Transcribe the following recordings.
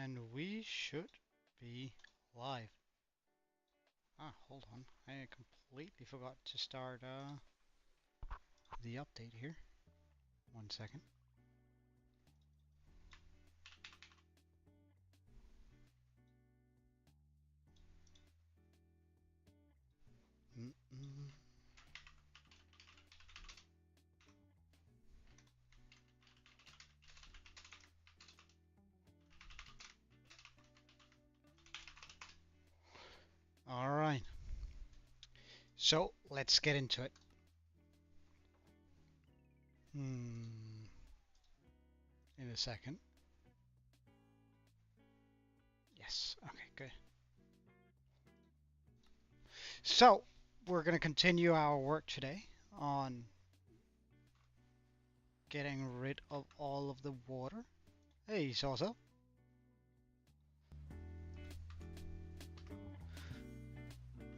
And we should be live. Ah, hold on. I completely forgot to start the update here. 1 second. All right. So let's get into it. In a second. Yes. Okay, good. So we're going to continue our work today on getting rid of all of the water. Hey, Salsa.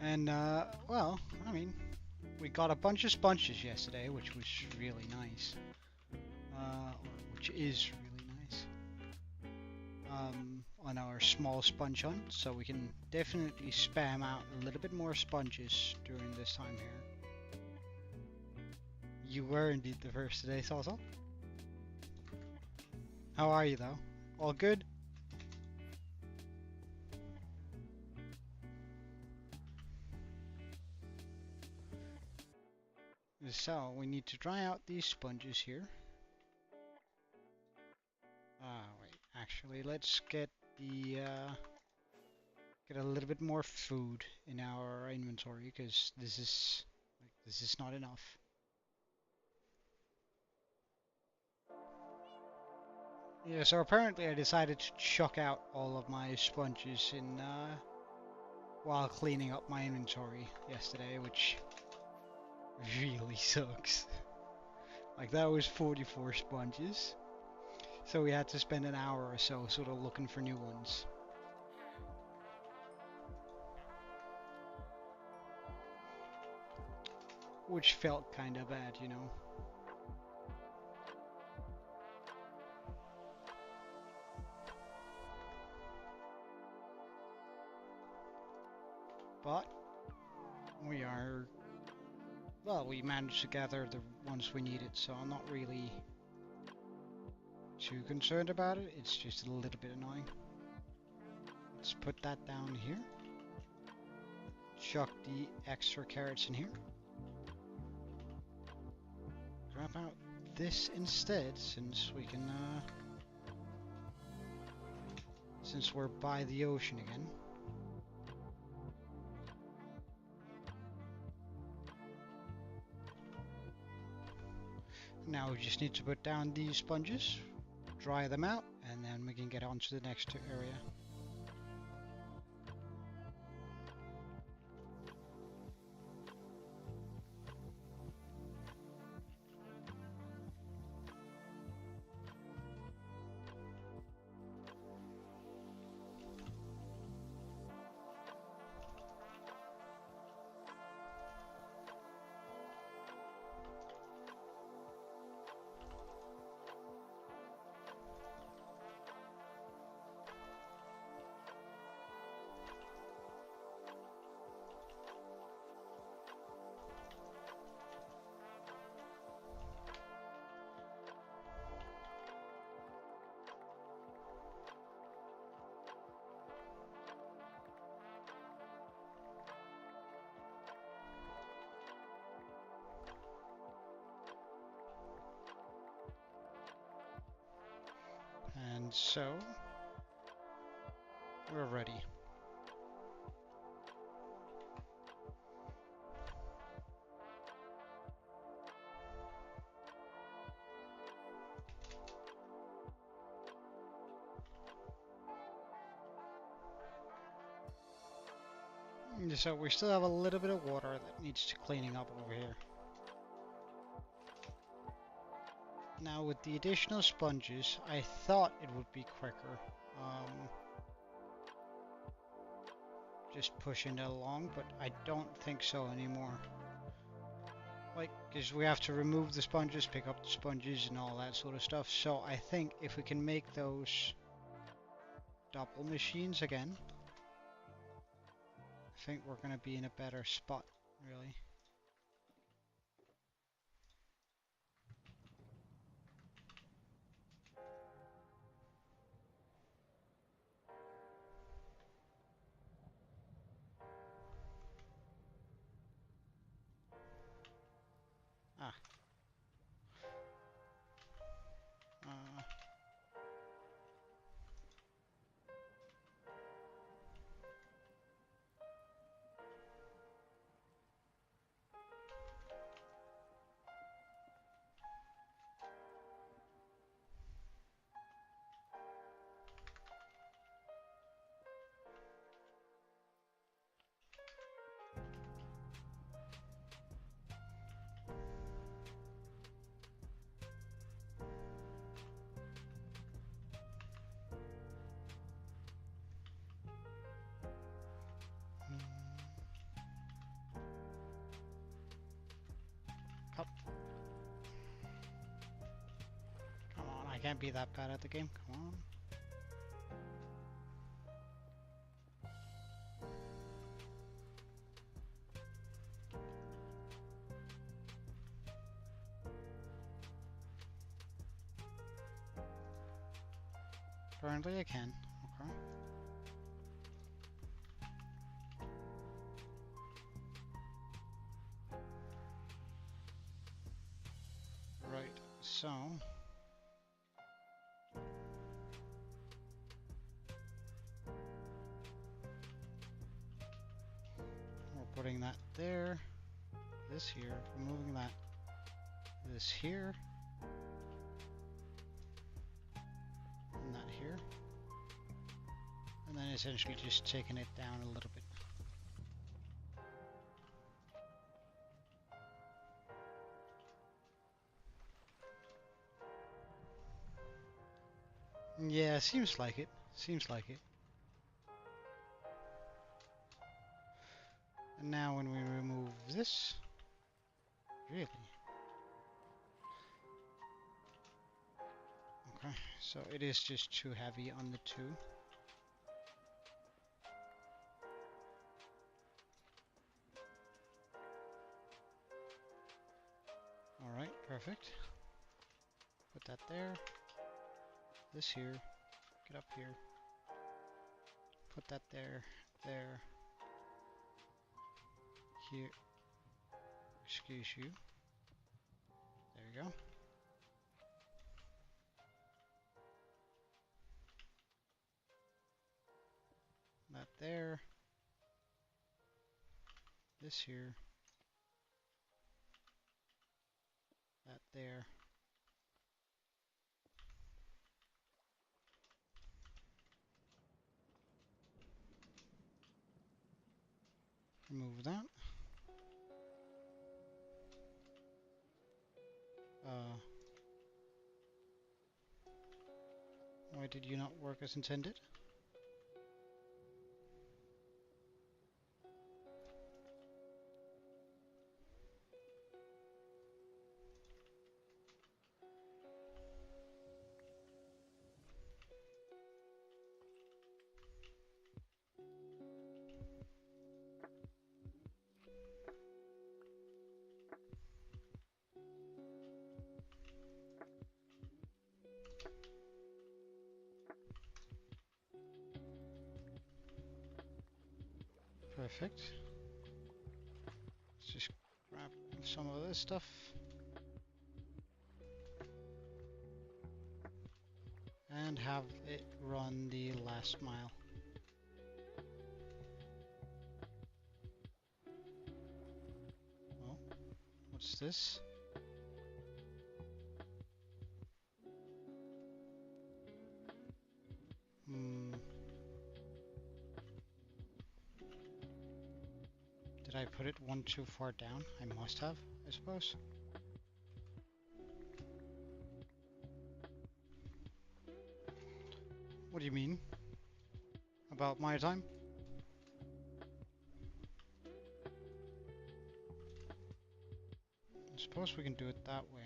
And, well, I mean, we got a bunch of sponges yesterday, which was really nice. Which is really nice. On our small sponge hunt, so we can definitely spam out a little bit more sponges during this time here. You were indeed the first today, Salsa. How are you, though? All good? So, we need to dry out these sponges here. Wait, actually, let's get the, get a little bit more food in our inventory, because this is not enough. Yeah, so apparently I decided to chuck out all of my sponges in, while cleaning up my inventory yesterday, which really sucks. Like, that was 44 sponges. So we had to spend an hour or so sort of looking for new ones. Which felt kind of bad, you know. But we are, well, we managed to gather the ones we needed, so I'm not really too concerned about it. It's just a little bit annoying. Let's put that down here. Chuck the extra carrots in here. Grab out this instead, since we can, since we're by the ocean again. Now we just need to put down these sponges, dry them out, and then we can get on to the next area. And so, we're ready. So we still have a little bit of water that needs to cleaning up over here. Now with the additional sponges, I thought it would be quicker. Just pushing it along, but I don't think so anymore. Like, because we have to remove the sponges, pick up the sponges and all that sort of stuff. So I think if we can make those double machines again, I think we're going to be in a better spot, really. Ah. Up. Come on, I can't be that bad at the game. Come on. Apparently I can. Okay. Right, so we're putting that there, this here, removing that, this here, and that here, and then essentially just taking it down a little bit. Yeah, seems like it. Seems like it. And now when we remove this, really? Okay, so it is just too heavy on the two. Alright, perfect. Put that there. This here. Get up here. Put that there. There. Here. Excuse you. There you go. That there. This here. That there. Remove that. Why did you not work as intended? Perfect. Let's just grab some of this stuff. And have it run the last mile. Oh, what's this? Did I put it one too far down? I must have, I suppose. What do you mean? About my time? I suppose we can do it that way.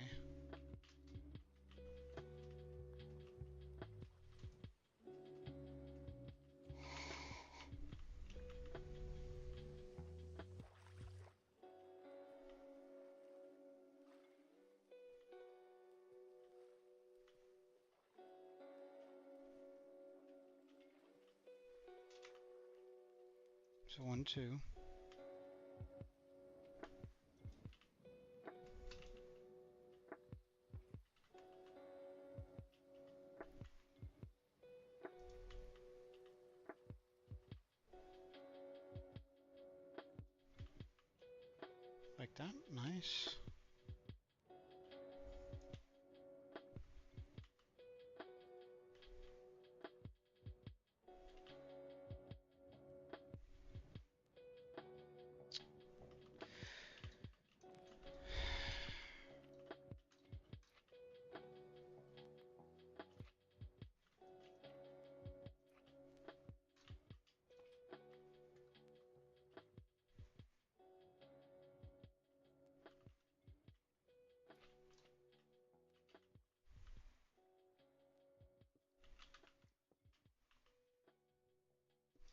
So 1, 2. Like that, nice.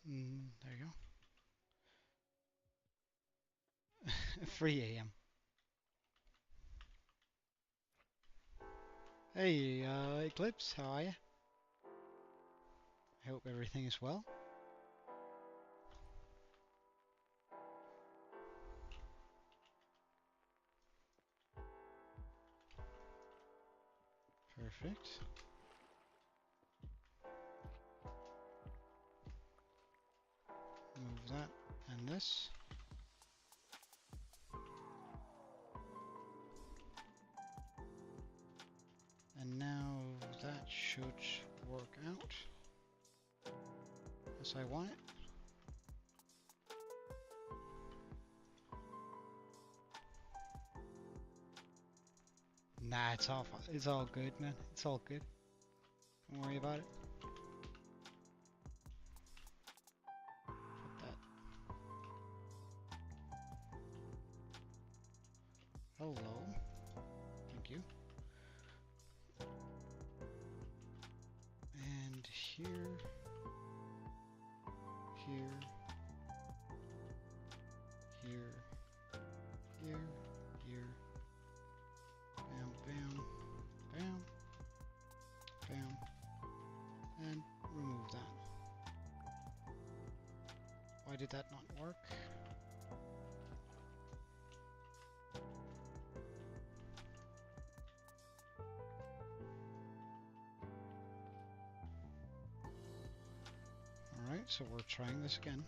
There you go. 3 a.m. Hey, Eclipse, how are you? I hope everything is well. Perfect. Move that and this. And now that should work out as I want it. Nah, it's all good, man. It's all good. Don't worry about it. Put that. Hello. Thank you. And here, here, here, here, here. Bam, bam, bam, bam, and remove that. Why did that not work? Alright, so we're trying this again.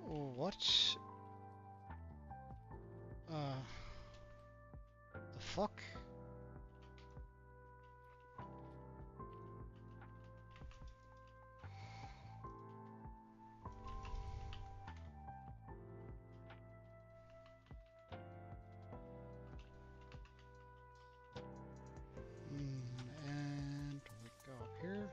Oh, what? The fuck? And we go up here.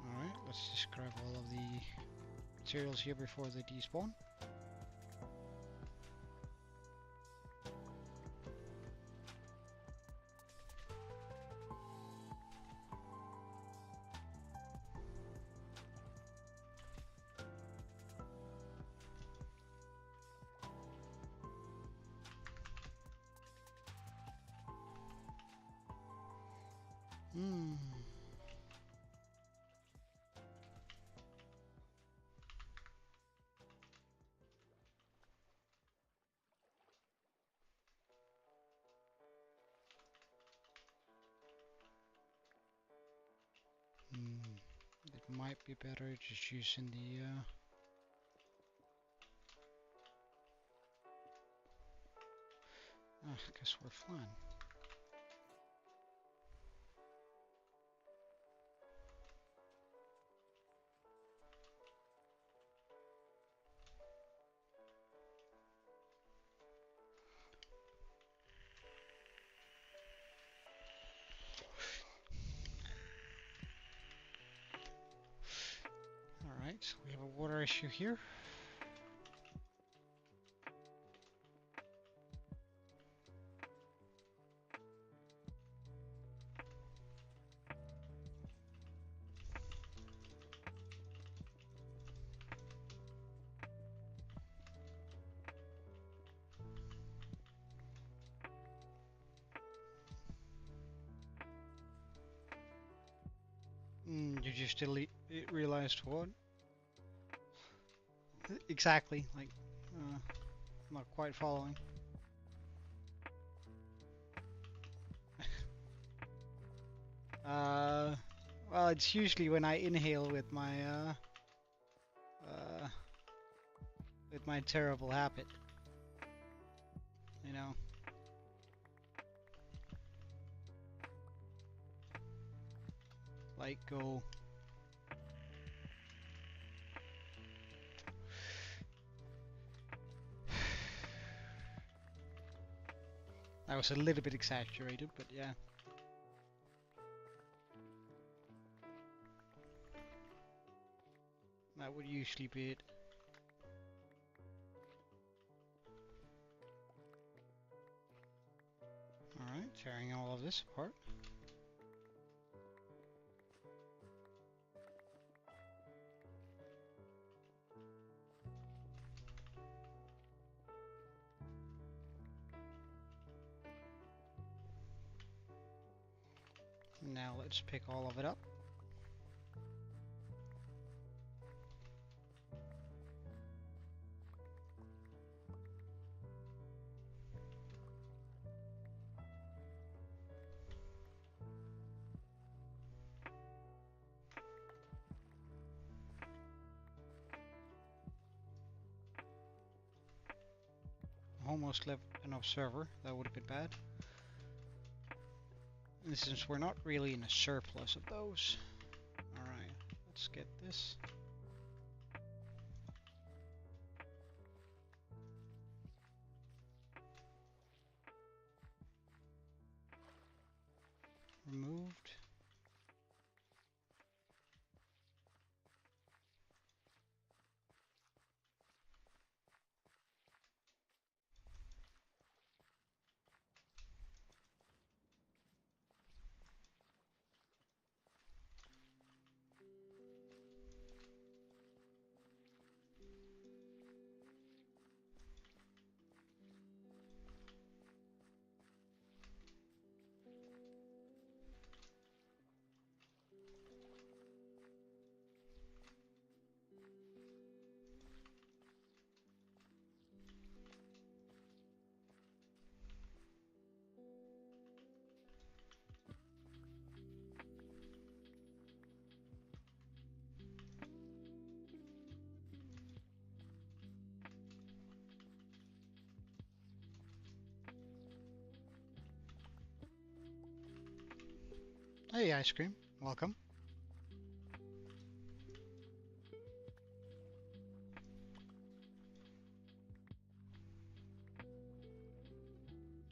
Alright, let's just grab all of the materials here before they despawn. It might be better just using the I guess we're flying. So we have a water issue here. You just realized what? Exactly, like, I'm not quite following. Well, it's usually when I inhale uh, with my terrible habit, you know. Like, go. That was a little bit exaggerated, but yeah. That would usually be it. Alright, tearing all of this apart. Now let's pick all of it up. Almost left an observer, that would have been bad. And since we're not really in a surplus of those. Alright, let's get this. Removed. Hey, ice cream. Welcome.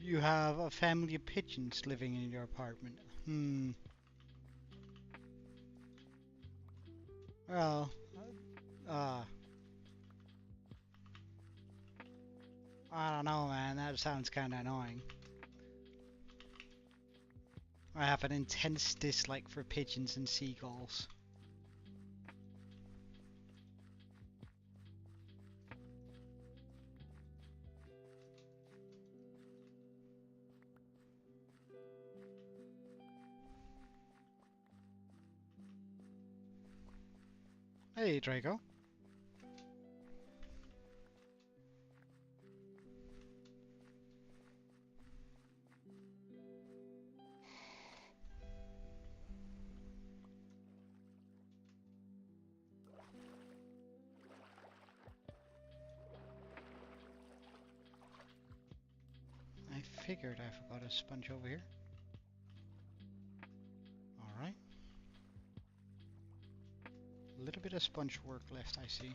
You have a family of pigeons living in your apartment. Well, I don't know, man. That sounds kind of annoying. I have an intense dislike for pigeons and seagulls. Hey, Draco. I figured I forgot a sponge over here. Alright. A little bit of sponge work left, I see.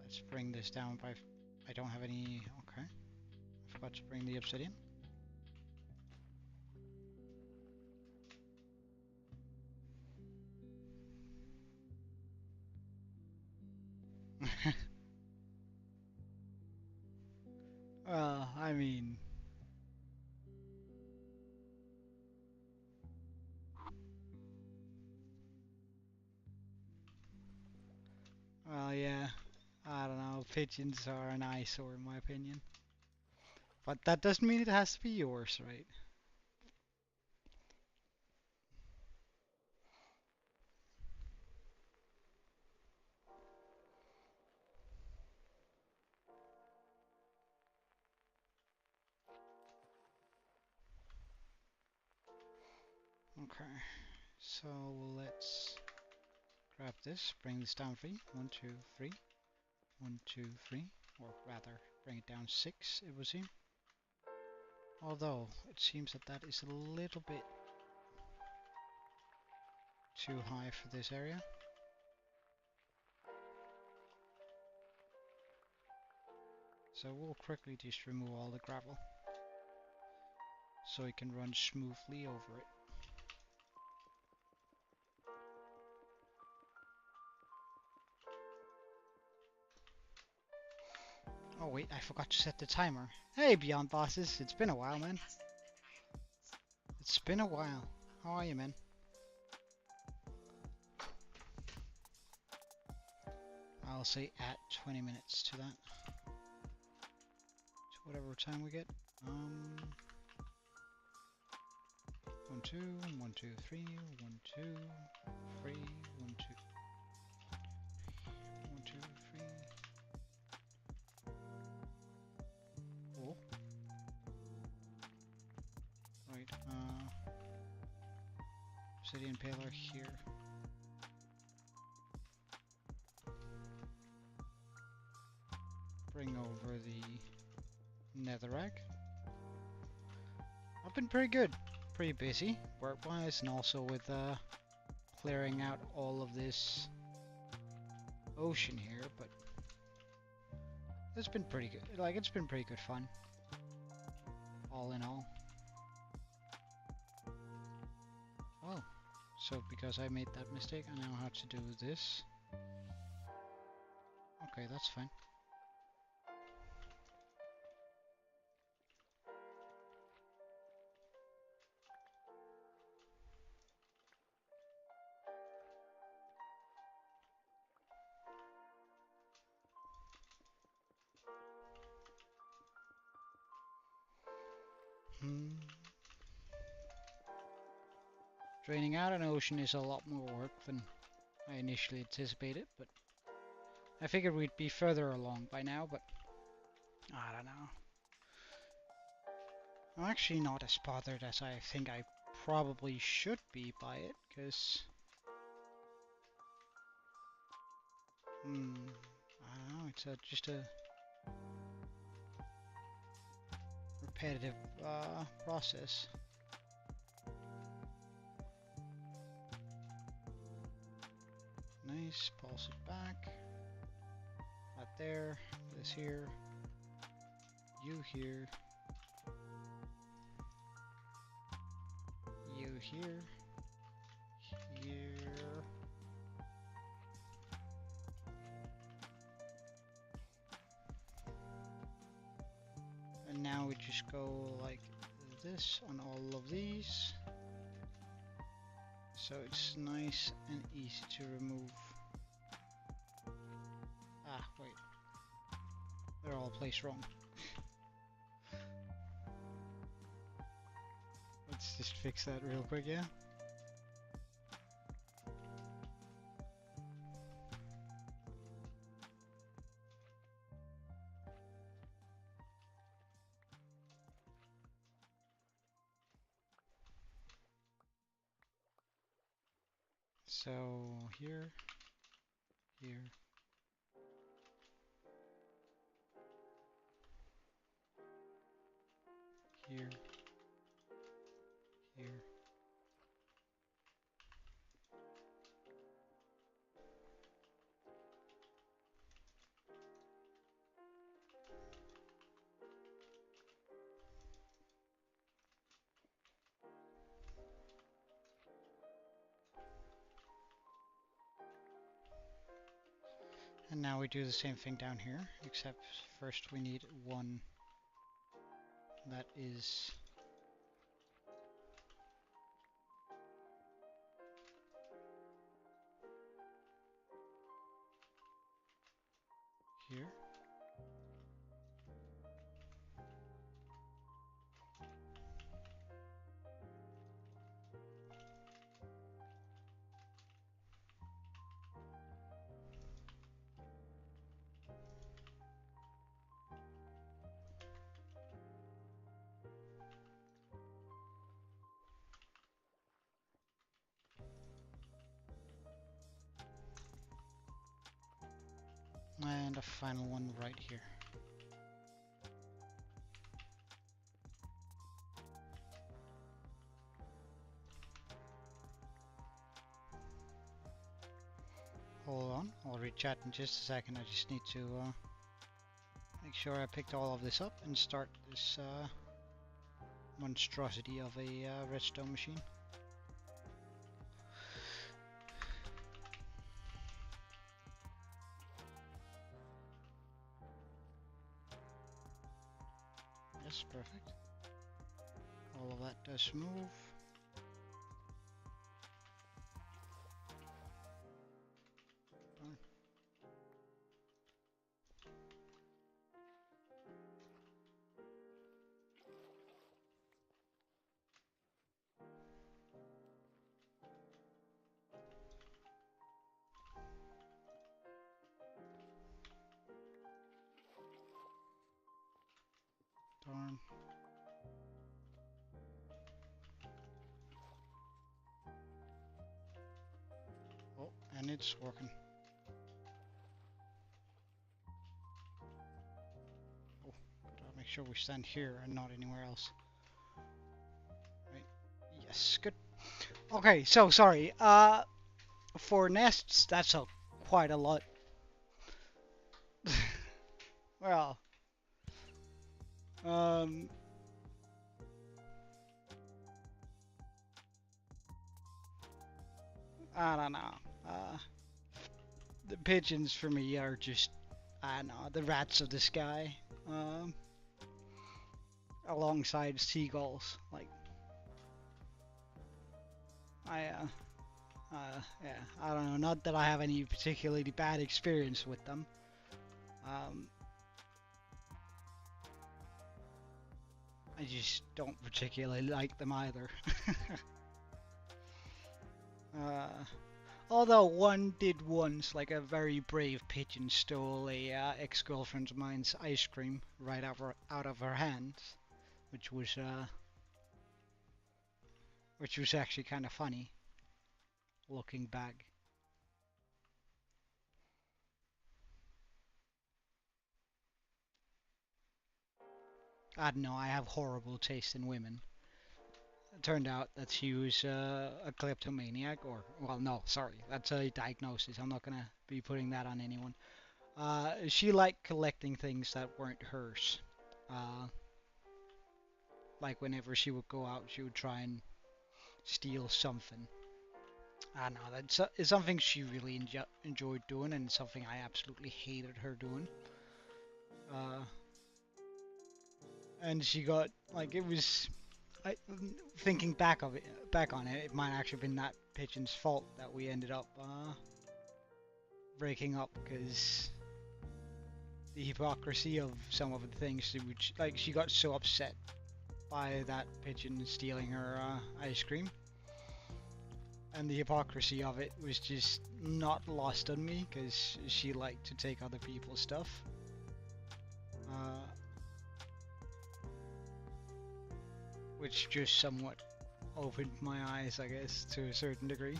Let's bring this down by... I don't have any... Okay. I forgot to bring the obsidian. Well, I mean, well, yeah, I don't know. Pigeons are an eyesore in my opinion. But that doesn't mean it has to be yours, right? Okay, so let's grab this, bring this down 3. 1, 2, 3. 1, 2, 3. Or rather, bring it down 6, it would seem. Although, it seems that that is a little bit too high for this area. So we'll quickly just remove all the gravel so it can run smoothly over it. Oh wait, I forgot to set the timer. Hey Beyond Bosses, it's been a while, man. It's been a while. How are you, man? I'll say add 20 minutes to that. To whatever time we get. 1, 2, 1, 2, 3, 1, 2, 3, 1, 2, 1, 2, 3. Oh. Right, obsidian pillar here. Bring over the netherrack. I've been pretty good. Pretty busy, work-wise, and also with clearing out all of this ocean here, but it's been pretty good. Like, it's been pretty good fun. All in all. Oh, so because I made that mistake, I now have to do this. Okay, that's fine. Draining out an ocean is a lot more work than I initially anticipated, but I figured we'd be further along by now, but I don't know. I'm actually not as bothered as I think I probably should be by it, because I don't know, it's just a repetitive process. Nice, pulse it back. That there, this here, you here, you here, here. And now we just go like this on all of these. So it's nice and easy to remove. Ah, wait. They're all placed wrong. Let's just fix that real quick, yeah? So here, here, here, here. And now we do the same thing down here, except first we need one that is here. And a final one right here. Hold on, I'll read chat in just a second. I just need to make sure I picked all of this up and start this monstrosity of a redstone machine. Yes, perfect. All of that does move. Darn. Oh, and it's working. Oh, gotta make sure we stand here and not anywhere else. Right. Yes, good. Okay, so sorry. For nests, that's quite a lot. Well, I don't know. The pigeons for me are just, I don't know, the rats of the sky. Alongside seagulls, like, yeah, I don't know. Not that I have any particularly bad experience with them. I just don't particularly like them either. Although one did once, like a very brave pigeon stole a ex-girlfriend of mine's ice cream right out of her hands, which was actually kind of funny, looking back. I don't know. I have horrible taste in women. It turned out that she was a kleptomaniac, or, well, no, sorry, that's a diagnosis. I'm not gonna be putting that on anyone. She liked collecting things that weren't hers. Like whenever she would go out, she would try and steal something. I don't know, it's something she really enjoyed doing, and something I absolutely hated her doing. And she got, like, it was, thinking back on it, it might actually have been that pigeon's fault that we ended up breaking up, because the hypocrisy of some of the things which, like, she got so upset by that pigeon stealing her ice cream, and the hypocrisy of it was just not lost on me, because she liked to take other people's stuff. Which just somewhat opened my eyes, I guess, to a certain degree.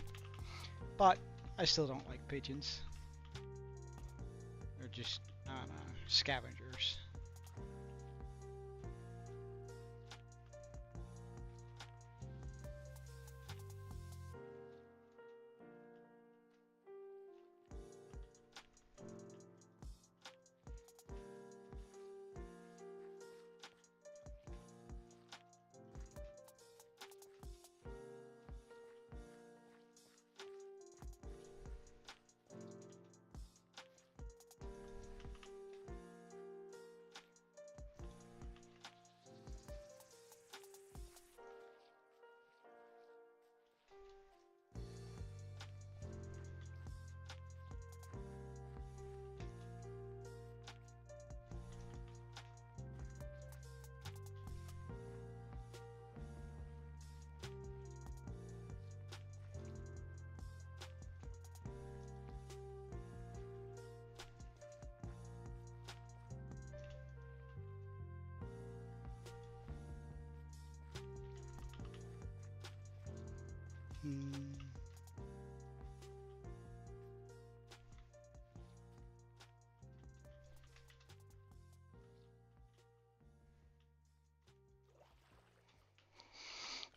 But I still don't like pigeons. They're just, I don't know, scavengers.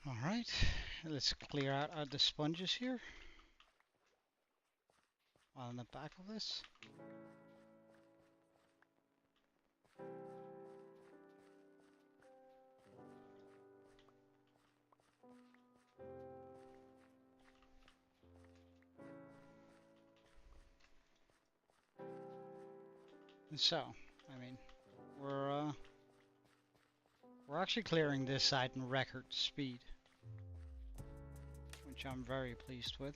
Alright, let's clear out the sponges here on the back of this. So, I mean, we're actually clearing this side in record speed, which I'm very pleased with.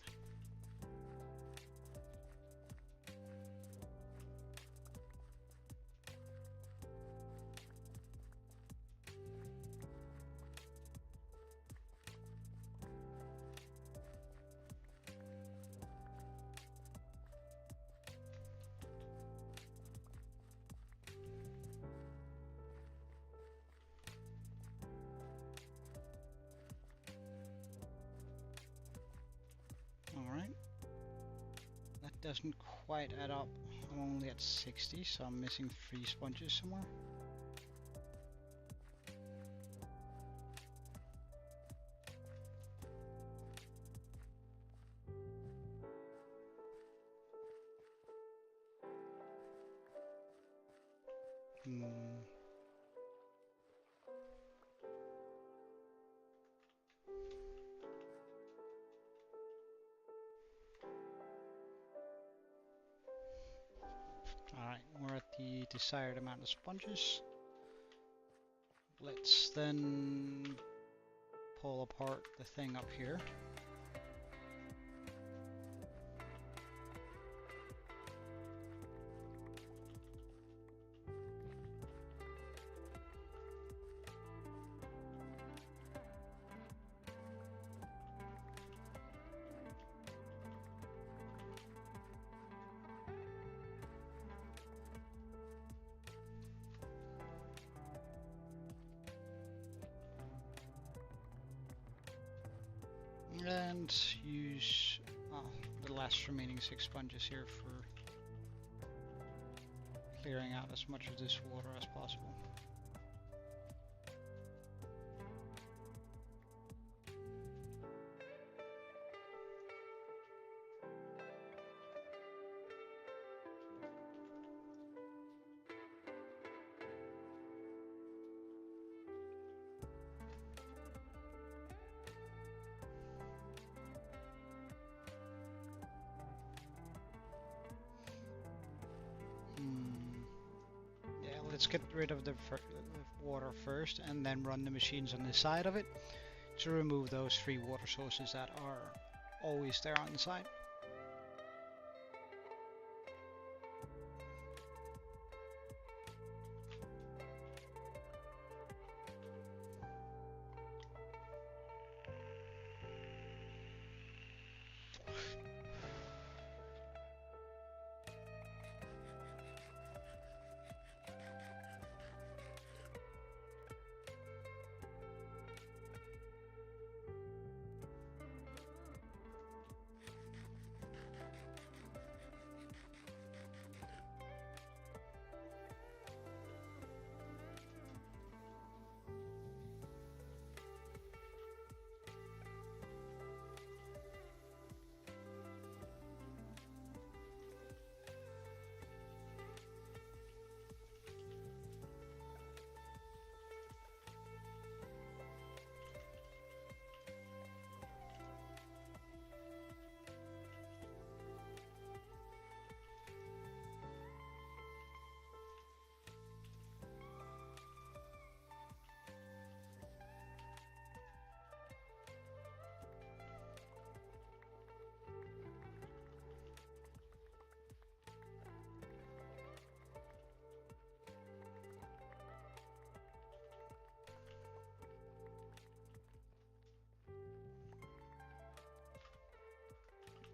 Alright, that doesn't quite add up. I'm only at 60, so I'm missing 3 sponges somewhere. Alright, we're at the desired amount of sponges. Let's then pull apart the thing up here. And use the last remaining 6 sponges here for clearing out as much of this water as possible. Let's get rid of the water first and then run the machines on the side of it to remove those 3 water sources that are always there on the side.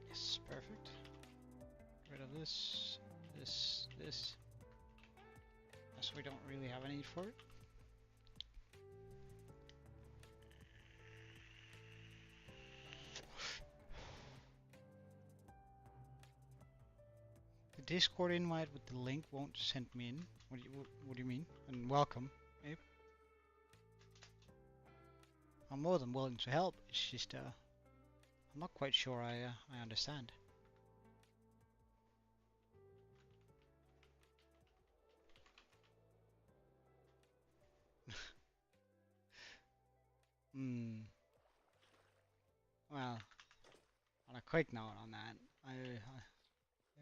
Yes, perfect. Get rid of this, this. So we don't really have a need for it. Discord invite with the link won't send me in. What do you mean? And welcome, Abe. I'm more than willing to help. It's just I'm not quite sure I understand. Hmm. Well, on a quick note on that, I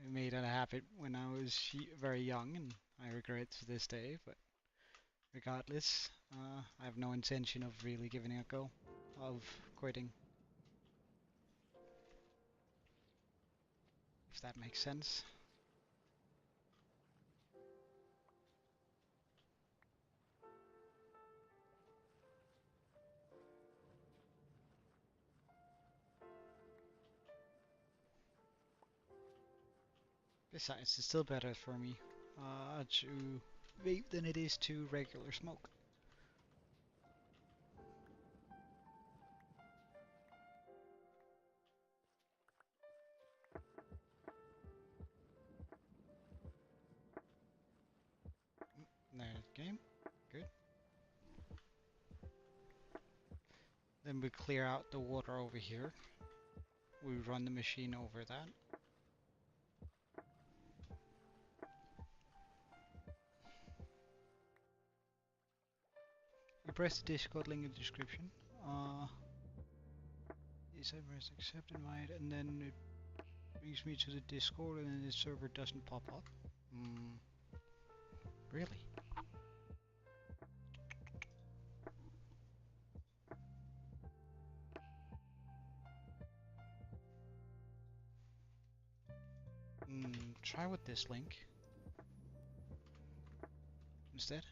made it a habit when I was very young, and I regret it to this day. But regardless, I have no intention of really giving it a go, of quitting, if that makes sense. Besides, it's still better for me to vape than it is to regular smoke. There's the game. Good. Then we clear out the water over here. We run the machine over that. You press the Discord link in the description. Is everyone accept invite, and then it brings me to the Discord, and then the server doesn't pop up. Really? Try with this link instead.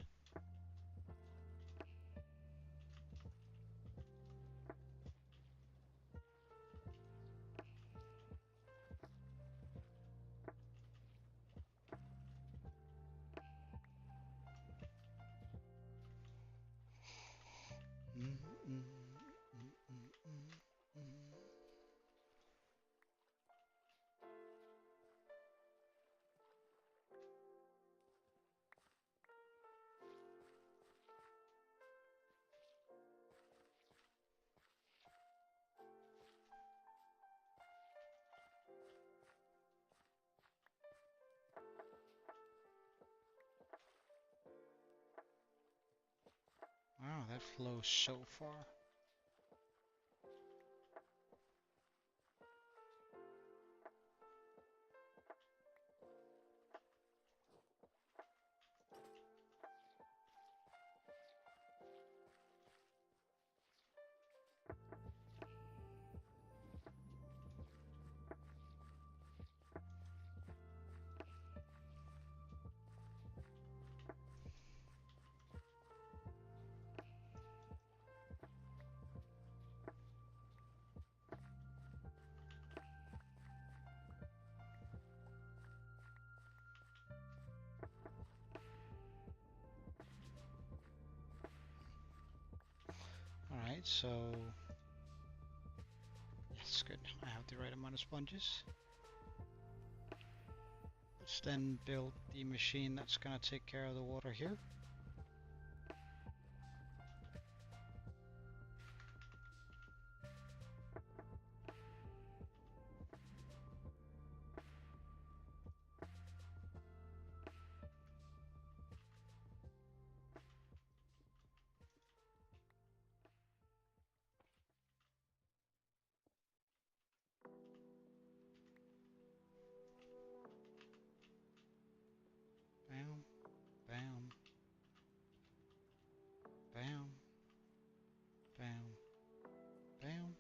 Wow, that flows so far. Alright, so yes, good. I have the right amount of sponges. Let's then build the machine that's gonna take care of the water here. Bam, bam, bam, bam, bam.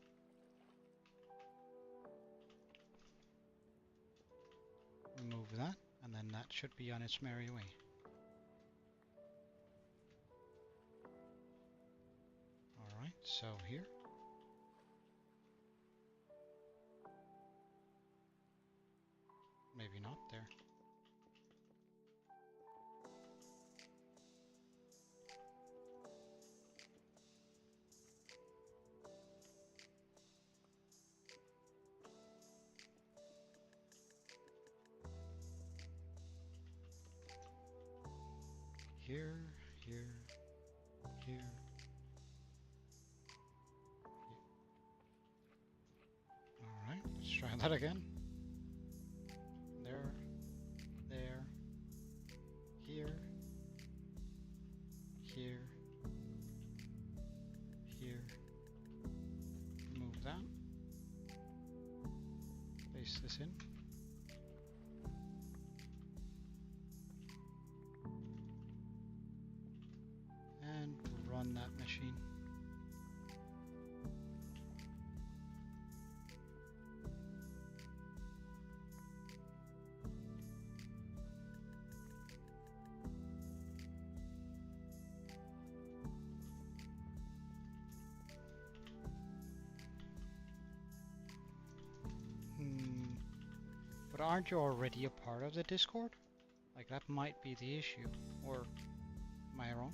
Remove that, and then that should be on its merry way. Alright, so here. Maybe not there. here, here, here. Alright, let's try that again. There, there, here, here, here. Move that. Place this in. And run that machine. But aren't you already a part of the Discord? Like, that might be the issue. Or am I wrong?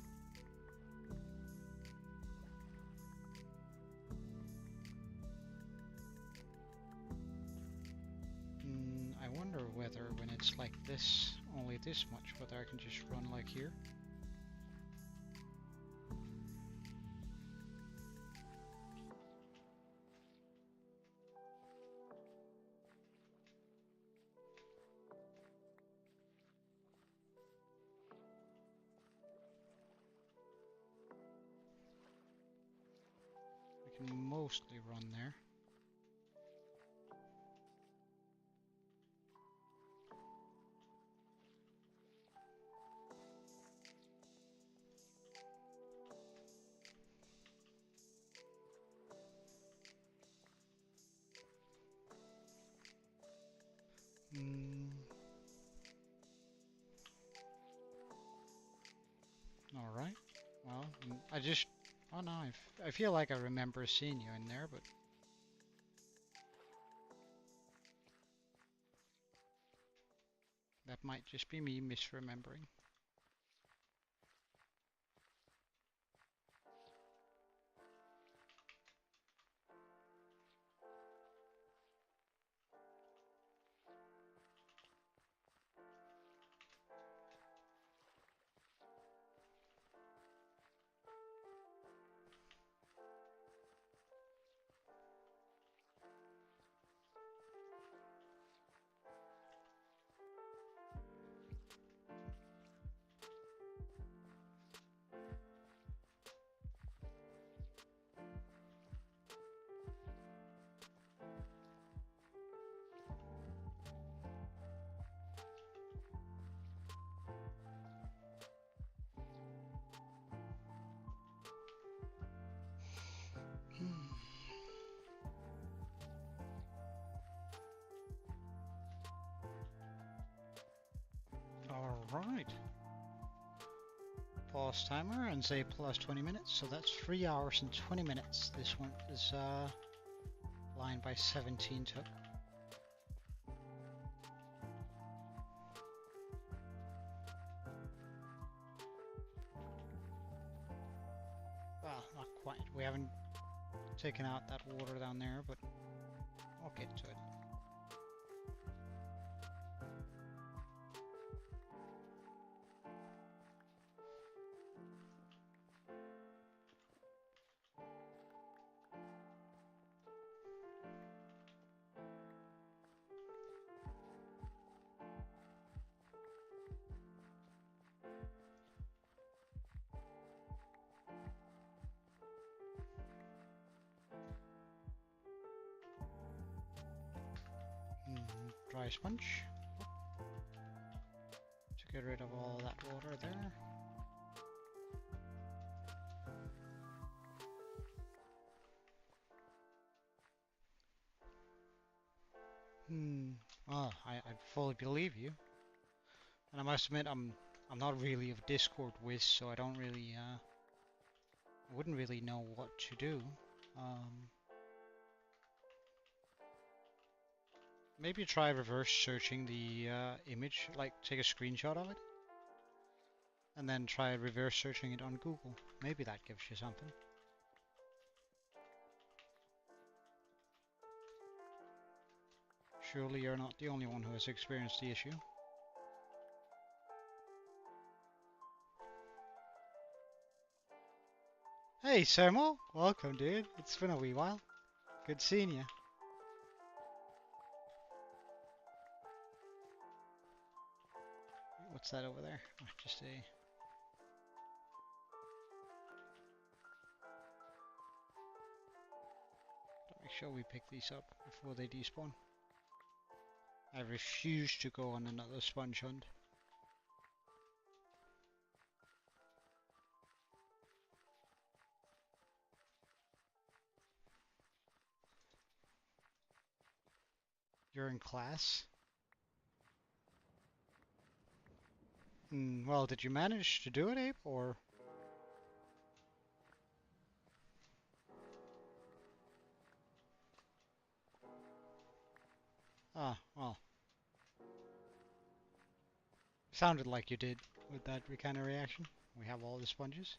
I wonder whether when it's like this, only this much, whether I can just run like here. I can mostly run there. Alright. Well, I just... Oh no, I feel like I remember seeing you in there, but... That might just be me misremembering. Alright. Pause timer and say plus 20 minutes, so that's 3 hours and 20 minutes. This one is line by 17 took. Well, not quite. We haven't taken out that water down there, but I'll get to it. Dry sponge to get rid of all that water there. Well, I fully believe you, and I must admit I'm not really a Discord whiz, so I don't really I wouldn't really know what to do. Maybe try reverse searching the image, like take a screenshot of it, and then try reverse searching it on Google. Maybe that gives you something. Surely you're not the only one who has experienced the issue. Hey, Sermo. Welcome, dude. It's been a wee while. Good seeing you. What's that over there? Oh, just a... Make sure we pick these up before they despawn. I refuse to go on another sponge hunt. You're in class? Well, did you manage to do it, Abe, or...? Ah, well. Sounded like you did with that kind of reaction. We have all the sponges.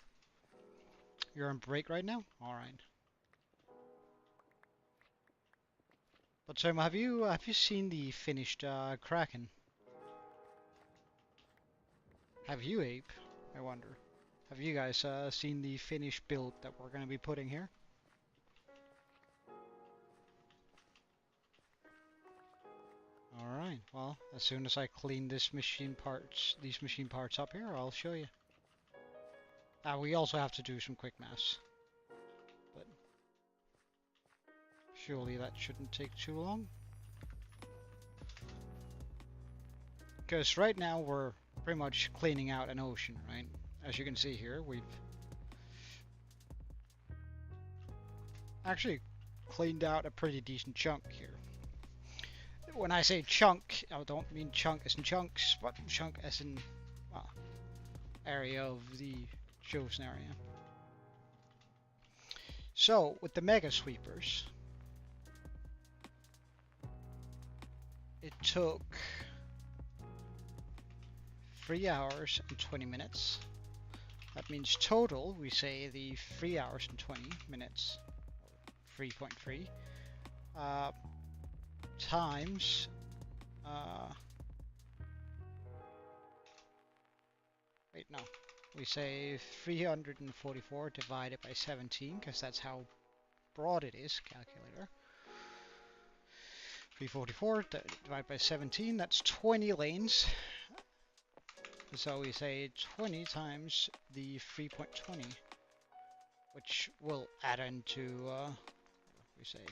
You're on break right now? Alright. But Sam, have you seen the finished Kraken? Have you, Ape? I wonder. Have you guys seen the finished build that we're going to be putting here? Alright, well, as soon as I clean these machine parts up here, I'll show you. We also have to do some quick maths. But surely that shouldn't take too long. Because right now we're pretty much cleaning out an ocean, right? As you can see here, we've actually cleaned out a pretty decent chunk here. When I say chunk, I don't mean chunk as in chunks, but chunk as in area of the chosen area. So, with the mega sweepers, it took 3 hours and 20 minutes. That means total, we say the 3 hours and 20 minutes, 3.3, times wait, no. We say 344 divided by 17, because that's how broad it is, calculator. 344 divided by 17, that's 20 lanes. So we say 20 times the 3.20, which will add into, we say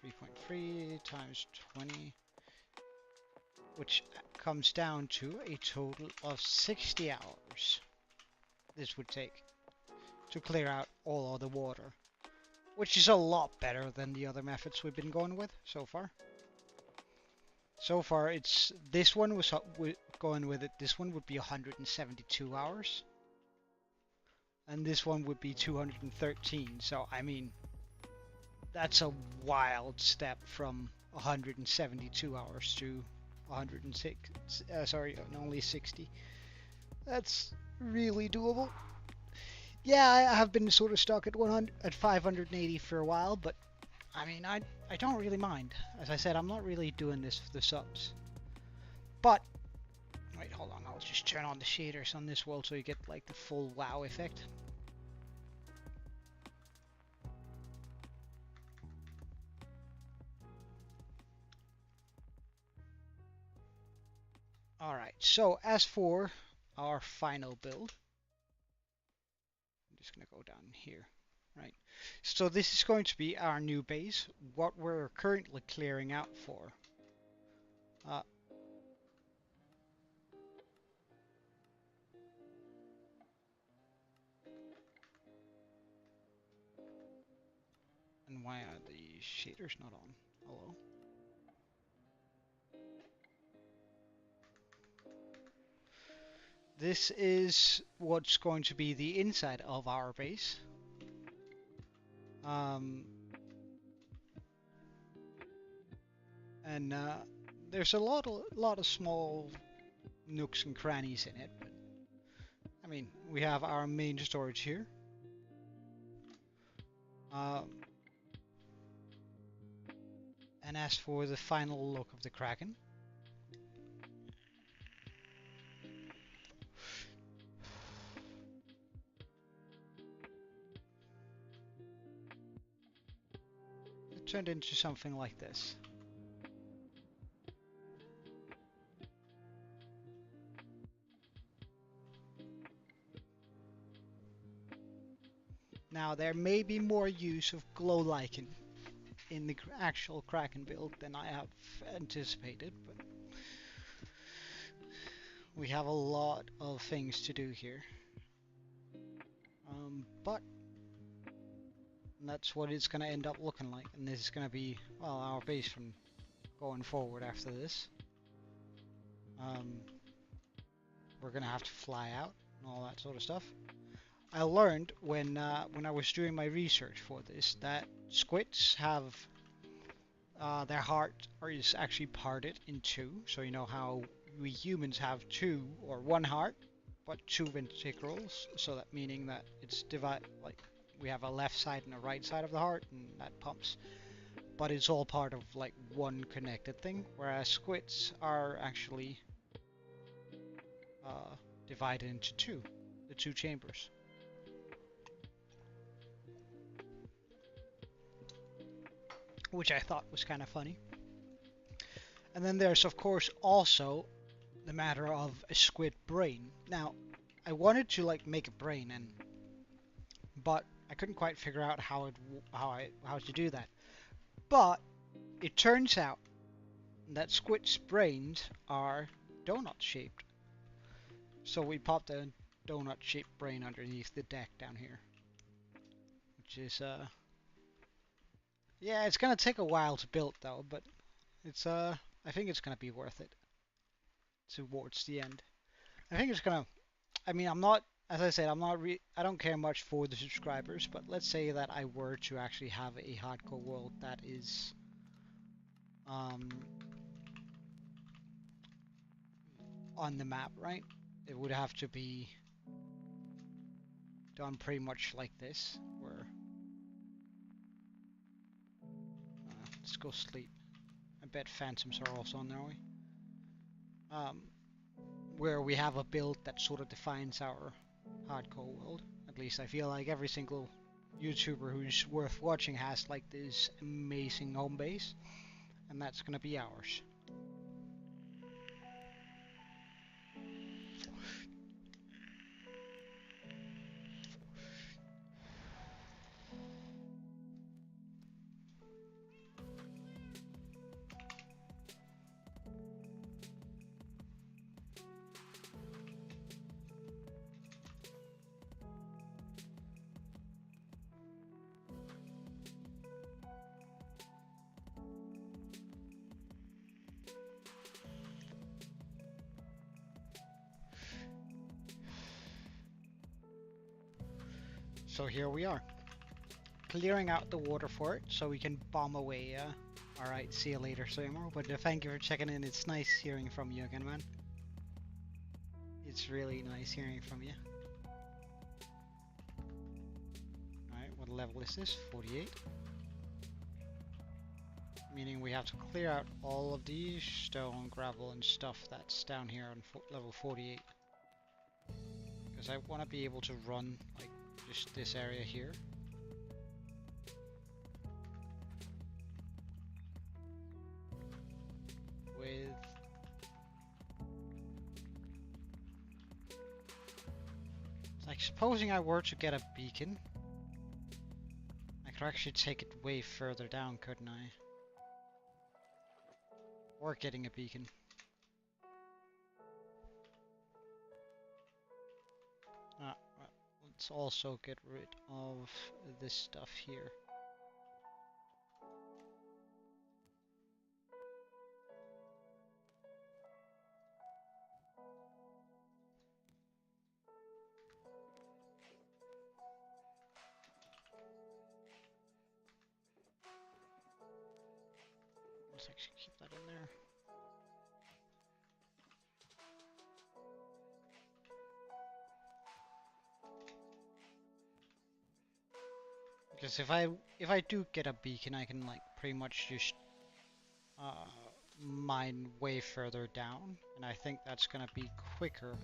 3.3 times 20, which comes down to a total of 60 hours. This would take to clear out all of the water, which is a lot better than the other methods we've been going with so far. So far, it's this one was going with it. This one would be 172 hours, and this one would be 213. So I mean, that's a wild step from 172 hours to 106. Sorry, only 60. That's really doable. Yeah, I have been sort of stuck at 580 for a while, but I mean, I don't really mind. As I said, I'm not really doing this for the subs. But wait, hold on. I'll just turn on the shaders on this world so you get like the full WoW effect. Alright, so as for our final build, I'm just going to go down here, right? So this is going to be our new base, what we're currently clearing out for. And why are the shaders not on? Hello? This is what's going to be the inside of our base. And there's a lot of small nooks and crannies in it. But, I mean, we have our main storage here. And as for the final look of the Kraken, turned into something like this. Now there may be more use of glow lichen in the actual Kraken build than I have anticipated, but we have a lot of things to do here. But that's what it's going to end up looking like, and this is going to be, well, our base from going forward after this. We're going to have to fly out and all that sort of stuff. I learned when I was doing my research for this that squids have their heart is actually parted in two. So you know how we humans have two or one heart, but two ventricles. So that meaning that it's divided, like we have a left side and a right side of the heart, and that pumps. But it's all part of like one connected thing. Whereas squids are actually divided into two, the two chambers. Which I thought was kind of funny. And then there's of course also the matter of a squid brain. Now, I wanted to like make a brain, but I couldn't quite figure out how to do that. But it turns out that squid's brains are donut shaped. So we popped a donut shaped brain underneath the deck down here, which is yeah, it's gonna take a while to build though, but it's I think it's gonna be worth it towards the end. I think it's gonna, I mean, I'm not, as I said, I don't care much for the subscribers, but let's say that I were to actually have a hardcore world that is on the map, right? It would have to be done pretty much like this, where let's go sleep. I bet phantoms are also on their way. Where we have a build that sort of defines our hardcore world. At least I feel like every single YouTuber who's worth watching has like this amazing home base, and that's gonna be ours. So here we are, clearing out the water for it so we can bomb away. Alright, see you later, Sermo. But thank you for checking in. It's nice hearing from you again, man. It's really nice hearing from you. Alright, what level is this? 48. Meaning we have to clear out all of the stone, gravel, and stuff that's down here on level 48. Because I want to be able to run, like, just this area here. With like, supposing I were to get a beacon, I could actually take it way further down, couldn't I? Or getting a beacon. Let's also get rid of this stuff here. Let's actually keep that in there. Because if I do get a beacon, I can like pretty much just mine way further down, and I think that's gonna be quicker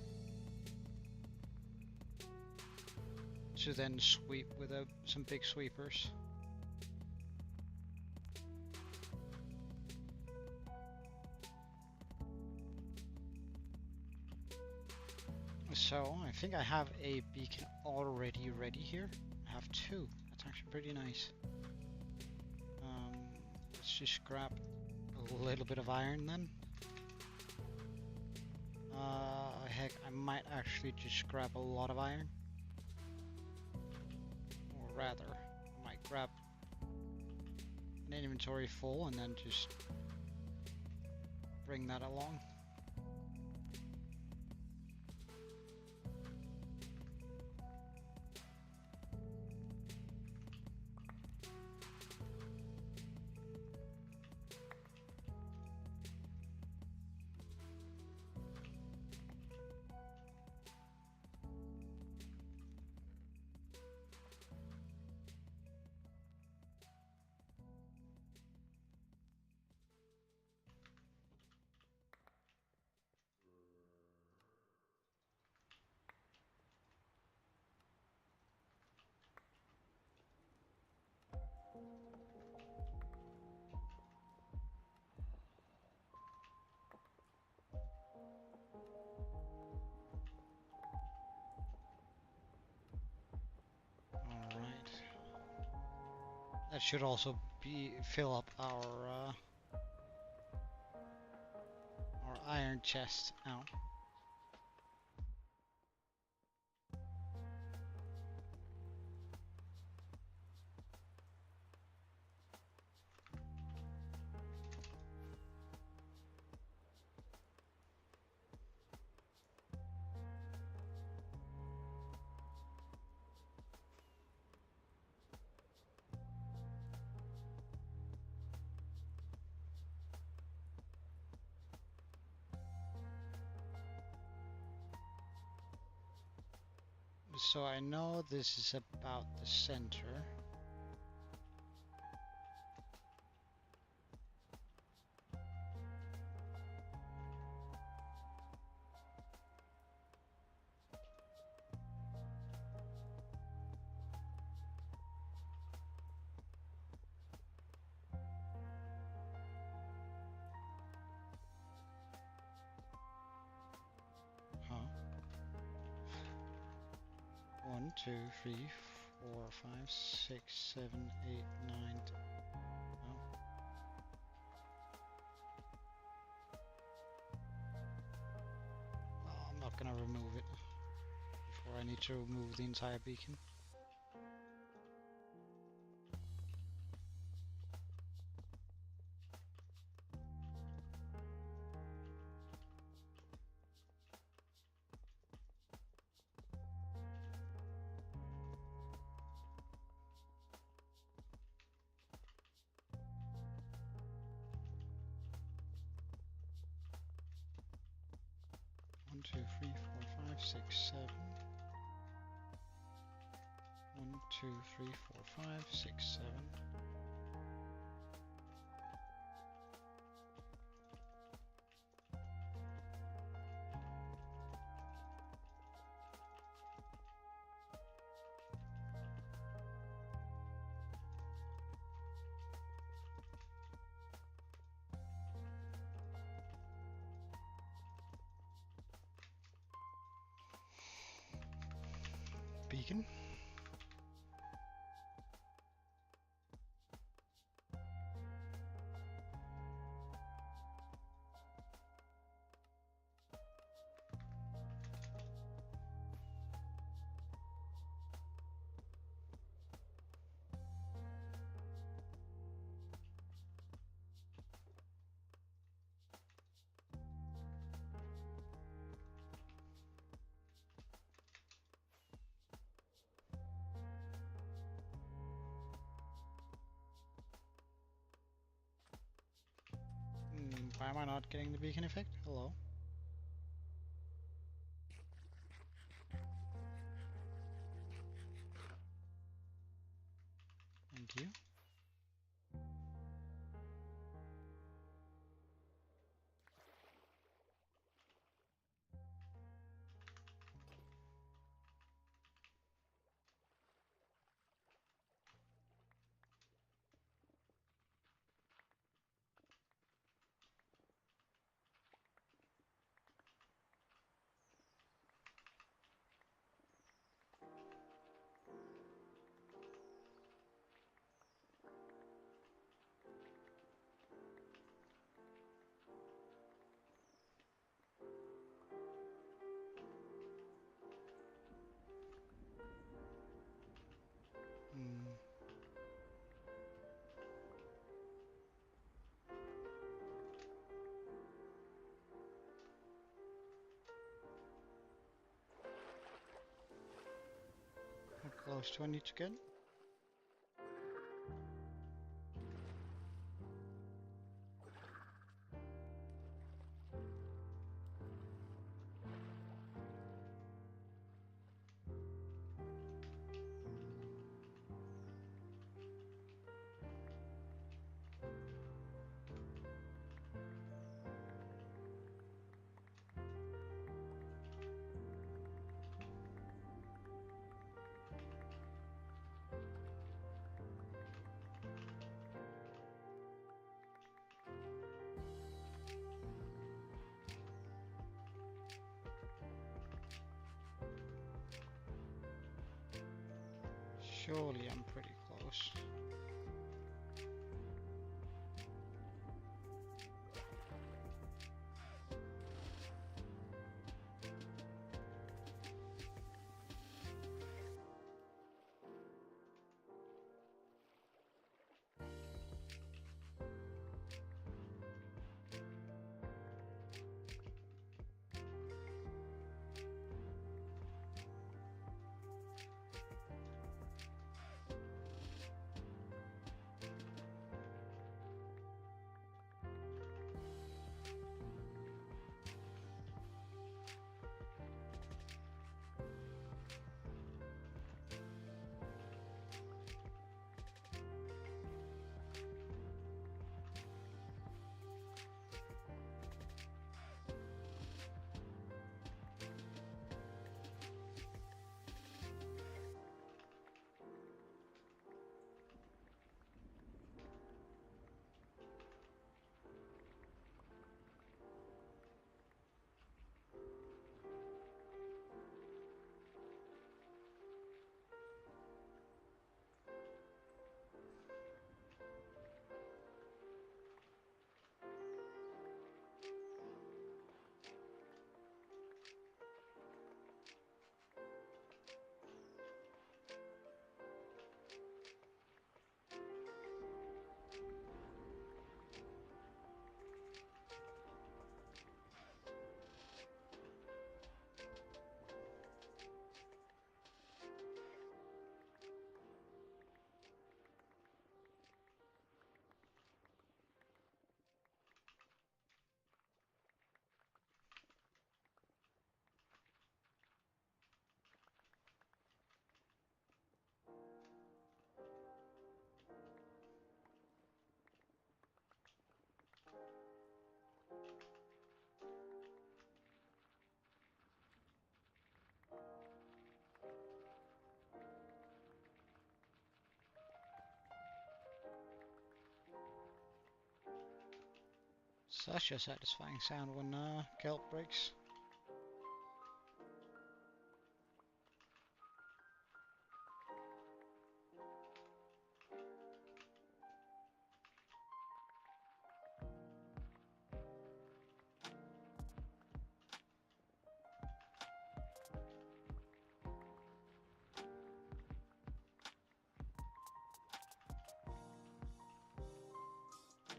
to then sweep with some big sweepers. So, I think I have a beacon already ready here. I have two. That's actually pretty nice. Let's just grab a little bit of iron then. Heck, I might actually just grab a lot of iron. Or rather, I might grab an inventory full and then just bring that along. That should also fill up our iron chest now. So I know this is about the center. Huh? 1, 2, 3, 4, 5, 6, 7, 8, 9. Oh. I'm not gonna remove it before I need to remove the entire beacon. One, two, three, four, 5, 6, 7. 1, 2, 3, 4, 5, 6, 7. Beacon. Why am I not getting the beacon effect? Hello? Thank you. close to I need to get. Surely I'm pretty close. Such a satisfying sound when kelp breaks.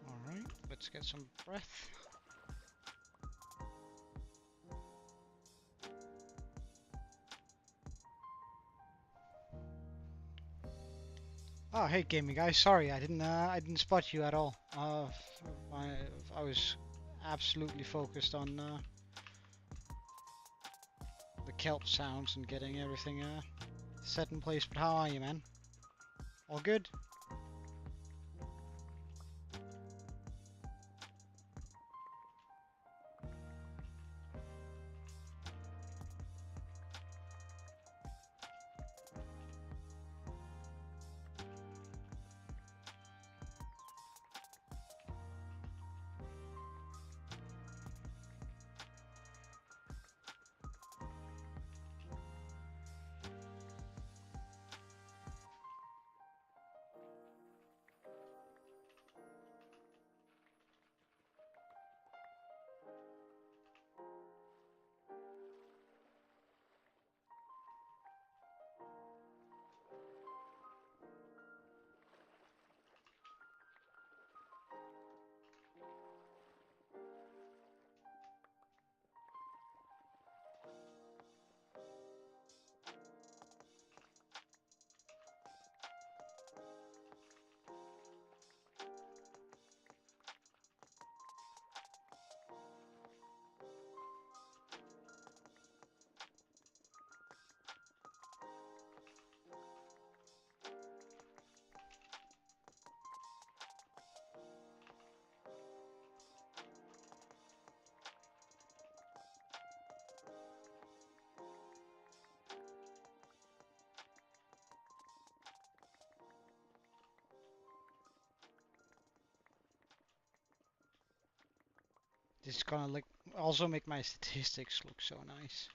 Alright, let's get some breath. Oh, hey, gaming guys. Sorry, I didn't spot you at all. I was absolutely focused on the kelp sounds and getting everything set in place. But how are you, man? All good? This is gonna like also make my statistics look so nice.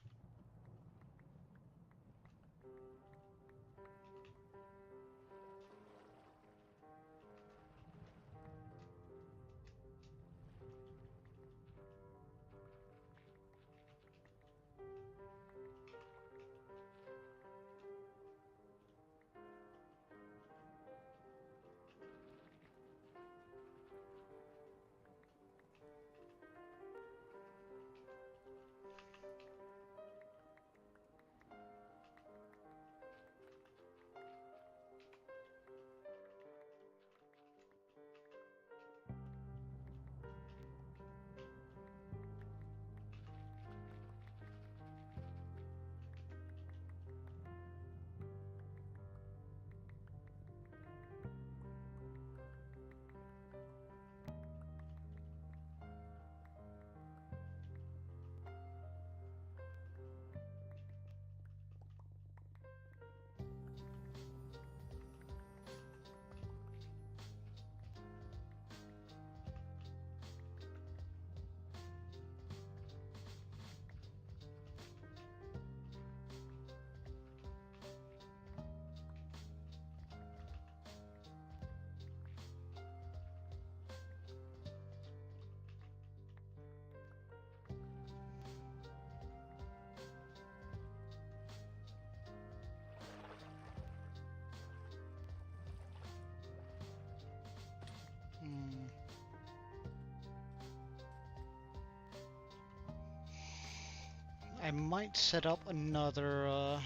I might set up another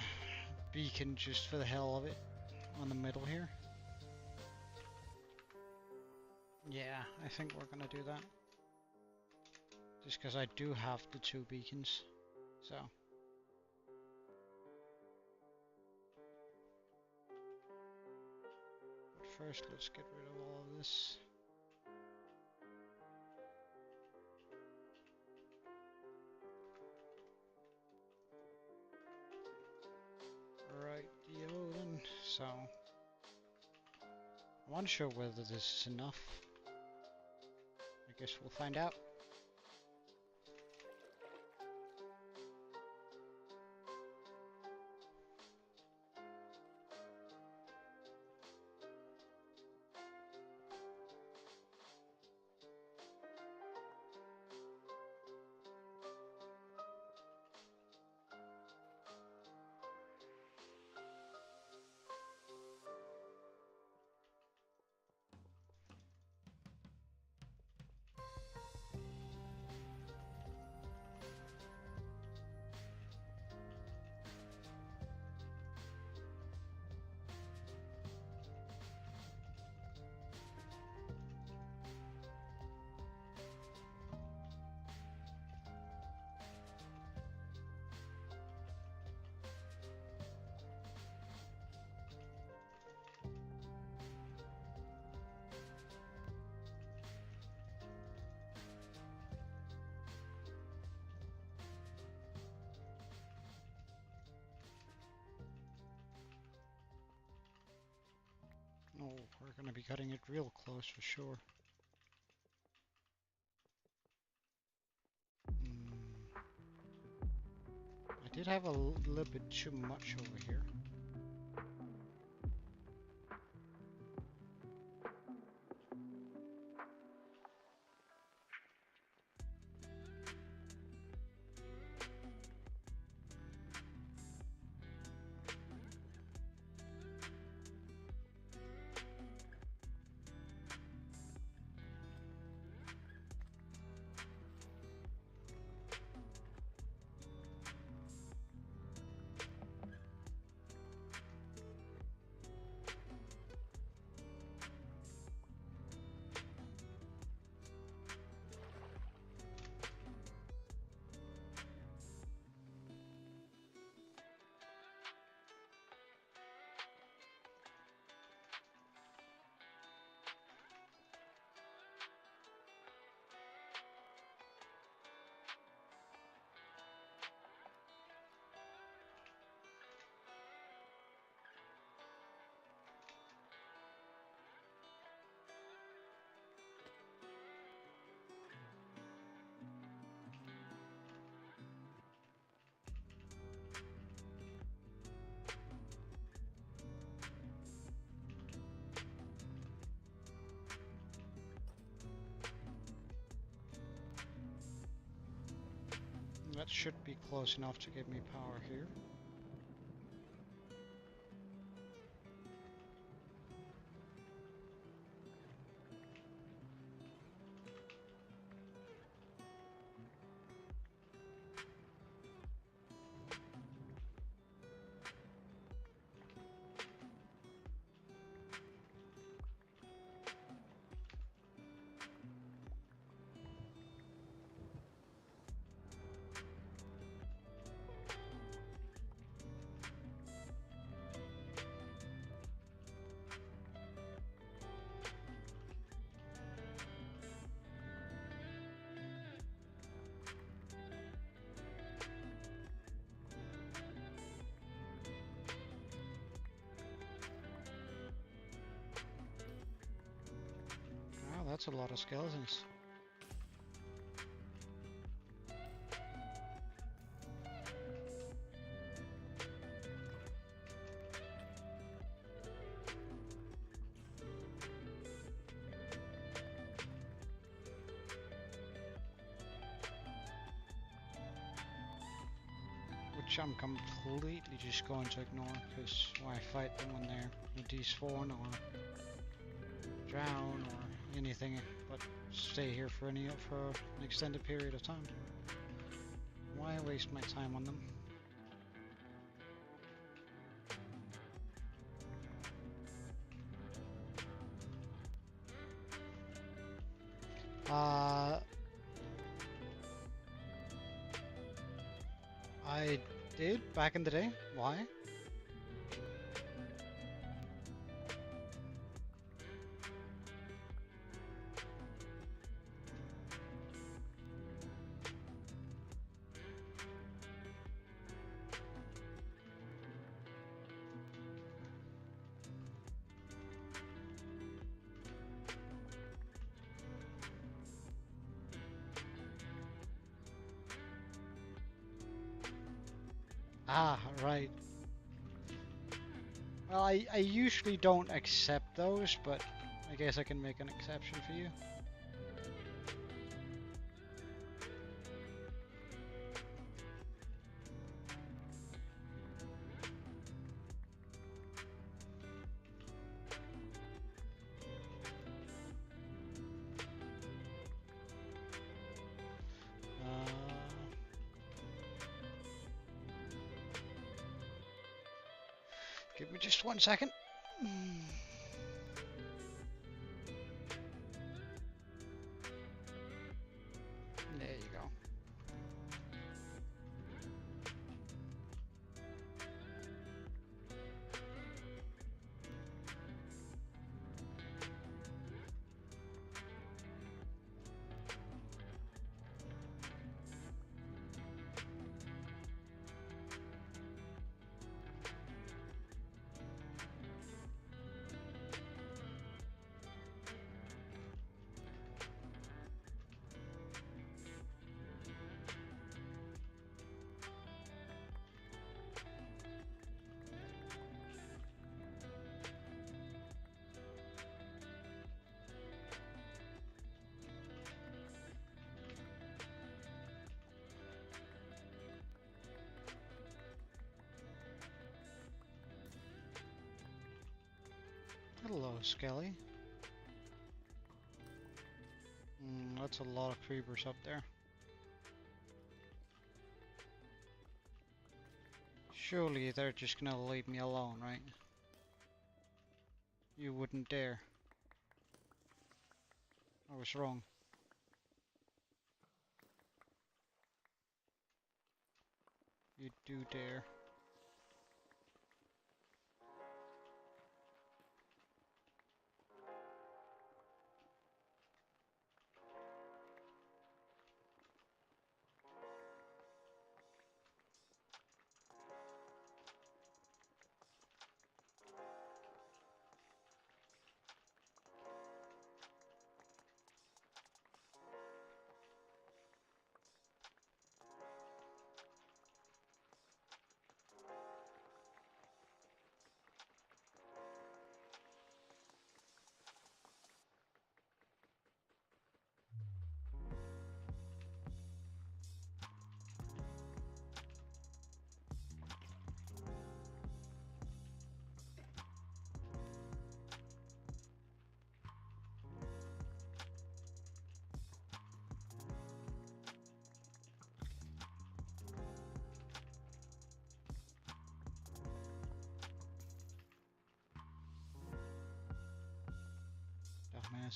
beacon just for the hell of it on the middle here. Yeah, I think we're gonna do that. Just because I do have the 2 beacons, so. But first, let's get rid of all of this. Rightio then, so. I'm unsure whether this is enough. I guess we'll find out. Oh, we're going to be cutting it real close for sure. I did have a little bit too much over here. that should be close enough to give me power here. Wow, that's a lot of skeletons. Which I'm completely just going to ignore, because why fight them when they're despawn or drown or anything, but stay here for an extended period of time. Why waste my time on them? I did back in the day. Why? Ah, right. Well, I usually don't accept those, but I guess I can make an exception for you. Give me just 1 second. There you go. Hello, Skelly. That's a lot of creepers up there. Surely they're just gonna leave me alone, right? You wouldn't dare. I was wrong. You do dare.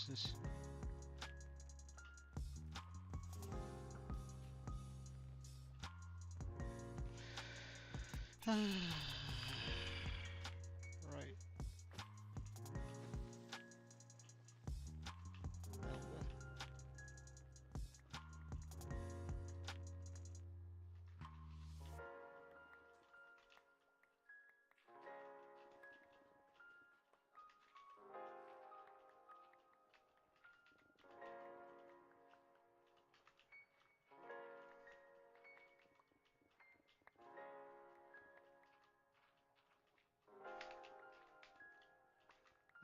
What's this? Right.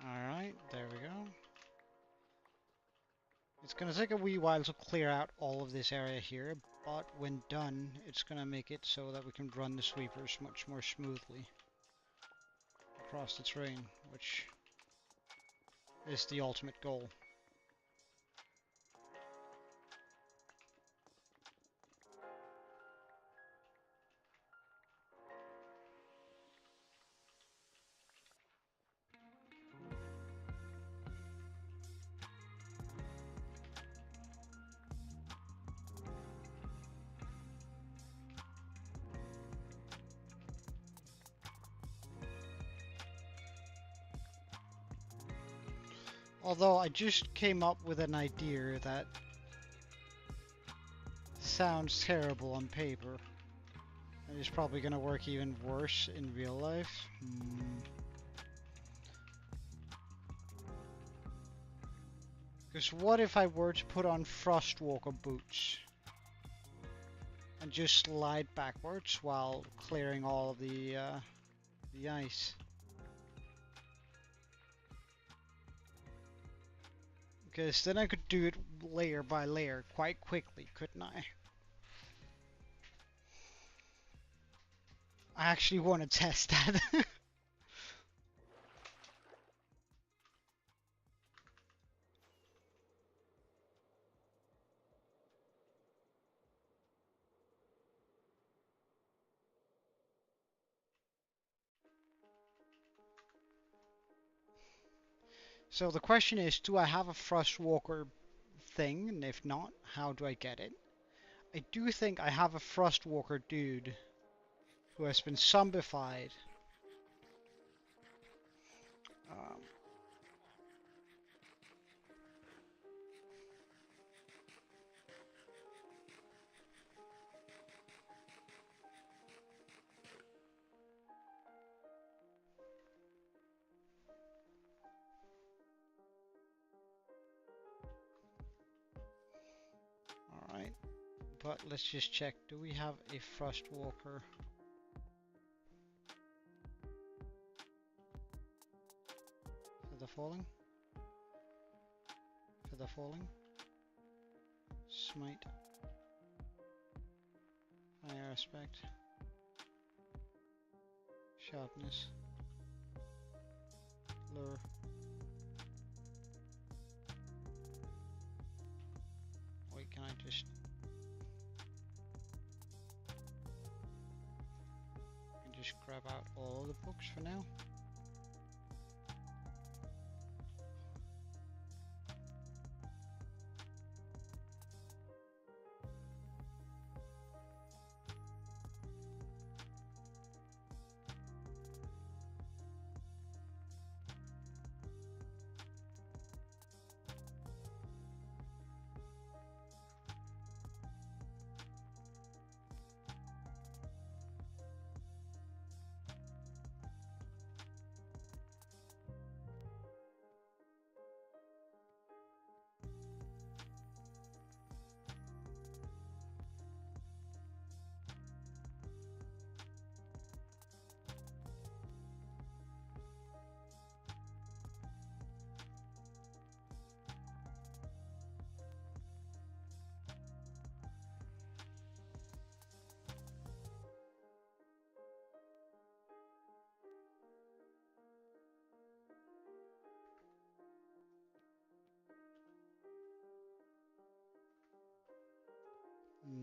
Alright, there we go. It's gonna take a wee while to clear out all of this area here, but when done, it's gonna make it so that we can run the sweepers much more smoothly across the terrain, which is the ultimate goal. Although I just came up with an idea that sounds terrible on paper, and is probably going to work even worse in real life. Because what if I were to put on Frostwalker boots and just slide backwards while clearing all of the ice? Because then I could do it layer by layer quite quickly, couldn't I? I actually want to test that. So the question is, do I have a Frostwalker thing? And if not, how do I get it? I do think I have a Frostwalker dude who has been zombified. Alright, but let's just check. Do we have a Frostwalker? Feather falling? Feather falling? Smite. Higher aspect. Sharpness. Lure. Wait, can I just... I can just grab out all the books for now.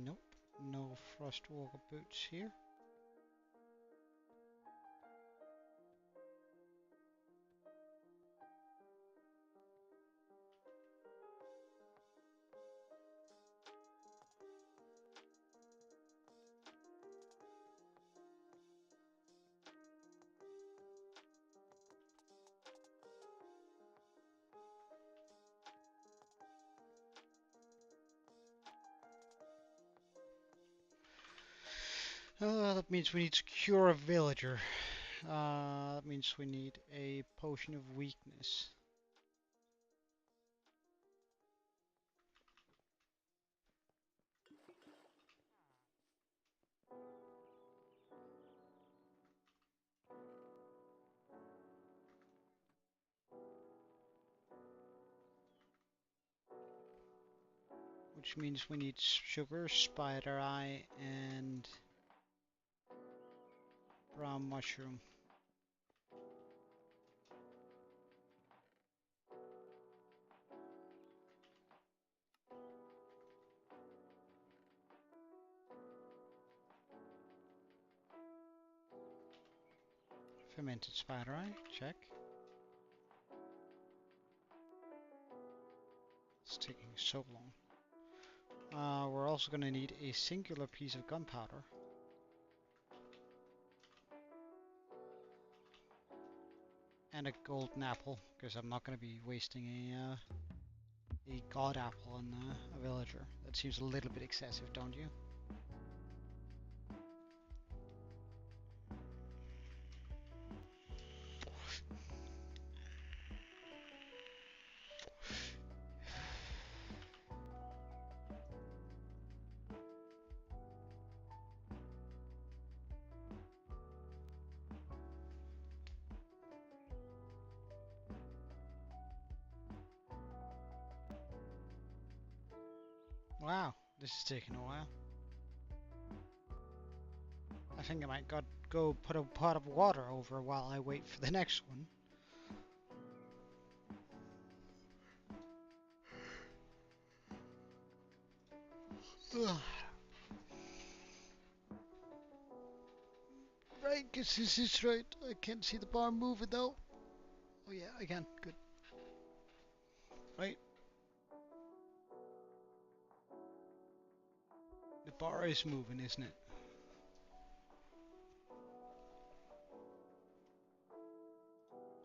Nope, no Frostwalker boots here. That means we need to cure a villager. That means we need a potion of weakness. Which means we need sugar, spider eye, and brown mushroom. Fermented spider eye, check. It's taking so long. We're also going to need a singular piece of gunpowder. And a golden apple, because I'm not going to be wasting a god apple on a villager. That seems a little bit excessive, don't you? Wow, this is taking a while. I think I might go put a pot of water over while I wait for the next one. Ugh. Right, guess this is right. I can't see the bar moving though. Oh yeah, I can. Good. Right. The bar is moving, isn't it?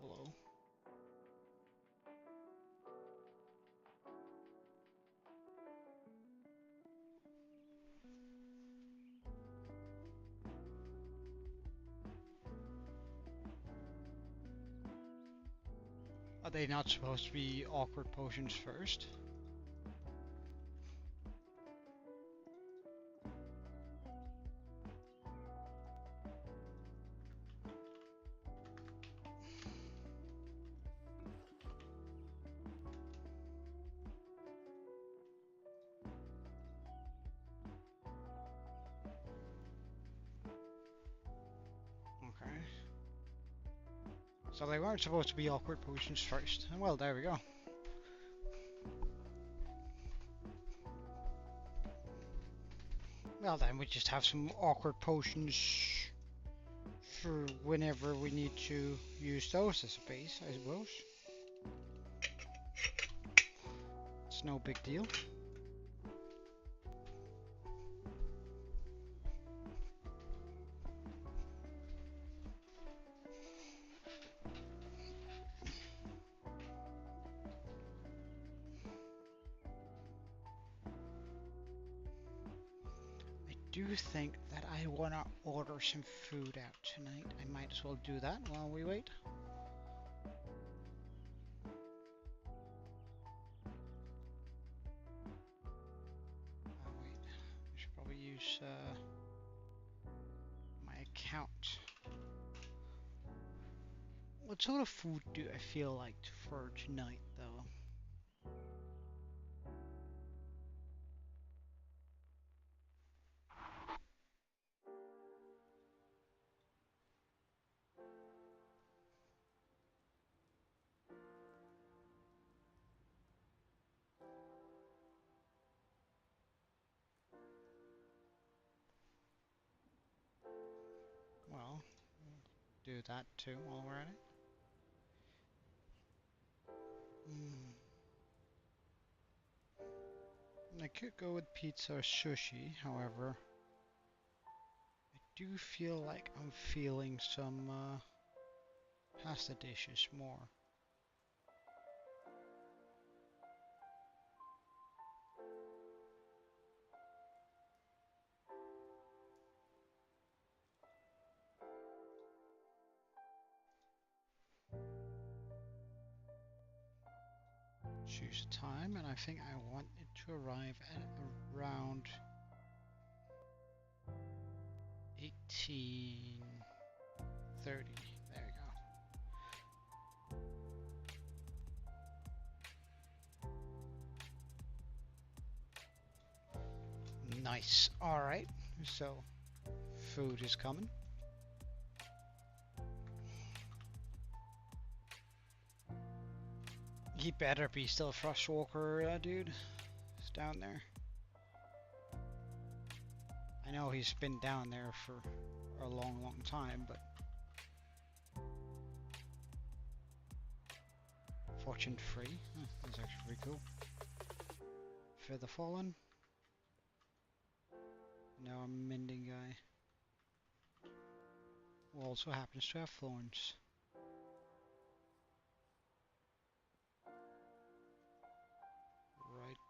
Hello. Are they not supposed to be awkward potions first? Okay. So they weren't supposed to be awkward potions first. Well, there we go. Well then, we just have some awkward potions for whenever we need to use those as a base, I suppose. It's no big deal. I do think that I want to order some food out tonight. I might as well do that while we wait. Wait, I should probably use my account. What sort of food do I feel like for tonight, though? Well, do that too while we're at it. I could go with pizza or sushi, however, I do feel like I'm feeling some pasta dishes more. choose a time, and I think I want it to arrive at around 18:30. There we go. Nice. All right. So food is coming. He better be still Frostwalker, dude. He's down there. I know he's been down there for a long, long time, but fortune free. That's actually pretty cool. Feather fallen. Now a mending guy. Who also happens to have thorns. Right,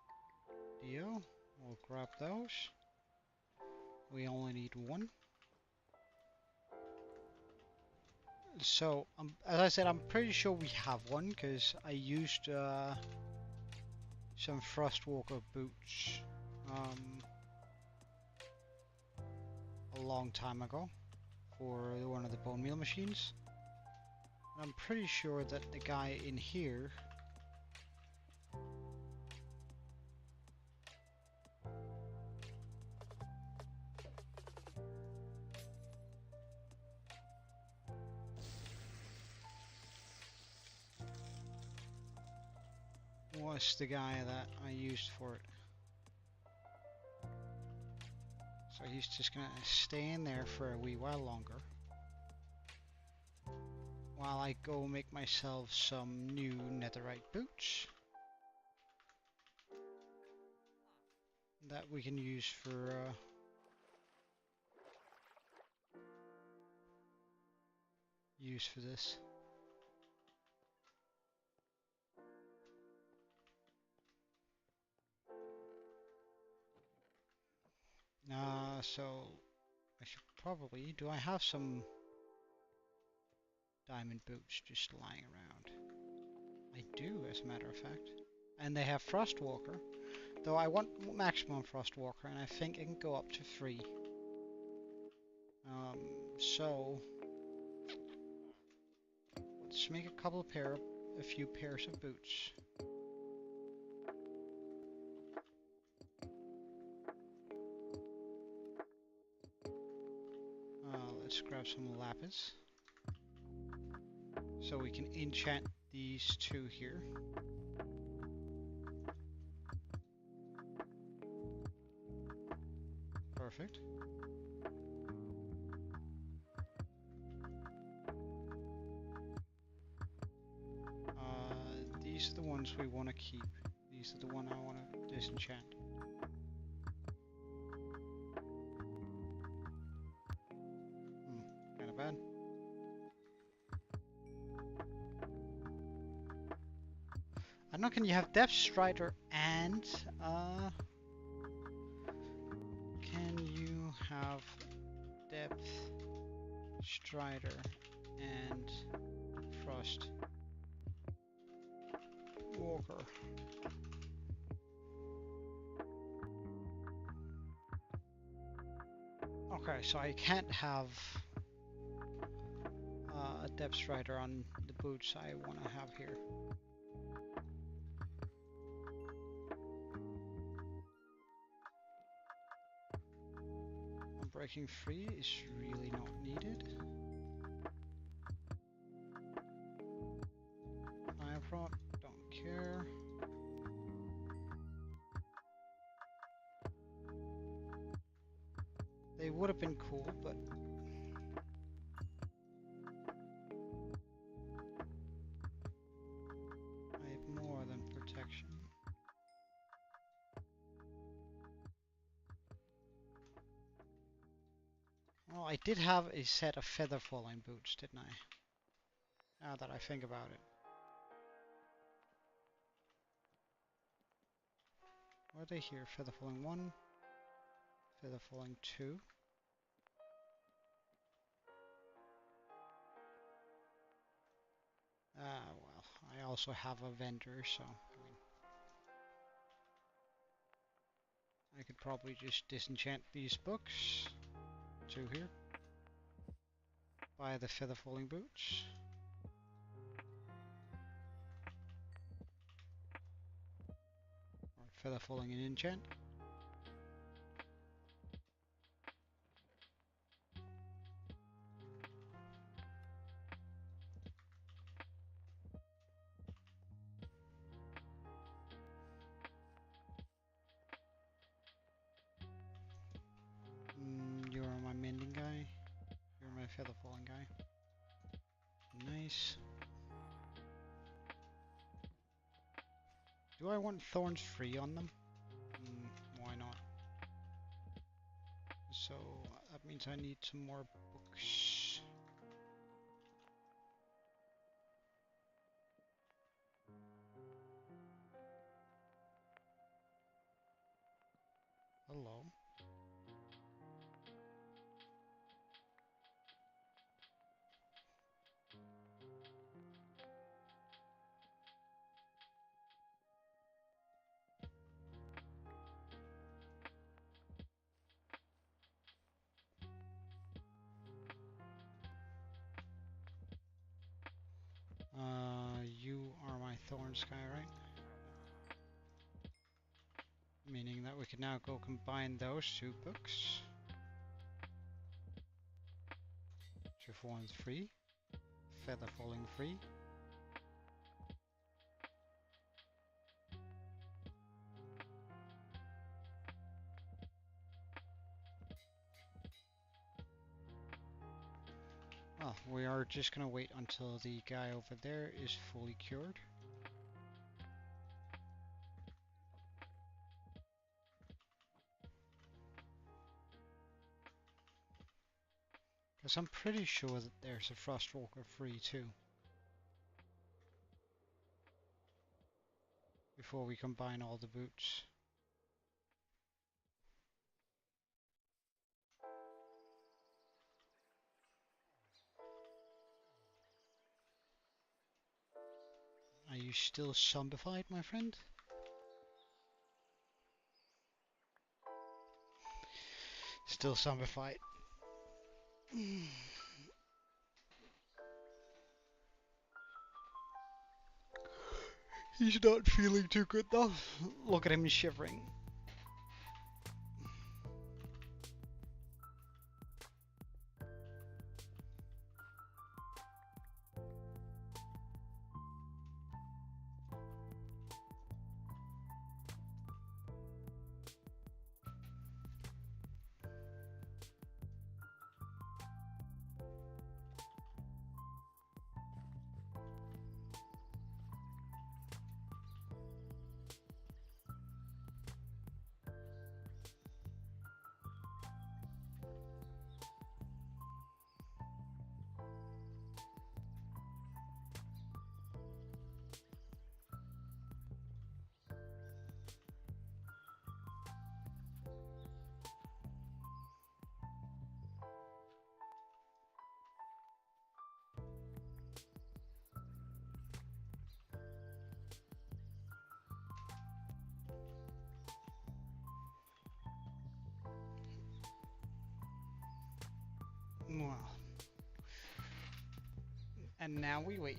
deal. We'll grab those. We only need one. So, as I said, I'm pretty sure we have one because I used some Frostwalker boots a long time ago for one of the bone meal machines. And I'm pretty sure that the guy in here was the guy that I used for it. So he's just gonna stay in there for a wee while longer while I go make myself some new netherite boots that we can use for this. So I should probably, do I have some diamond boots just lying around? I do, as a matter of fact. And they have Frostwalker, though I want maximum Frostwalker, and I think it can go up to 3. So let's make a few pairs of boots. Let's grab some lapis so we can enchant these two here. Perfect. These are the ones we want to keep. These are the one I want to disenchant. Kind of bad. I don't know, can you have Depth Strider and can you have Depth Strider and Frost Walker? Okay, so I can't have a Depth Strider on the boots I want to have here. Breaking free is really not needed. Fire prot, don't care. They would have been cool, but I have more than protection. Well, I did have a set of feather falling boots, didn't I? Now that I think about it. Were they here? Feather falling 1, feather falling 2. Well, I also have a vendor, so I mean, probably just disenchant these books. 2 here. Buy the feather falling boots. Or feather falling and enchant. You're my mending guy. You're my feather falling guy. Nice. Do I want thorns free on them? Why not? So that means I need some more books. Hello. You are my thorns guy, right? Meaning that we can now go combine those 2 books. Falling free. Feather falling free. Oh, we are just gonna wait until the guy over there is fully cured. Because I'm pretty sure that there's a Frostwalker free too. Before we combine all the boots. Are you still zombified, my friend? Still zombified. He's not feeling too good though. Look at him shivering. Well, and now we wait.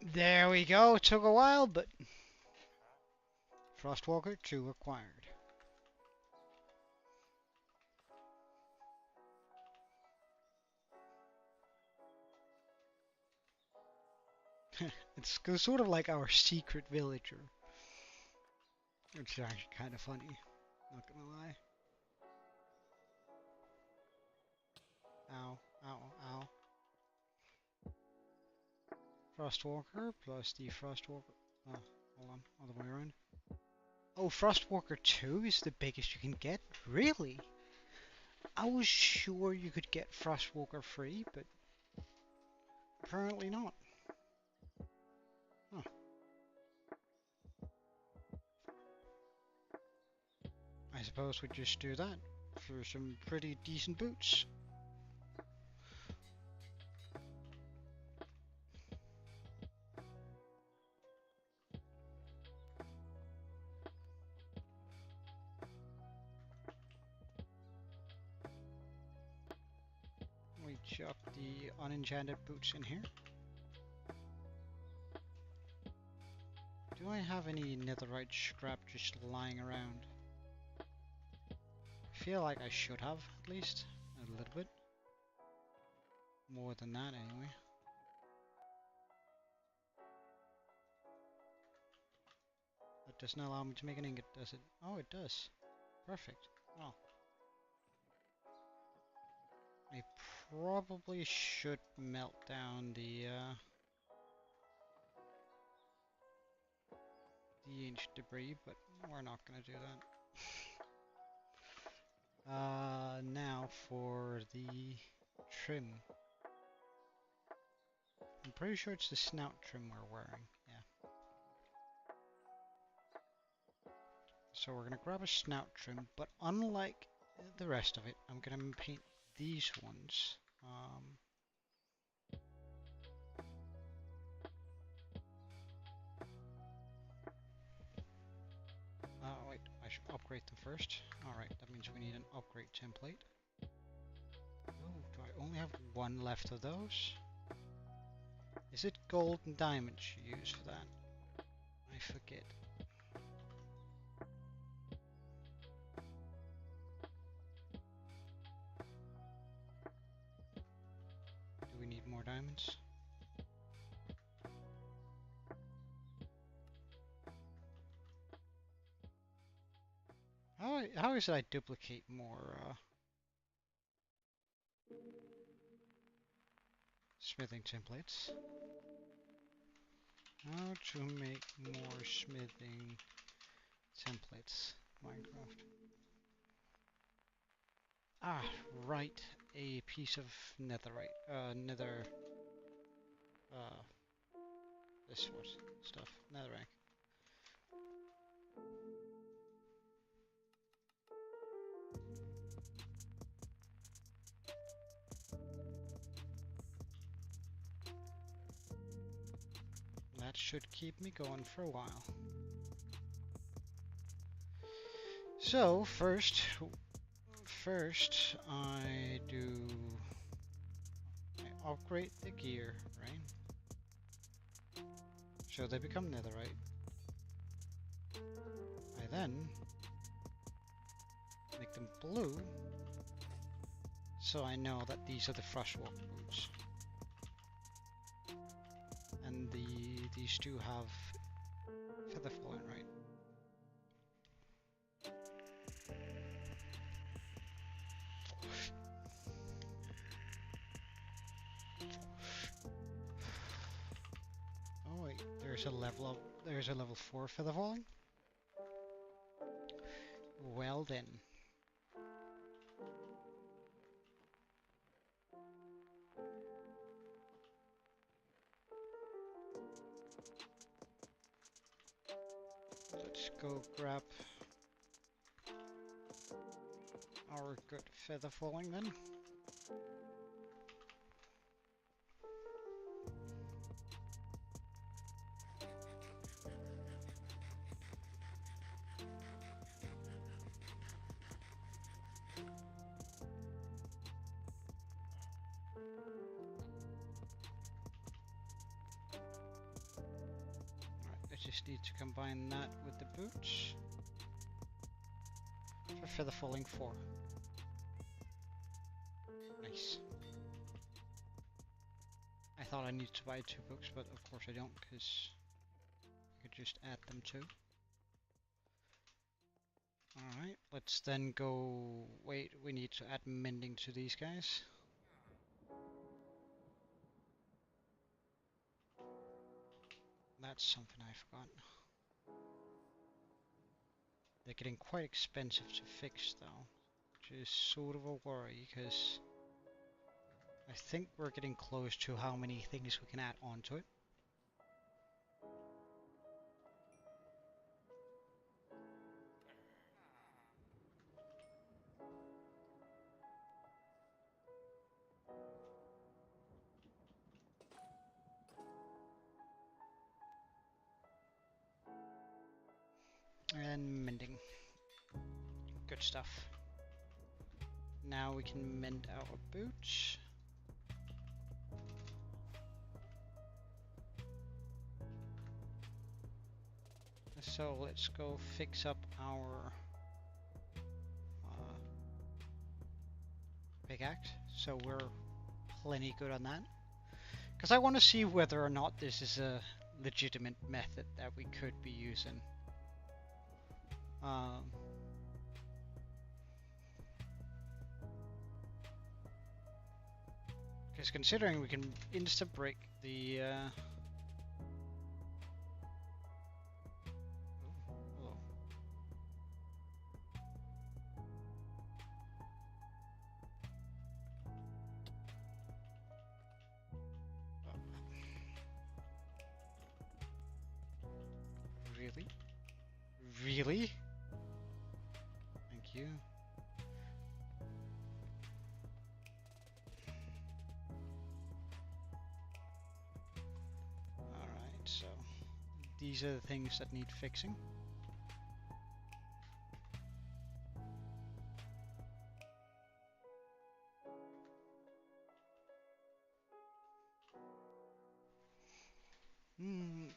There we go. Took a while, but Frostwalker 2 acquired. It's sort of like our secret villager, which is actually kind of funny. Not gonna lie. Ow, ow, ow. Frostwalker plus the Frostwalker. Oh, hold on, other way around. Oh, Frostwalker 2 is the biggest you can get? Really? I was sure you could get Frostwalker free, but apparently not. Huh. I suppose we just do that for some pretty decent boots. We chuck the unenchanted boots in here. Do I have any netherite scrap just lying around? I feel like I should have, at least, a little bit. More than that, anyway. That doesn't allow me to make an ingot, does it? Oh, it does. Perfect. Well, I probably should melt down the ancient debris, but we're not gonna do that. Now for the trim. I'm pretty sure it's the snout trim we're wearing, yeah. So we're gonna grab a snout trim, but unlike the rest of it, I'm gonna paint these ones. Wait, I should upgrade them first. Alright, that means we need an upgrade template. Oh, do I only have one left of those? Is it gold and diamonds you use for that? I forget. Do we need more diamonds? How is it I duplicate more smithing templates? How to make more smithing templates, Minecraft. Ah, right, a piece of netherite, this sort of stuff, netherrack. That should keep me going for a while. So, first I upgrade the gear, right? So they become netherite. I then make them blue, so I know that these are the Frostwalker boots. And these two have feather falling, right? Oh wait, there's a level 4 feather falling? Well then. Let's go grab our good feather falling then. just need to combine that with the boots. For feather falling 4. Nice. I thought I needed to buy 2 books, but of course I don't, because I could just add them too. Alright, let's then go... Wait, we need to add mending to these guys. That's something I forgot. They're getting quite expensive to fix though, which is sort of a worry, because I think we're getting close to how many things we can add onto it. And mending. Good stuff. Now we can mend our boots. So let's go fix up our pickaxe, so we're plenty good on that. Because I want to see whether or not this is a legitimate method that we could be using. Because considering we can insta break the Really? Thank you. Alright, so these are the things that need fixing.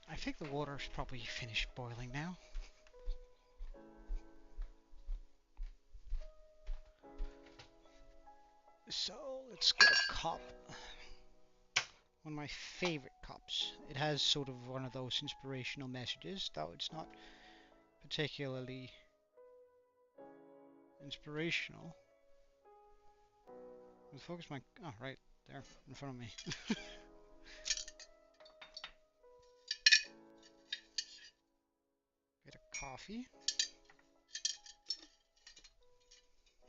I think the water's probably finished boiling now. So let's get a cup. One of my favorite cups. It has sort of one of those inspirational messages, though it's not particularly inspirational. Let's focus my... Oh, right there in front of me. Get a coffee.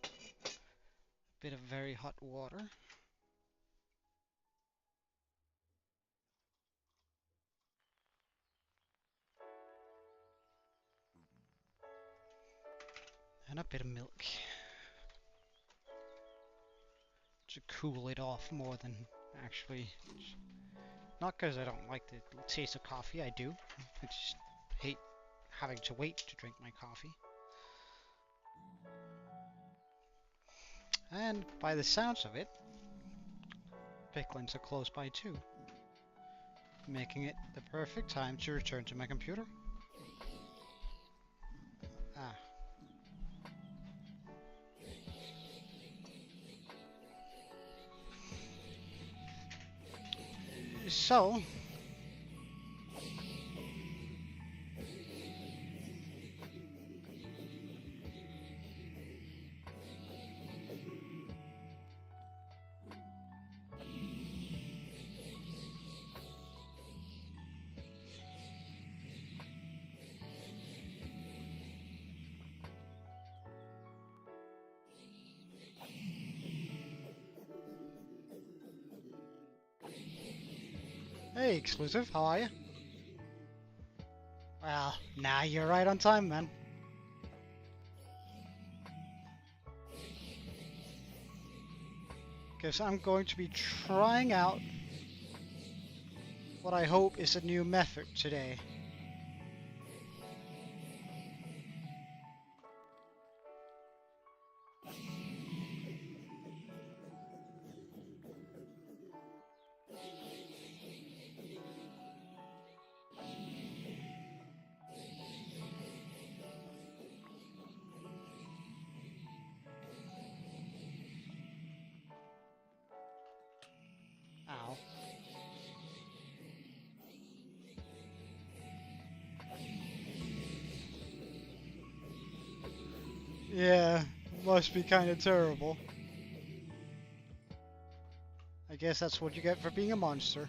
A bit of very hot water. And a bit of milk. To cool it off more than actually... Not because I don't like the taste of coffee, I do. I just hate having to wait to drink my coffee. And by the sounds of it, picklins are close by too, making it the perfect time to return to my computer. Ah. So, hey, exclusive, how are you? Well, nah, you're right on time, man. Because I'm going to be trying out what I hope is a new method today. Yeah, must be kind of terrible. I guess that's what you get for being a monster.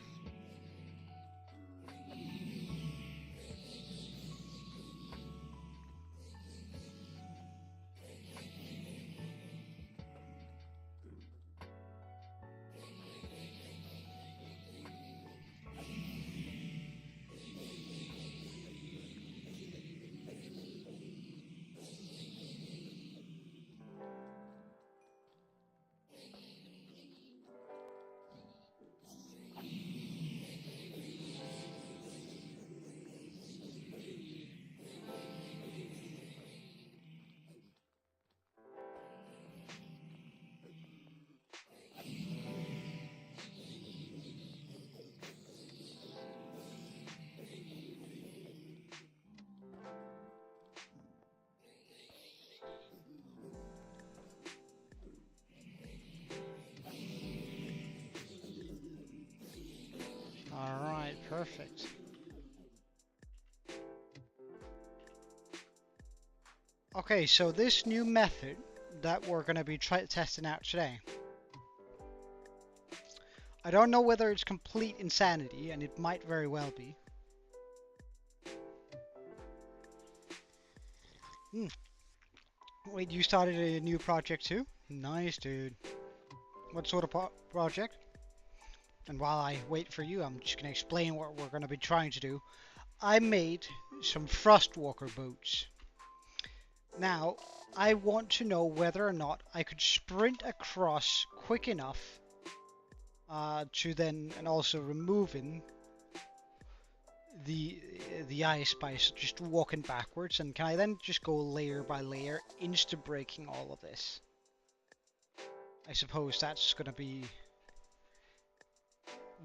Alright, perfect. Okay, so this new method that we're going to be testing out today, I don't know whether it's complete insanity, and it might very well be. Wait, you started a new project too? Nice, dude. What sort of project? And while I wait for you, I'm just going to explain what we're going to be trying to do. I made some Frostwalker boots. Now, I want to know whether or not I could sprint across quick enough to then, and also removing the ice by just walking backwards, and can I then just go layer by layer, insta-breaking all of this? I suppose that's going to be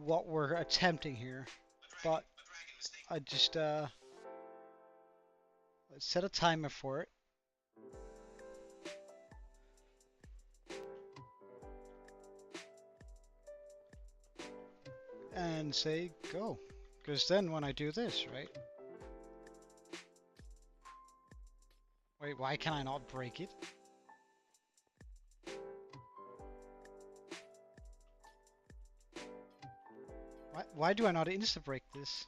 what we're attempting here, but I just let's set a timer for it. And say go, because then when I do this, right? Wait, why can I not break it? Why do I not insta-break this?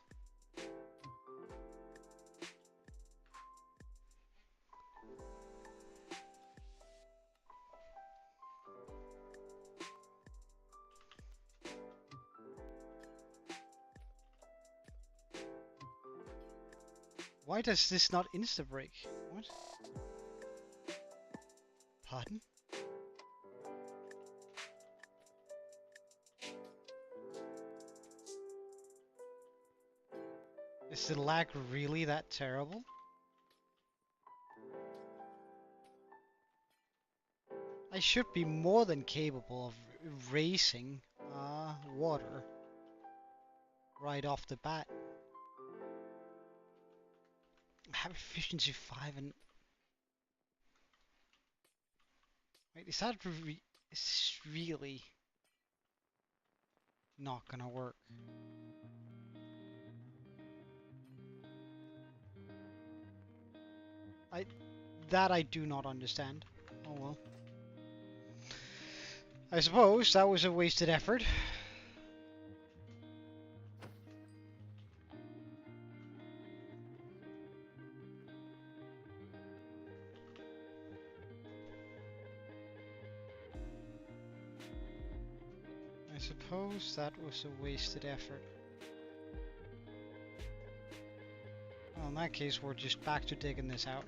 Why does this not insta-break? What? Pardon? Is the lag really that terrible? I should be more than capable of racing water right off the bat. I have efficiency 5 and... Wait, is that really not gonna work? I do not understand. Oh well. I suppose that was a wasted effort. I suppose that was a wasted effort. Well, in that case, we're just back to digging this out.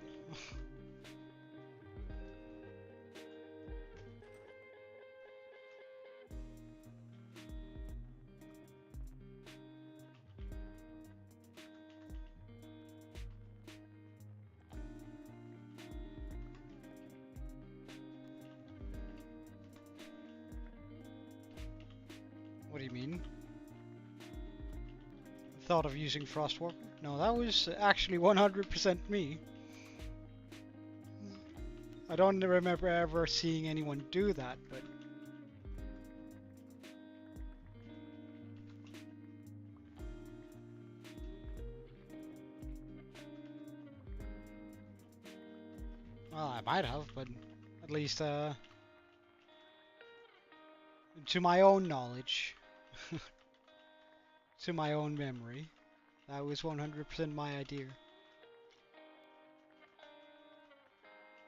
What do you mean? Thought of using Frostwalker? No, that was actually 100% me. I don't remember ever seeing anyone do that, but... Well, might have, but at least to my own knowledge, to my own memory, that was 100% my idea.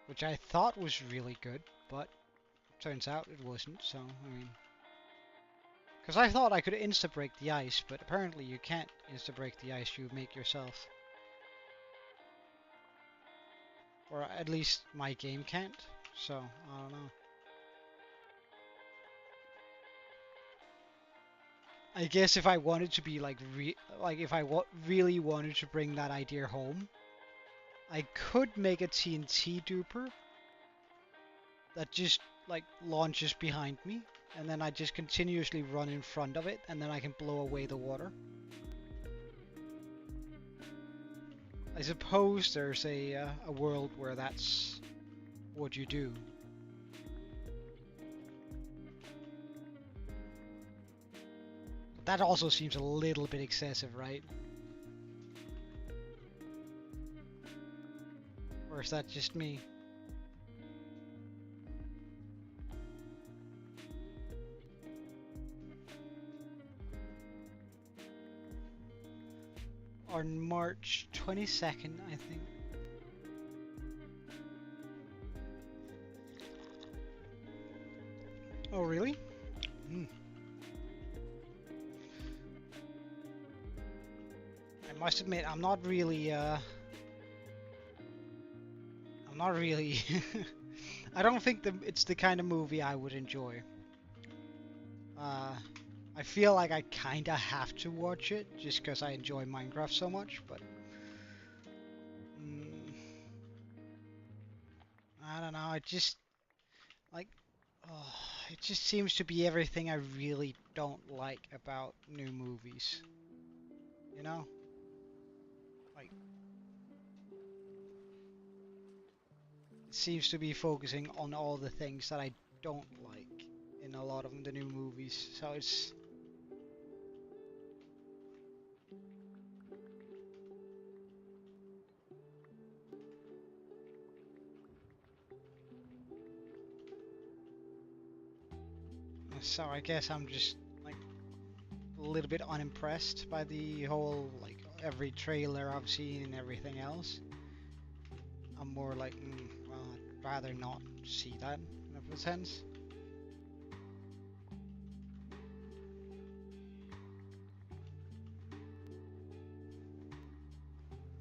Which I thought was really good, but turns out it wasn't, so, I mean... Because I thought I could insta-break the ice, but apparently you can't insta-break the ice you make yourself. Or at least my game can't, so, I don't know. I guess if I wanted to be like, if I really wanted to bring that idea home, I could make a TNT duper that just like launches behind me, and then I just continuously run in front of it, and then I can blow away the water. I suppose there's a world where that's what you do. But that also seems a little bit excessive, right? Or is that just me? On March 22nd, I think. Oh, really? Hmm. I must admit, I'm not really, I don't think it's the kind of movie I would enjoy. I feel like I kinda have to watch it just because I enjoy Minecraft so much, but I don't know. It just like it just seems to be everything I really don't like about new movies. You know, like it seems to be focusing on all the things that I don't like in a lot of the new movies. So it's so I guess I'm just like a little bit unimpressed by the whole like every trailer I've seen and everything else. I'm more like, well, I'd rather not see that in a sense.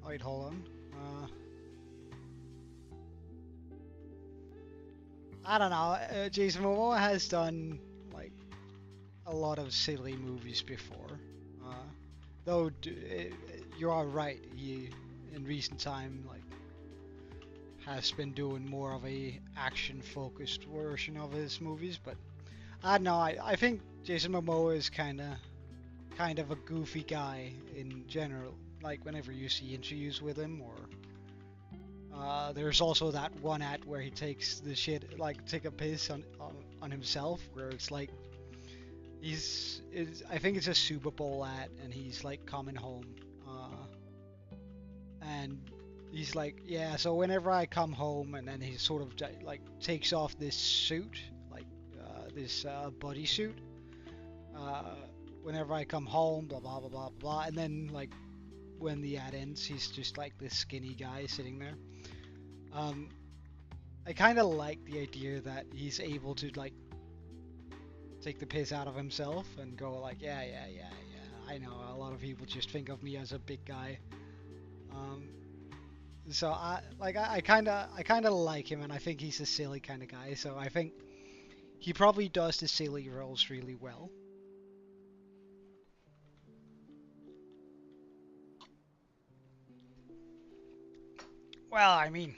Wait, hold on. I don't know. Jason Momoa has done like a lot of silly movies before. Though you are right, he in recent time like has been doing more of a action-focused version of his movies. But I don't know. I think Jason Momoa is kind of a goofy guy in general. Like whenever you see interviews with him, or there's also that one ad where he takes the shit, like take a piss on himself, where it's like I think it's a Super Bowl ad, and he's like coming home, and he's like, yeah, so whenever I come home, and then he sort of like takes off this suit, like this bodysuit, whenever I come home, blah blah blah blah blah, and then like when the ad ends, he's just like this skinny guy sitting there. I kind of like the idea that he's able to like take the piss out of himself and go like, yeah, I know a lot of people just think of me as a big guy. So I kind of like him, and I think he's a silly kind of guy. So I think he probably does the silly roles really well. Well, I mean,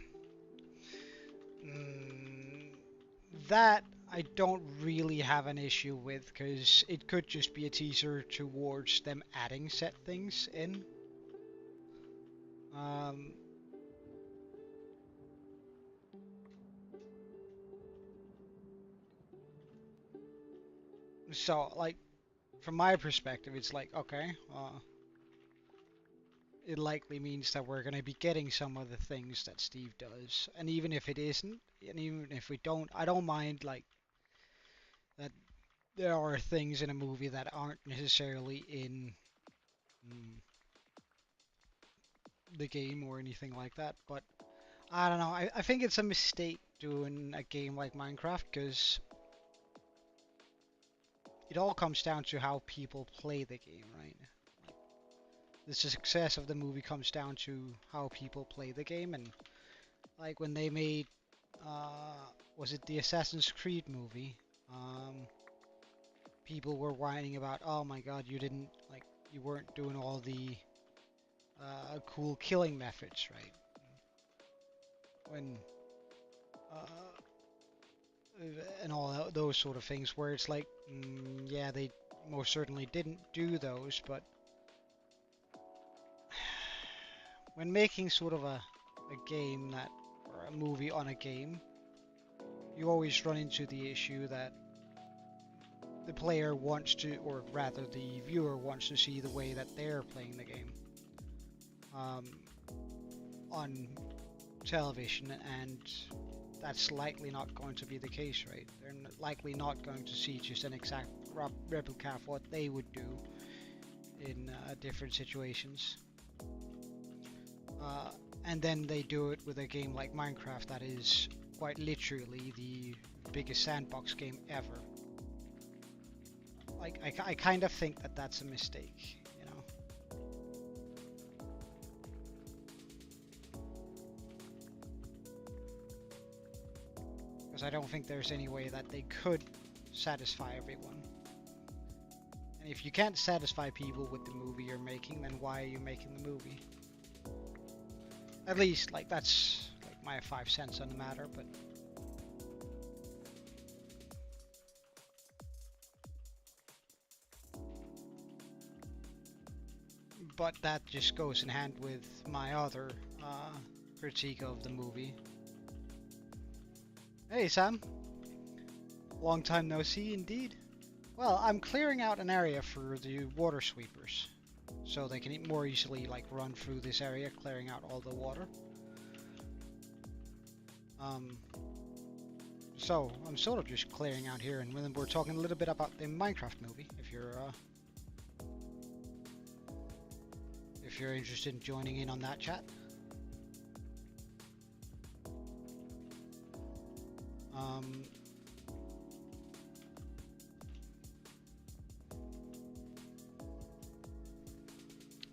that I don't really have an issue with, because it could just be a teaser towards them adding set things in. So, like, from my perspective, it's like, okay, it likely means that we're going to be getting some of the things that Steve does. And even if it isn't, and even if we don't, I don't mind like that there are things in a movie that aren't necessarily in mm, the game or anything like that. But I don't know. I think it's a mistake doing a game like Minecraft because it all comes down to how people play the game, right? The success of the movie comes down to how people play the game, and like when they made, was it the Assassin's Creed movie? People were whining about, oh my God, you weren't doing all the cool killing methods, right? When uh, and all those sort of things, where it's like, yeah, they most certainly didn't do those, but when making sort of a game that, or a movie on a game, you always run into the issue that the player wants to, or rather the viewer wants to see the way that they're playing the game on television, and that's likely not going to be the case, right? They're likely not going to see just an exact replica of what they would do in different situations. And then they do it with a game like Minecraft that is quite literally the biggest sandbox game ever. Like, I kind of think that that's a mistake, you know? Because I don't think there's any way that they could satisfy everyone. And if you can't satisfy people with the movie you're making, then why are you making the movie? At least, like, that's like my 5 cents on the matter, but that just goes in hand with my other critique of the movie. Hey Sam, long time no see indeed. Well, I'm clearing out an area for the water sweepers, so they can more easily like run through this area, clearing out all the water. So I'm sort of just clearing out here, and then we're talking a little bit about the Minecraft movie. If you're interested in joining in on that chat.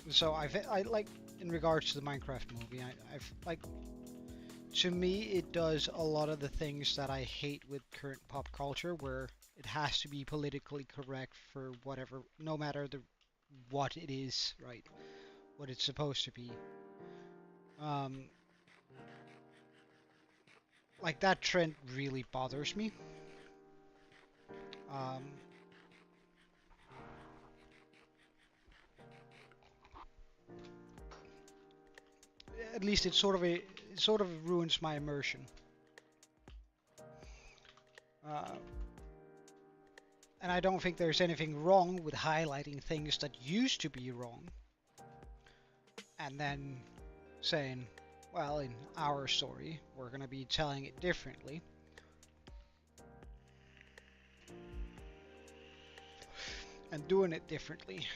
So I like, in regards to the Minecraft movie, I've like, to me it does a lot of the things that I hate with current pop culture, where it has to be politically correct for whatever, no matter what it is, right? What it's supposed to be. Um, like that trend really bothers me. Um, at least it sort of ruins my immersion. Uh, and I don't think there's anything wrong with highlighting things that used to be wrong, and then saying, well, in our story, we're going to be telling it differently. And doing it differently.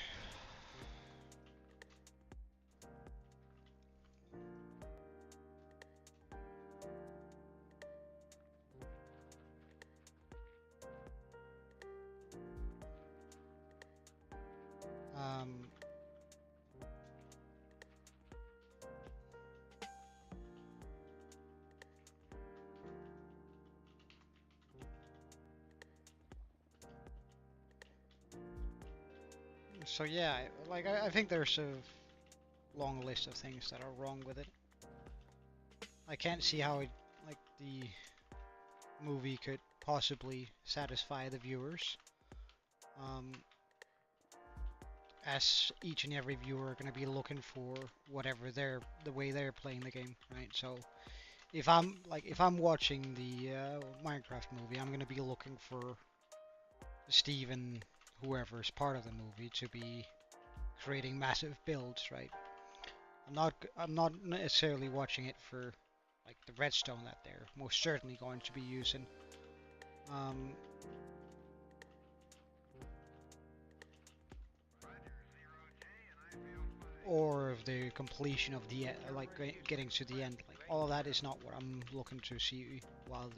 So yeah, like I think there's a long list of things that are wrong with it. I can't see how like the movie could possibly satisfy the viewers. As each and every viewer are going to be looking for whatever the way they're playing the game, right? So if I'm watching the Minecraft movie, I'm going to be looking for Steve and whoever is part of the movie to be creating massive builds, right? I'm not necessarily watching it for like the redstone that they're most certainly going to be using. Um, or of the completion of the like getting to the end. Like all of that is not what I'm looking to see while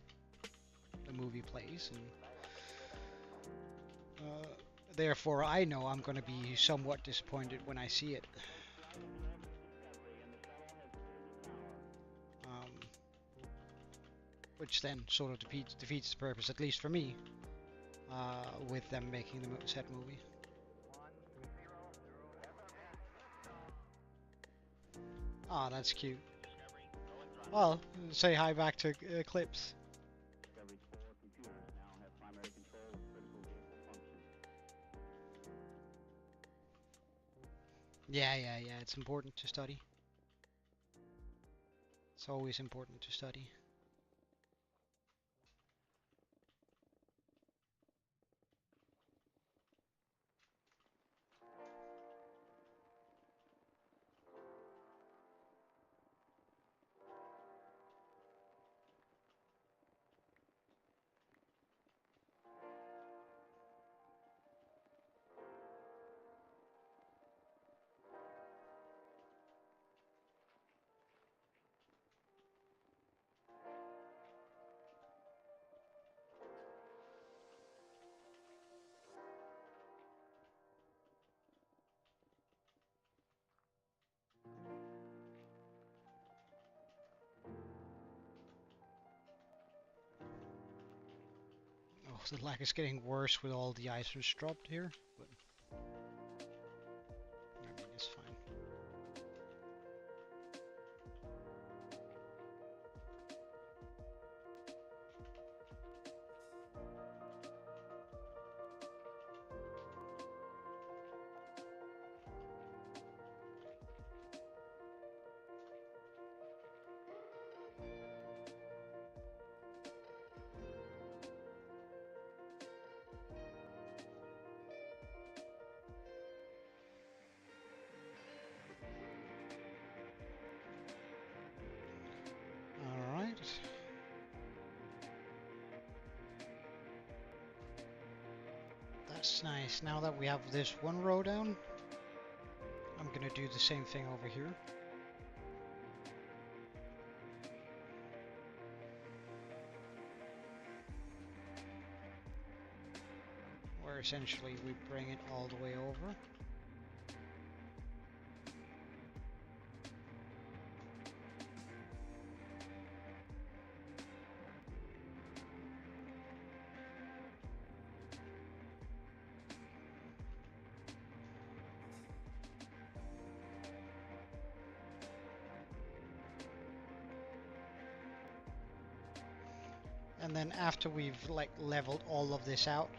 the movie plays, and therefore I know I'm going to be somewhat disappointed when I see it. Um, which then sort of defeats the purpose, at least for me, with them making the said movie. Ah, oh, that's cute. Well, say hi back to Clips. Yeah, it's important to study. It's always important to study. Oh, the lag is getting worse with all the items dropped here, but I mean, it's fine. Alright. That's nice. Now that we have this one row down, I'm gonna do the same thing over here. Where essentially we bring it all the way over. And then after we've like leveled all of this out,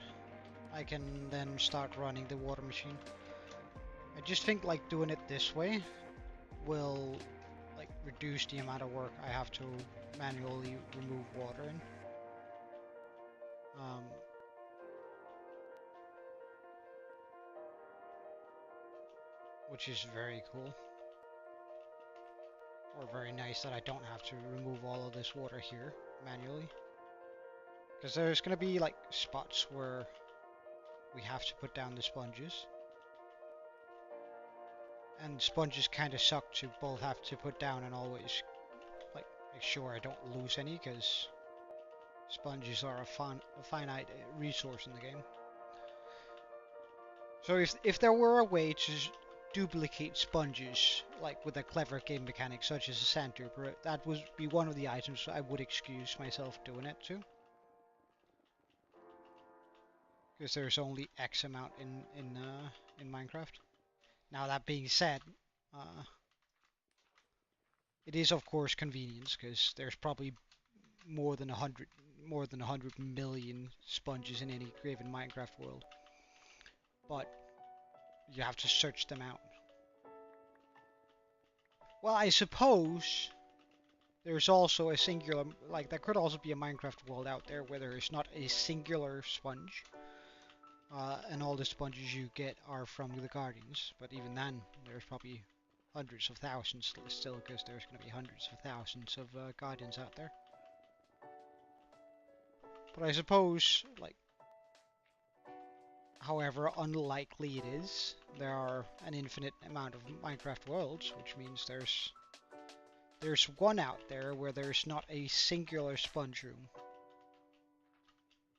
I can then start running the water machine. I just think like doing it this way will like reduce the amount of work I have to manually remove water in. Which is very cool. Or very nice that I don't have to remove all of this water here manually. Because there's going to be like spots where we have to put down the sponges. And sponges kind of suck to both have to put down and always like make sure I don't lose any, because sponges are a finite resource in the game. So if there were a way to duplicate sponges, like with a clever game mechanic such as a sand trooper, that would be one of the items I would excuse myself doing it to. Because there's only X amount in Minecraft. Now that being said, it is of course convenience, because there's probably more than 100 million sponges in any given Minecraft world. But you have to search them out. Well, I suppose there's also a singular, like there could also be a Minecraft world out there where there is not a singular sponge. And all the sponges you get are from the Guardians, but even then, there's probably hundreds of thousands still, because there's going to be hundreds of thousands of guardians out there. But I suppose, like, however unlikely it is, there are an infinite amount of Minecraft worlds, which means there's one out there where there's not a singular sponge room.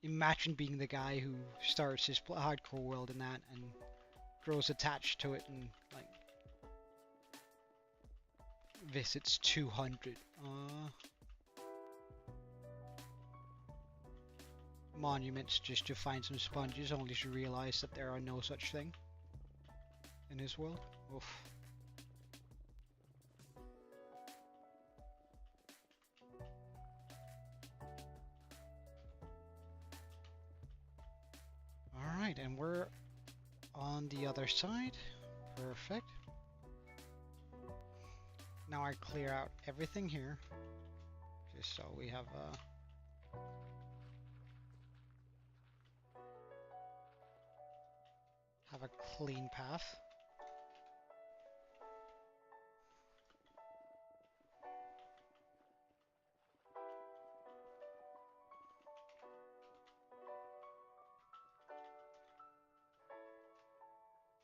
Imagine being the guy who starts his hardcore world in that and grows attached to it and like visits 200 monuments just to find some sponges, only to realize that there are no such thing in his world. Oof. Alright, and we're on the other side. Perfect. Now I clear out everything here, just so we have a clean path.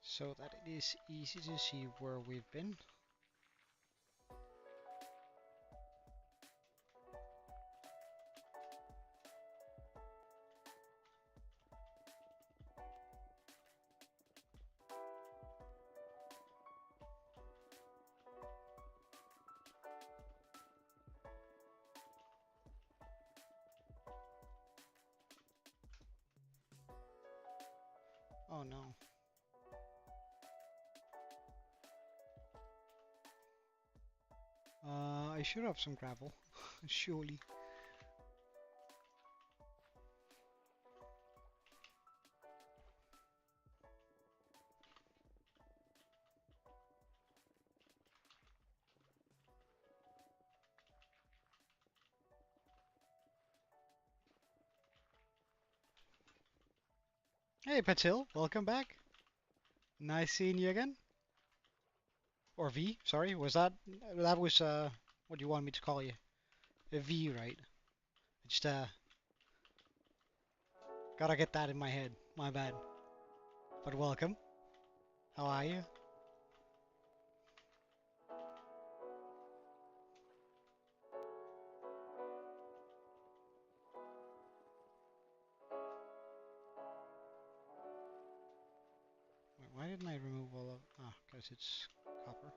So that it is easy to see where we've been. Oh no. I should have some gravel, surely. Hey Patil, welcome back. Nice seeing you again. Or V, sorry, was that was what do you want me to call you? A V, right? Just gotta get that in my head. My bad. But welcome. How are you? Wait, why didn't I remove all of... Ah, because it's copper.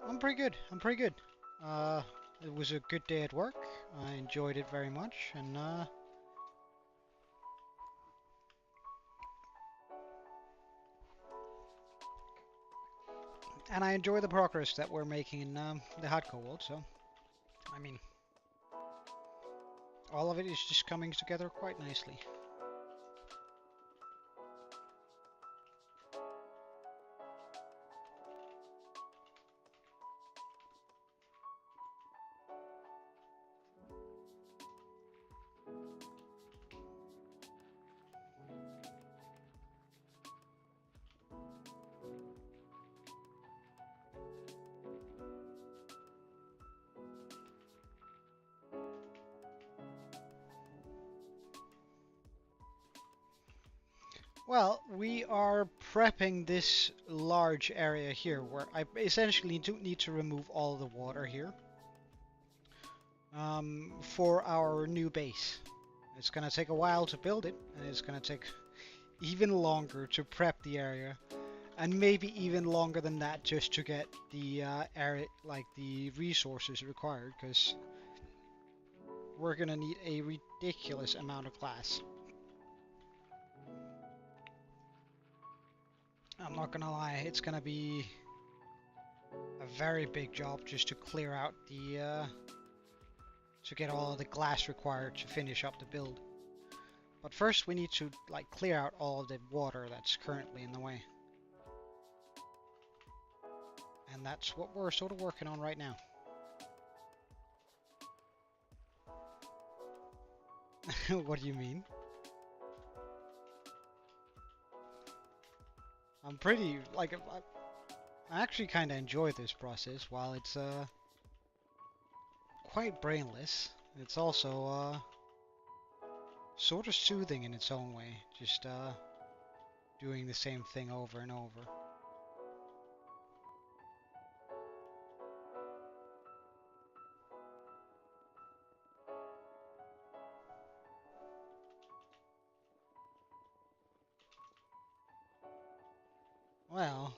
I'm pretty good. I'm pretty good. It was a good day at work. I enjoyed it very much, and I enjoy the progress that we're making in the hardcore world. So, I mean, all of it is just coming together quite nicely. Well, we are prepping this large area here where I essentially do need to remove all the water here for our new base. It's going to take a while to build it, and it's going to take even longer to prep the area, and maybe even longer than that just to get the area, like the resources required, because we're going to need a ridiculous amount of glass. I'm not gonna lie, it's gonna be a very big job just to clear out the to get all of the glass required to finish up the build. But first we need to like clear out all of the water that's currently in the way. And that's what we're sort of working on right now. What do you mean? I'm pretty, like, I actually kind of enjoy this process. While it's quite brainless, it's also sort of soothing in its own way. Just doing the same thing over and over. Well,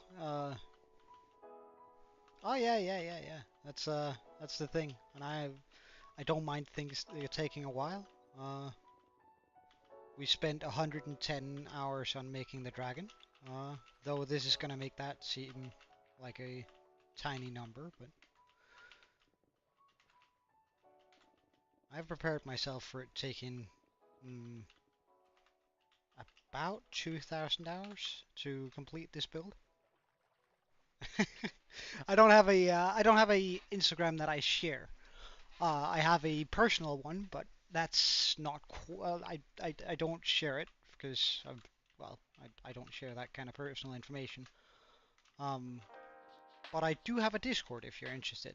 oh yeah. That's the thing, and I don't mind things taking a while. Uh, we spent 110 hours on making the dragon, though this is gonna make that seem like a tiny number, but I've prepared myself for it taking mm, about 2,000 hours to complete this build. I don't have a Instagram that I share. I have a personal one, but that's not I don't share it because well, I don't share that kind of personal information. Um, but I do have a Discord if you're interested.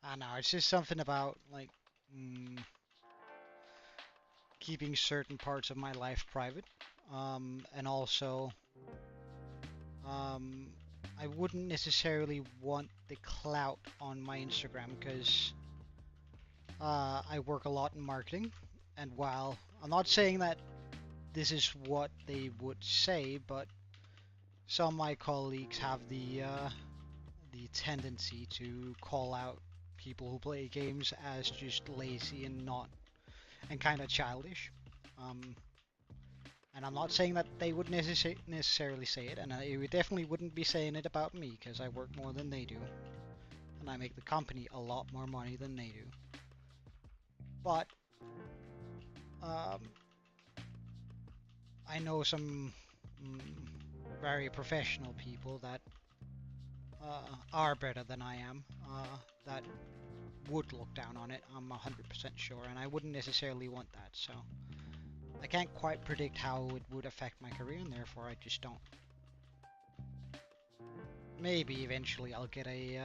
I know it's just something about like mm, keeping certain parts of my life private, and also um, I wouldn't necessarily want the clout on my Instagram because I work a lot in marketing, and while I'm not saying that this is what they would say, but some of my colleagues have the tendency to call out people who play games as just lazy and not and kind of childish. Um, and I'm not saying that they would necessarily say it, and I definitely wouldn't be saying it about me because I work more than they do, and I make the company a lot more money than they do. But um, I know some very professional people that are better than I am, that would look down on it. I'm 100% sure, and I wouldn't necessarily want that. So I can't quite predict how it would affect my career, and therefore I just don't. Maybe eventually I'll get a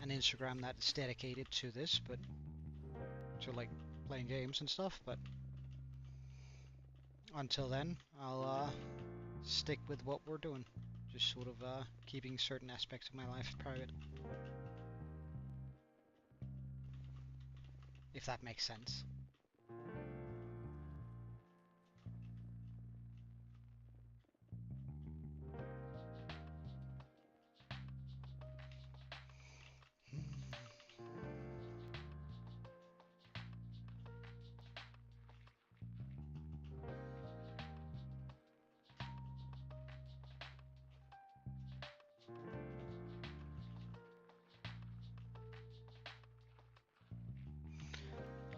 an Instagram that's dedicated to this, but to like playing games and stuff. But until then, I'll stick with what we're doing. Just sort of keeping certain aspects of my life private, if that makes sense.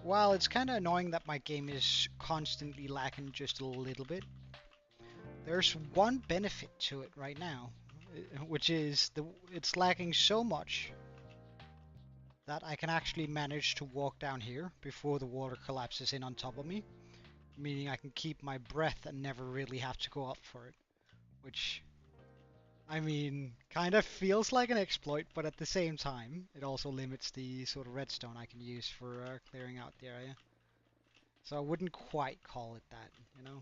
While it's kind of annoying that my game is constantly lacking just a little bit, there's one benefit to it right now, which is it's lacking so much that I can actually manage to walk down here before the water collapses in on top of me, meaning I can keep my breath and never really have to go up for it, which, I mean, kind of feels like an exploit, but at the same time, it also limits the sort of redstone I can use for clearing out the area. So I wouldn't quite call it that, you know?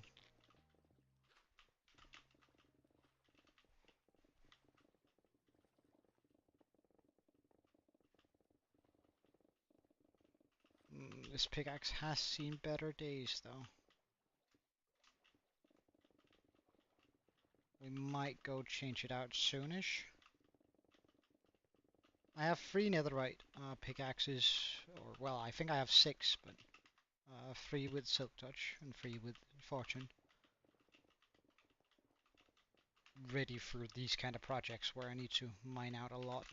This pickaxe has seen better days, though. We might go change it out soonish. I have 3 netherite pickaxes, or well, I think I have 6, but 3 with silk touch and 3 with fortune. Ready for these kind of projects where I need to mine out a lot.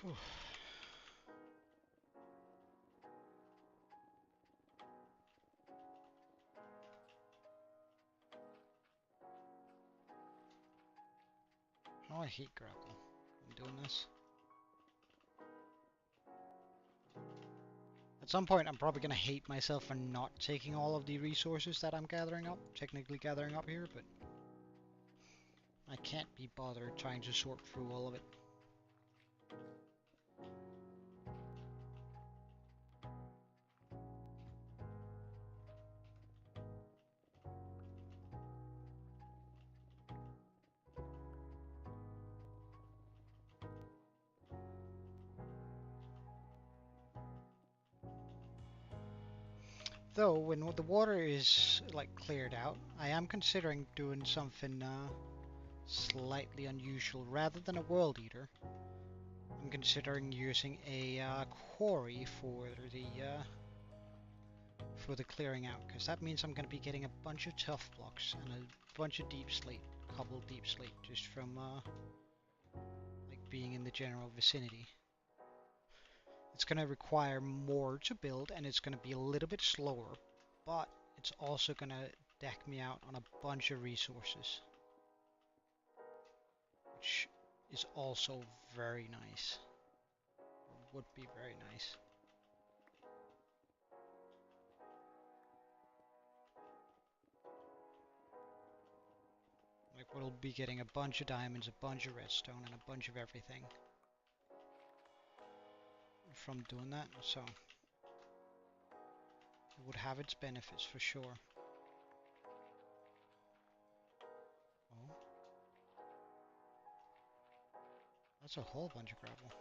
Oh, I hate gravel. I'm doing this. At some point, I'm probably gonna hate myself for not taking all of the resources that I'm technically gathering up here, but I can't be bothered trying to sort through all of it. Though, when the water is like cleared out, I am considering doing something slightly unusual. Rather than a world eater, I'm considering using a quarry for the clearing out, because that means I'm going to be getting a bunch of tough blocks and a bunch of deep slate, cobbled deep slate, just from like being in the general vicinity. It's going to require more to build, and it's going to be a little bit slower, but it's also going to deck me out on a bunch of resources, which is also very nice, or would be very nice. Like, we'll be getting a bunch of diamonds, a bunch of redstone, and a bunch of everything from doing that, so it would have its benefits for sure. Oh, that's a whole bunch of gravel.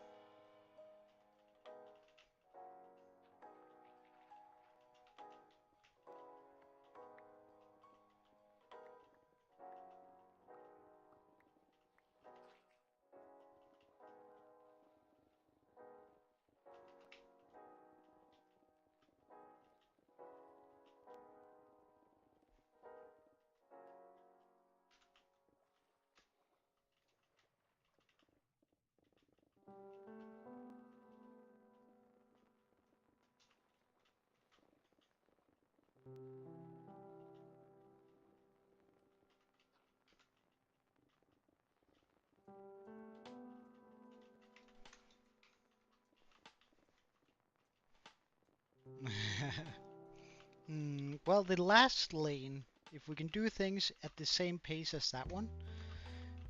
Well, the last lane, if we can do things at the same pace as that one,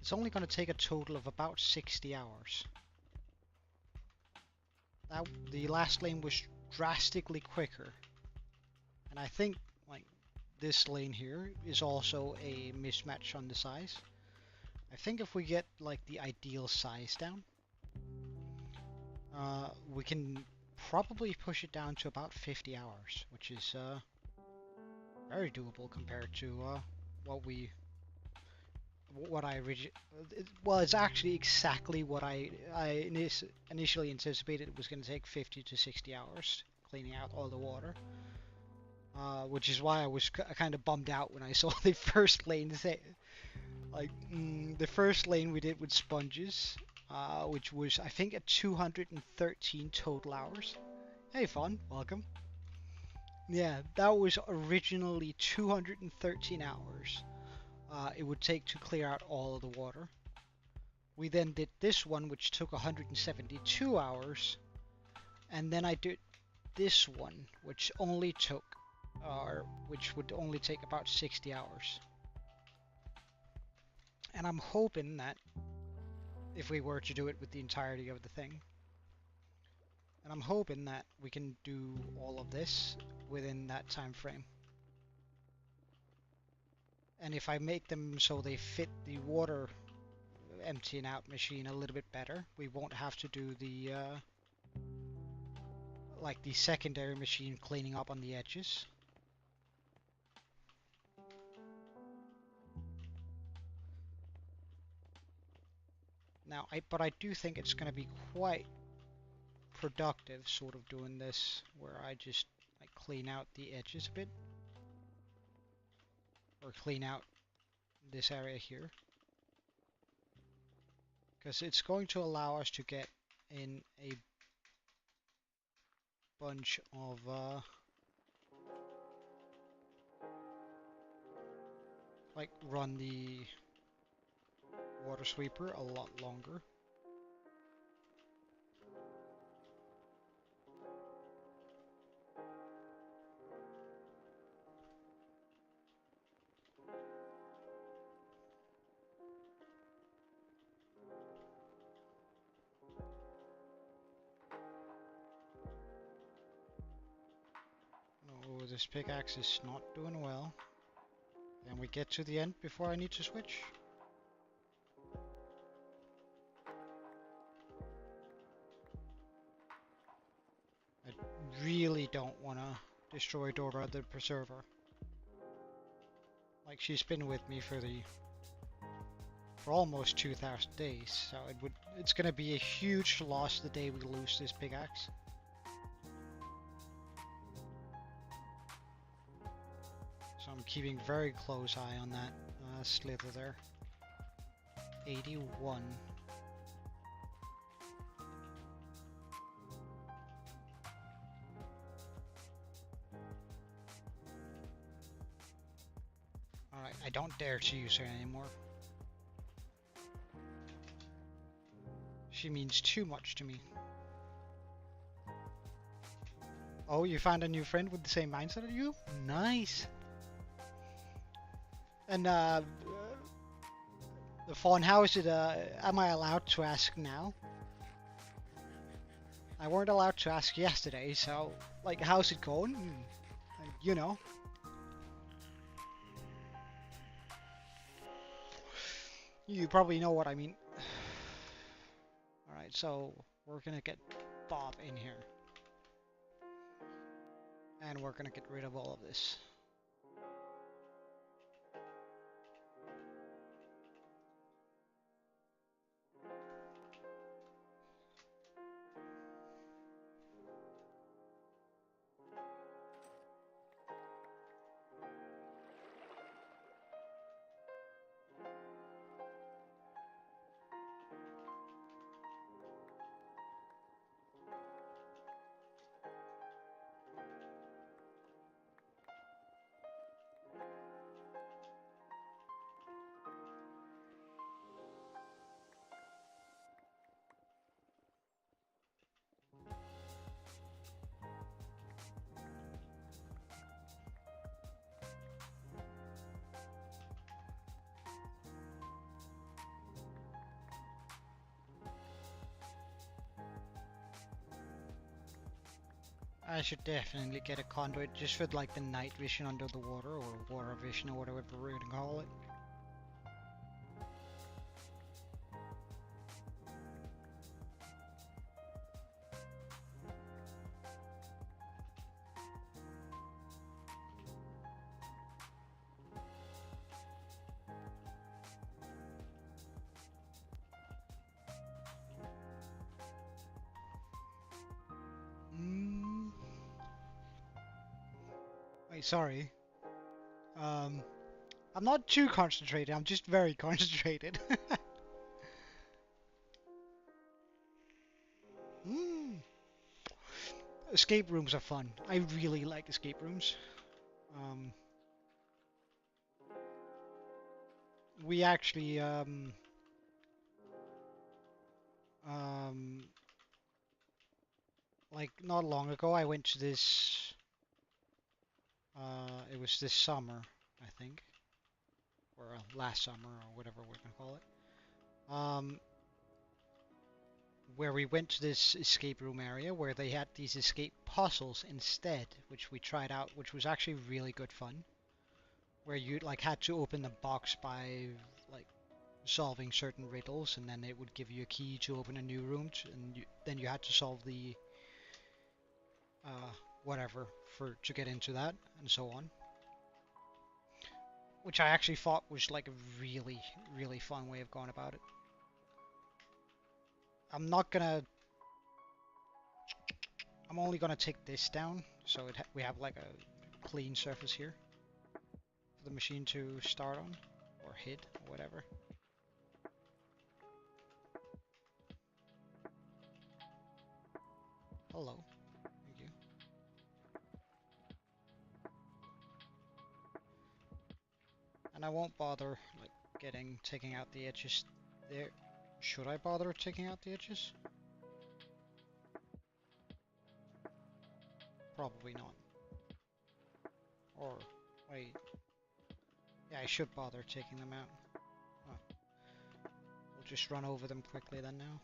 it's only going to take a total of about 60 hours. The last lane was drastically quicker. And I think, like, this lane here is also a mismatch on the size. I think if we get, like, the ideal size down, we can probably push it down to about 50 hours, which is very doable compared to what I originally. Well, it's actually exactly what I initially anticipated. It was going to take 50 to 60 hours cleaning out all the water, which is why I was kind of bummed out when I saw the first lane. The first lane we did with sponges, which was I think at 213 total hours. Hey, fun, welcome. Yeah, that was originally 213 hours. It would take to clear out all of the water. We then did this one, which took 172 hours, and then I did this one, which would only take about 60 hours. And I'm hoping that if we were to do it with the entirety of the thing, and I'm hoping that we can do all of this within that time frame. And if I make them so they fit the water emptying out machine a little bit better, we won't have to do the like the secondary machine cleaning up on the edges. Now, but I do think it's going to be quite productive sort of doing this where I just like clean out the edges a bit, or clean out this area here, because it's going to allow us to get in a bunch of like run the water sweeper a lot longer. Oh, this pickaxe is not doing well. And we get to the end before I need to switch. I really don't want to destroy Dora the Preserver. Like, she's been with me for almost 2,000 days, so it's gonna be a huge loss the day we lose this pickaxe. So I'm keeping very close eye on that slither there. 81. Alright, I don't dare to use her anymore. She means too much to me. Oh, you found a new friend with the same mindset as you? Nice! And the phone, how is it, am I allowed to ask now? I weren't allowed to ask yesterday, so, like, how's it going? You know. You probably know what I mean. Alright, so we're gonna get Bob in here. And we're gonna get rid of all of this. I should definitely get a conduit just for like the night vision under the water, or water vision, or whatever we're gonna call it. Wait, sorry. I'm not too concentrated, I'm just very concentrated. Escape rooms are fun. I really like escape rooms. We actually, like not long ago, I went to this, it was this summer, I think, or last summer, or whatever we're gonna call it. Where we went to this escape room area where they had these escape puzzles instead, which we tried out, which was actually really good fun. Where you like had to open the box by like solving certain riddles, and then it would give you a key to open a new room, and then you had to solve the whatever to get into that, and so on. Which I actually thought was like a really, really fun way of going about it. I'm only gonna take this down, so we have like a clean surface here for the machine to start on, or hit, or whatever. Hello. Thank you. And I won't bother, like, taking out the edges there. Should I bother taking out the edges? Probably not. Or, wait. Yeah, I should bother taking them out. Oh. We'll just run over them quickly then now.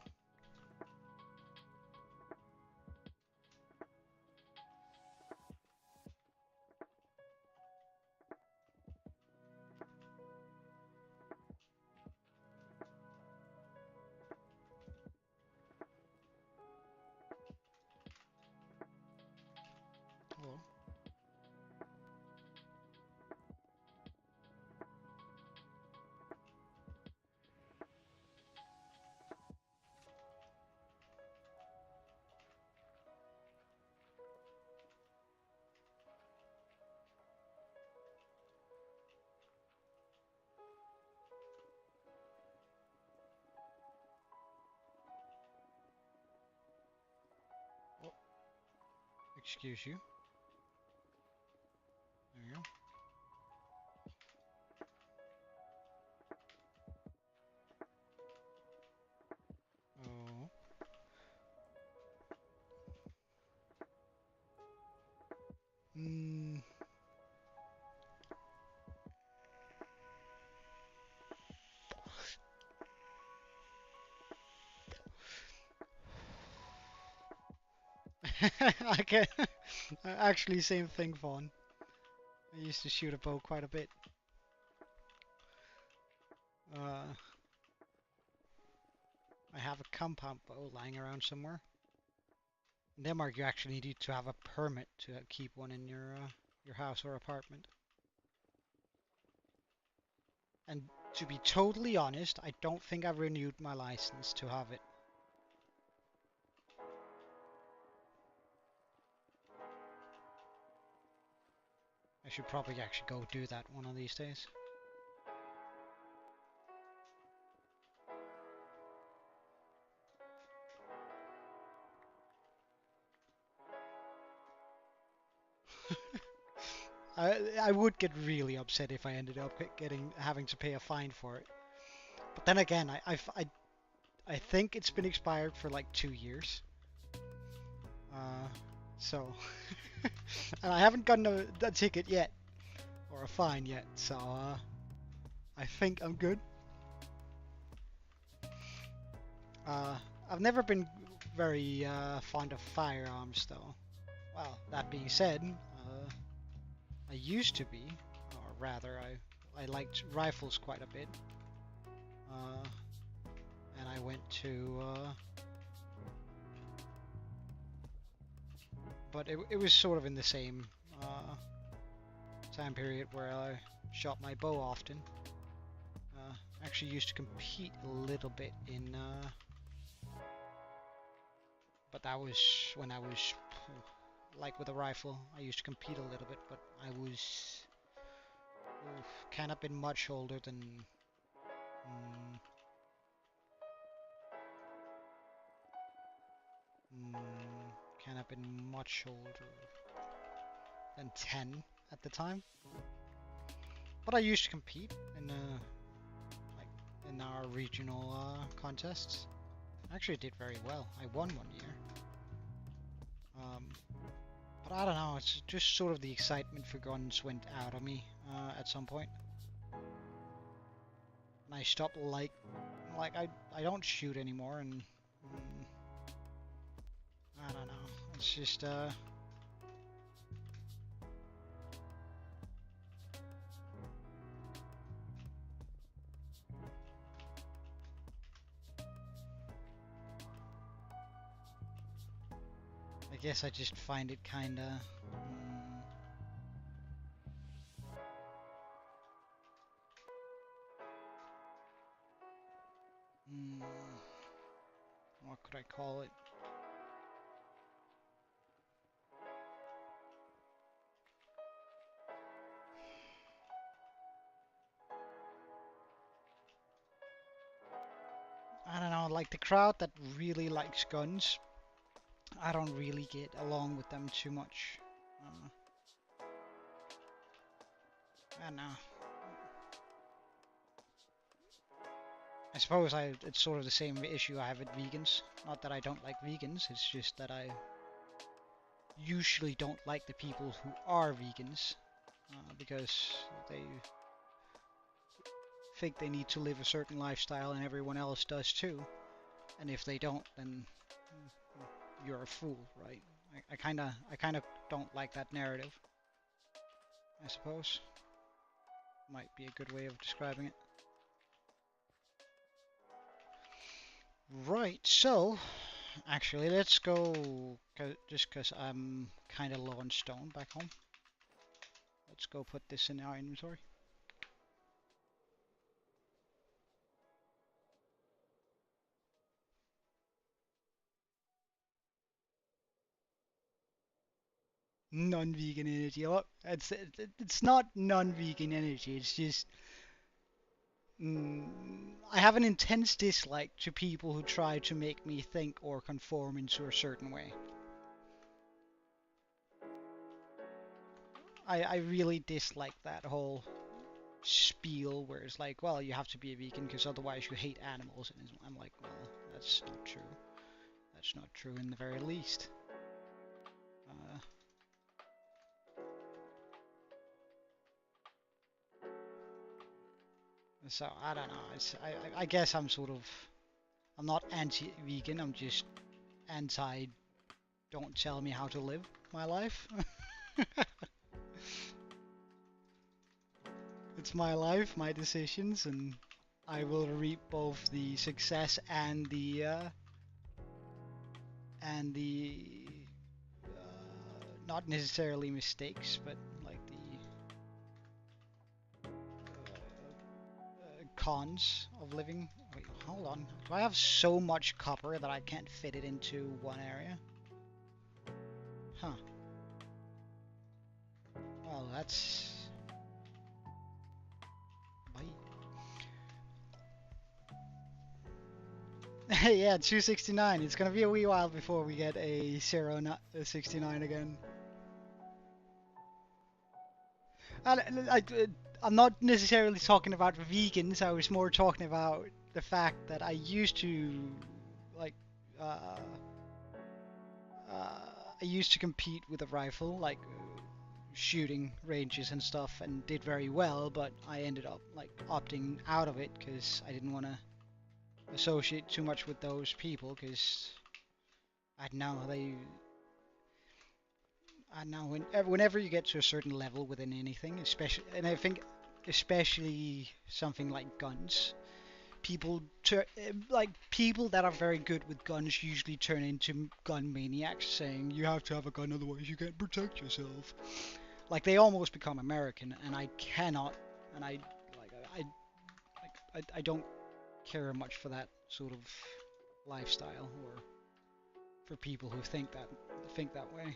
Hello. Oh, excuse you. There you go. Oh. Hmm. I can actually same thing, Vaughn. I used to shoot a bow quite a bit. I have a compound bow lying around somewhere. In Denmark, you actually need to have a permit to keep one in your house or apartment. And to be totally honest, I don't think I've renewed my license to have it. I should probably actually go do that one of these days. I would get really upset if I ended up having to pay a fine for it. But then again, I think it's been expired for like 2 years. So and I haven't gotten a ticket yet or a fine yet. So I think I'm good. I've never been very fond of firearms though. Well, that being said, I used to be, or rather, I liked rifles quite a bit. And I went to, but it was sort of in the same time period where I shot my bow often. Actually used to compete a little bit in, but that was when I was like with a rifle. I used to compete a little bit, but I was kind of been much older than. Kind of been much older than 10 at the time. But I used to compete in like in our regional contests. I actually did very well. I won one year. But I don't know, it's just sort of the excitement for guns went out of me at some point. And I stopped I don't shoot anymore, and I don't know. It's just I guess I just find it kinda what could I call it? I don't know, like the crowd that really likes guns, I don't really get along with them too much. I don't know. I suppose it's sort of the same issue I have with vegans. Not that I don't like vegans, it's just that I usually don't like the people who are vegans because they think they need to live a certain lifestyle and everyone else does too. And if they don't, then you're a fool, right? I kind of don't like that narrative, I suppose. Might be a good way of describing it. Right, so actually let's go, just because I'm kind of low on stone back home. Let's go put this in our inventory. Non-vegan energy. Oh, it's not non-vegan energy. It's just I have an intense dislike to people who try to make me think or conform into a certain way. I really dislike that whole spiel where it's like, well, you have to be a vegan because otherwise you hate animals, and I'm like, well, that's not true. That's not true in the very least. So I don't know. I guess I'm not anti-vegan. I'm just anti. Don't tell me how to live my life. It's my life, my decisions, and I will reap both the success and the not necessarily mistakes, but like the cons of living. Wait, hold on. Do I have so much copper that I can't fit it into one area? Huh. Well, that's... Yeah, 269. It's gonna be a wee while before we get a 069 again. I'm not necessarily talking about vegans. I was more talking about the fact that I used to like I used to compete with a rifle, like shooting ranges and stuff, and did very well. But I ended up like opting out of it because I didn't want to associate too much with those people, because I know whenever you get to a certain level within anything, especially, and I think especially something like guns, people people that are very good with guns usually turn into gun maniacs, saying you have to have a gun otherwise you can't protect yourself. Like they almost become American, and I cannot, and I don't care much for that sort of lifestyle, or for people who think that way.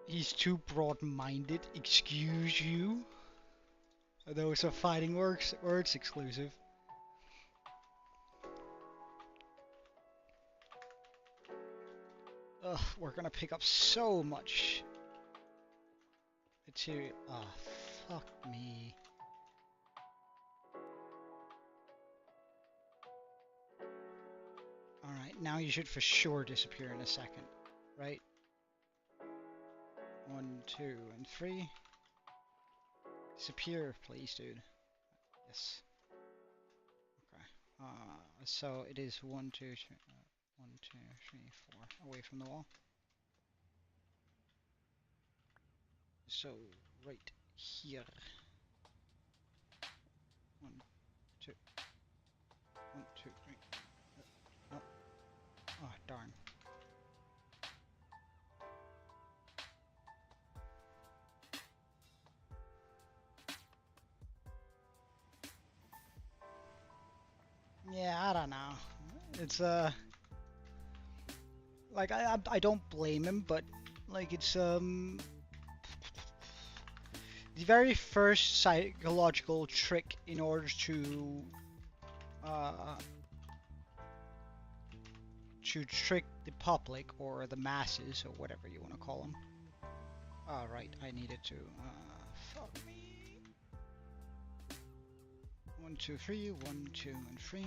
He's too broad-minded. Excuse you? Those are fighting words exclusive. Ugh, we're gonna pick up so much material. Ah, oh, fuck me. Alright, now you should for sure disappear in a second, right? 1, 2, and 3. Disappear, please, dude. Yes. Okay. So it is 1, 2, 3, 1, 2, 3, 4, away from the wall. So right here. 1, 2, 1, 2, 3. No. Oh, darn. Yeah, I don't know. It's like I don't blame him, but like it's the very first psychological trick in order uh, to trick the public or the masses or whatever you want to call them. Oh, right, I needed to. Fuck me. 1, 2, 3, 1, 2, and 3.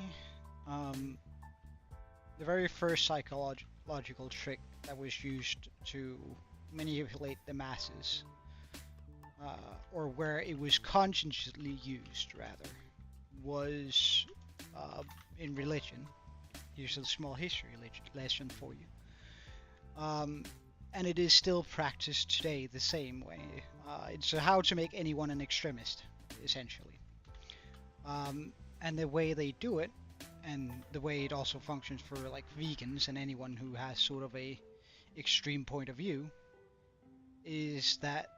The very first psychological trick that was used to manipulate the masses, or where it was consciously used, rather, was in religion. Here's a small history lesson for you. And it is still practiced today the same way. It's how to make anyone an extremist, essentially. And the way they do it, and the way it also functions for like vegans and anyone who has sort of a extreme point of view, is that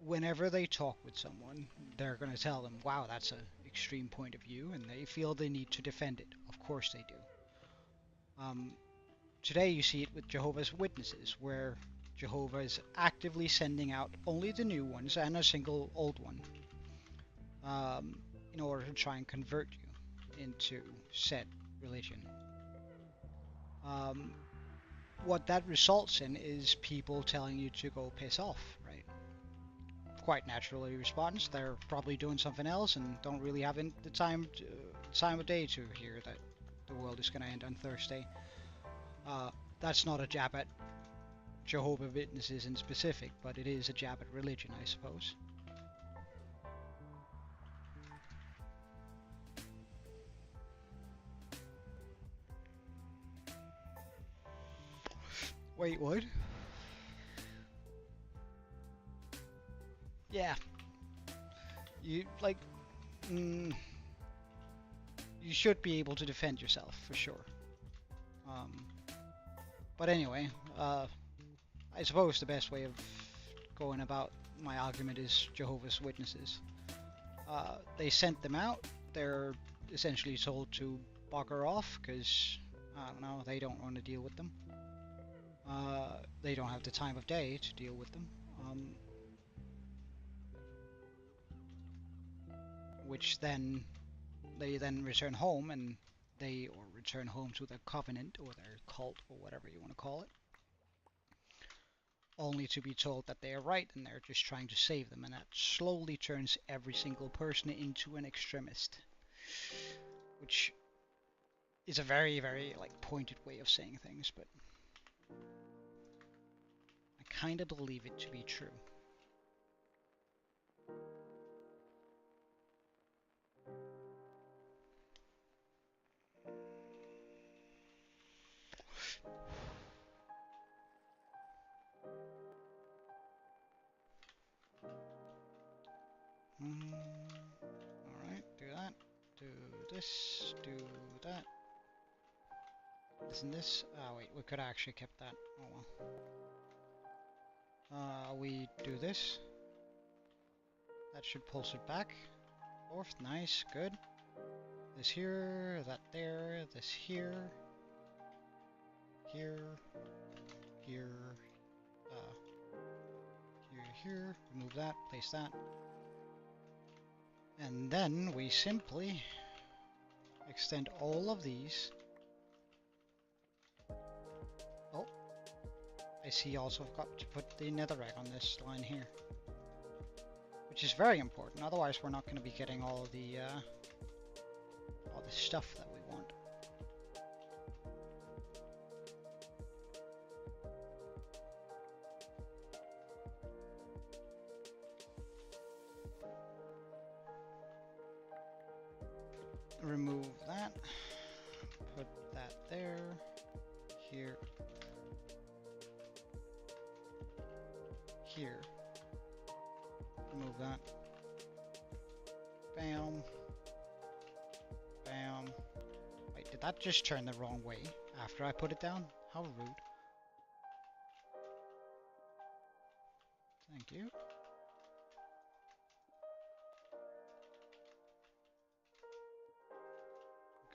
whenever they talk with someone, they're going to tell them, wow, that's an extreme point of view, and they feel they need to defend it. Of course they do. Today you see it with Jehovah's Witnesses, where Jehovah is actively sending out only the new ones and a single old one, in order to try and convert you into said religion. What that results in is people telling you to go piss off, right? Quite naturally response. They're probably doing something else and don't really have the time of day to hear that the world is going to end on Thursday. That's not a jab at Jehovah's Witnesses in specific, but it is a jab at religion, I suppose. Wait, what? Yeah. You, like, you should be able to defend yourself, for sure. But anyway, I suppose the best way of going about my argument is Jehovah's Witnesses. They sent them out. They're essentially told to bugger off because, I don't know, they don't want to deal with them. They don't have the time of day to deal with them. Which then, they then return home, and or return home to their covenant or their cult or whatever you want to call it, only to be told that they are right and they're just trying to save them, and that slowly turns every single person into an extremist, which is a very, very like pointed way of saying things, but I kind of believe it to be true. Alright, do that, do this, do that. Isn't this? Oh wait, we could have actually kept that. Oh well. We do this. That should pulse it back. Forth, nice, good. This here, that there, this here. Here. Here. Here. Remove that, place that. And then we simply extend all of these. Oh, I see also I've got to put the netherrack on this line here, which is very important. Otherwise, we're not going to be getting all the stuff that we want. Remove that. Put that there. Here. Here. Remove that. Bam. Bam. Wait, did that just turn the wrong way after I put it down? How rude. Thank you.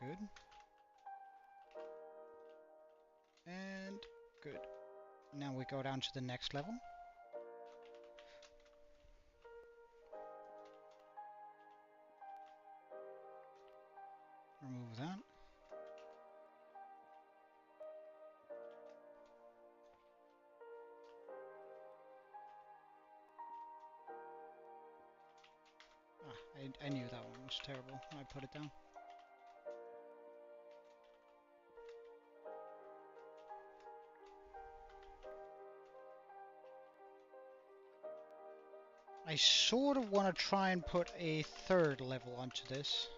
Good. And good. Now we go down to the next level. Remove that. Ah, I knew that one was terrible. I put it down. I sort of want to try and put a third level onto this.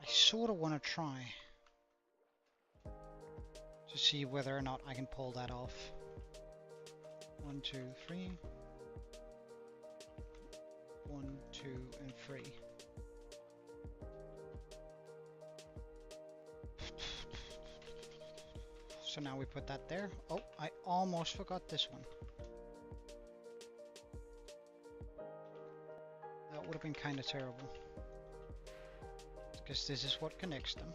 I sort of want to try to see whether or not I can pull that off. 1, 2, 3. 1, 2, and 3. So now we put that there. Oh, I almost forgot this one. That would have been kind of terrible. Because this is what connects them.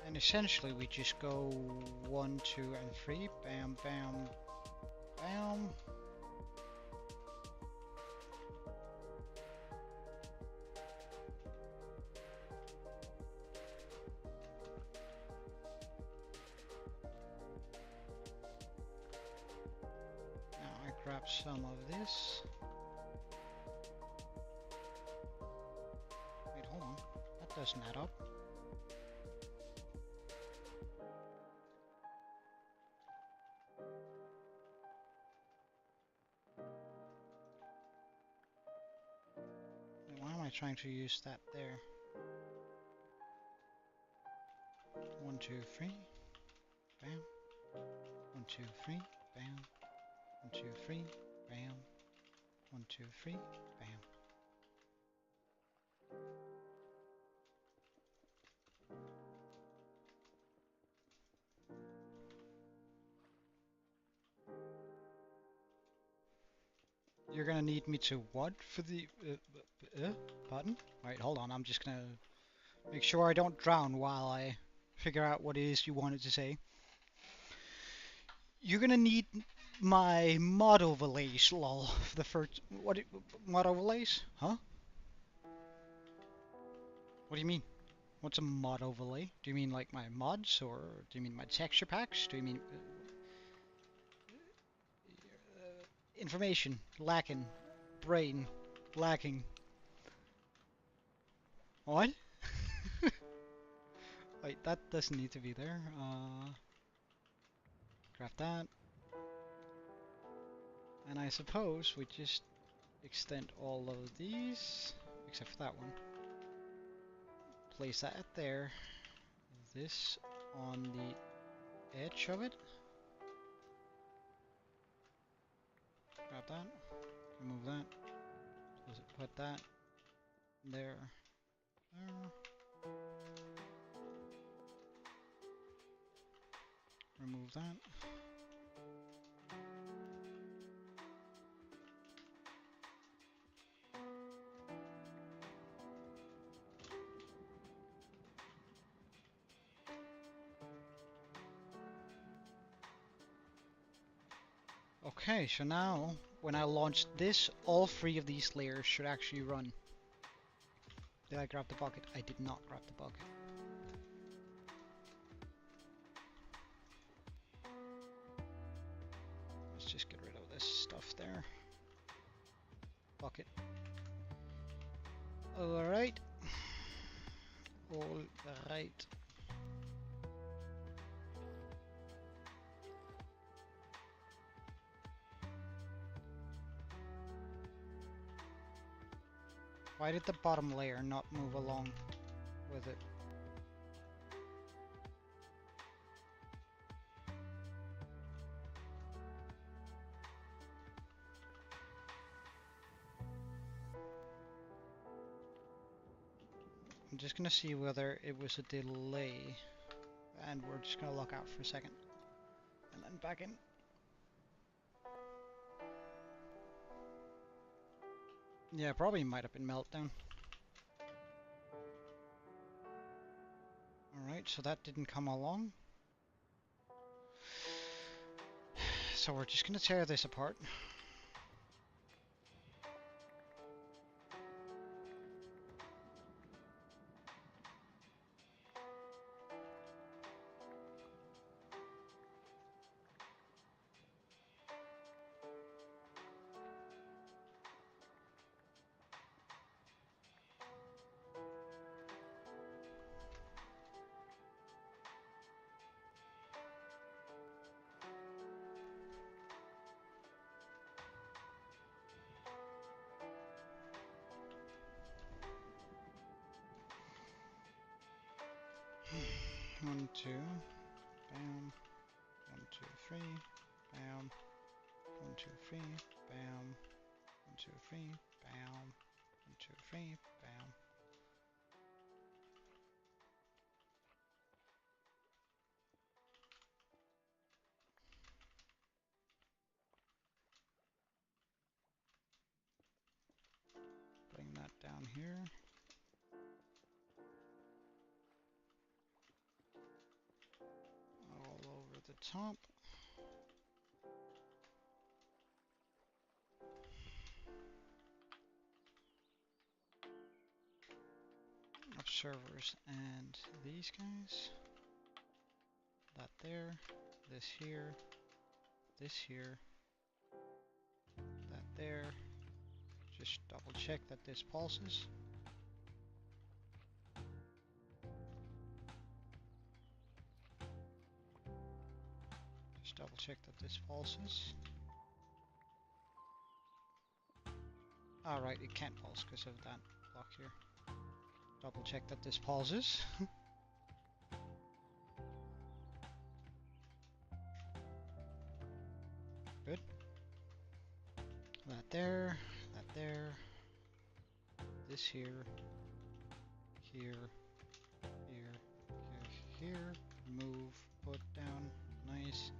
And essentially we just go 1, 2, and 3. Bam, bam, bam. Grab some of this. Wait, hold on. That doesn't add up. Wait, why am I trying to use that there? 1, 2, 3. Bam. 1, 2, 3. Bam. 1, 2, 3. Bam. 1, 2, 3. Bam. You're gonna need me to what for the button? Alright, hold on. I'm just gonna make sure I don't drown while I figure out what it is you wanted to say. You're gonna need my mod overlays, lol, for the first... What? Mod overlays? Huh? What do you mean? What's a mod overlay? Do you mean like my mods, or do you mean my texture packs? Do you mean... information lacking. Brain lacking. What? Wait, that doesn't need to be there. Grab that. And I suppose we just extend all of these, except for that one. Place that there. This on the edge of it. Grab that. Remove that. Put that there. There. Remove that. Okay, so now when I launch this, all 3 of these layers should actually run. Did I grab the bucket? I did not grab the bucket. Let's just get rid of this stuff there. Bucket. Alright. Alright. Why did the bottom layer not move along with it? I'm just gonna see whether it was a delay, and we're just gonna lock out for a second and then back in. Yeah, probably might have been meltdown. Alright, so that didn't come along. So we're just gonna tear this apart. One, two, bam. 1, 2, 3, bam. 1, 2, 3, bam. 1, 2, 3, bam. 1, 2, 3, bam. Bring that down here. All over the top. Of servers and these guys. That there. This here. This here. That there. Just double check that this pulses. Just double check that this pulses. Alright, it can't pulse because of that block here. Double check that this pulses. Good. That there, this here, here, here, here, move, put down, nice.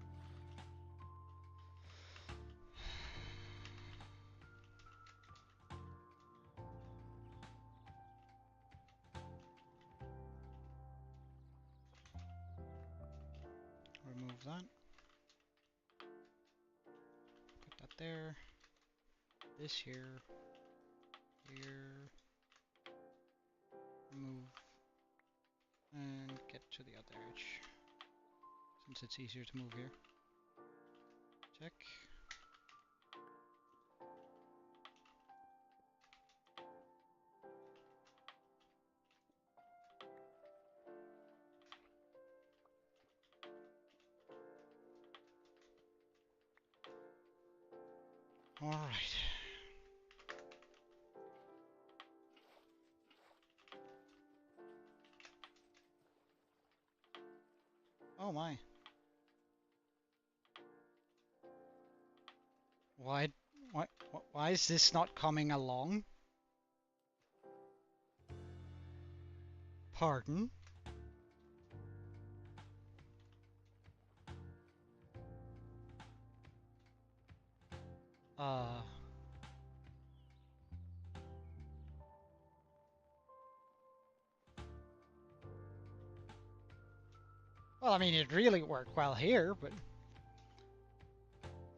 Remove that. Put that there. This here. Here. Move. And get to the other edge. Since it's easier to move here. Check. Alright. Oh my. Why is this not coming along? Pardon? Well, I mean, it really worked well here, but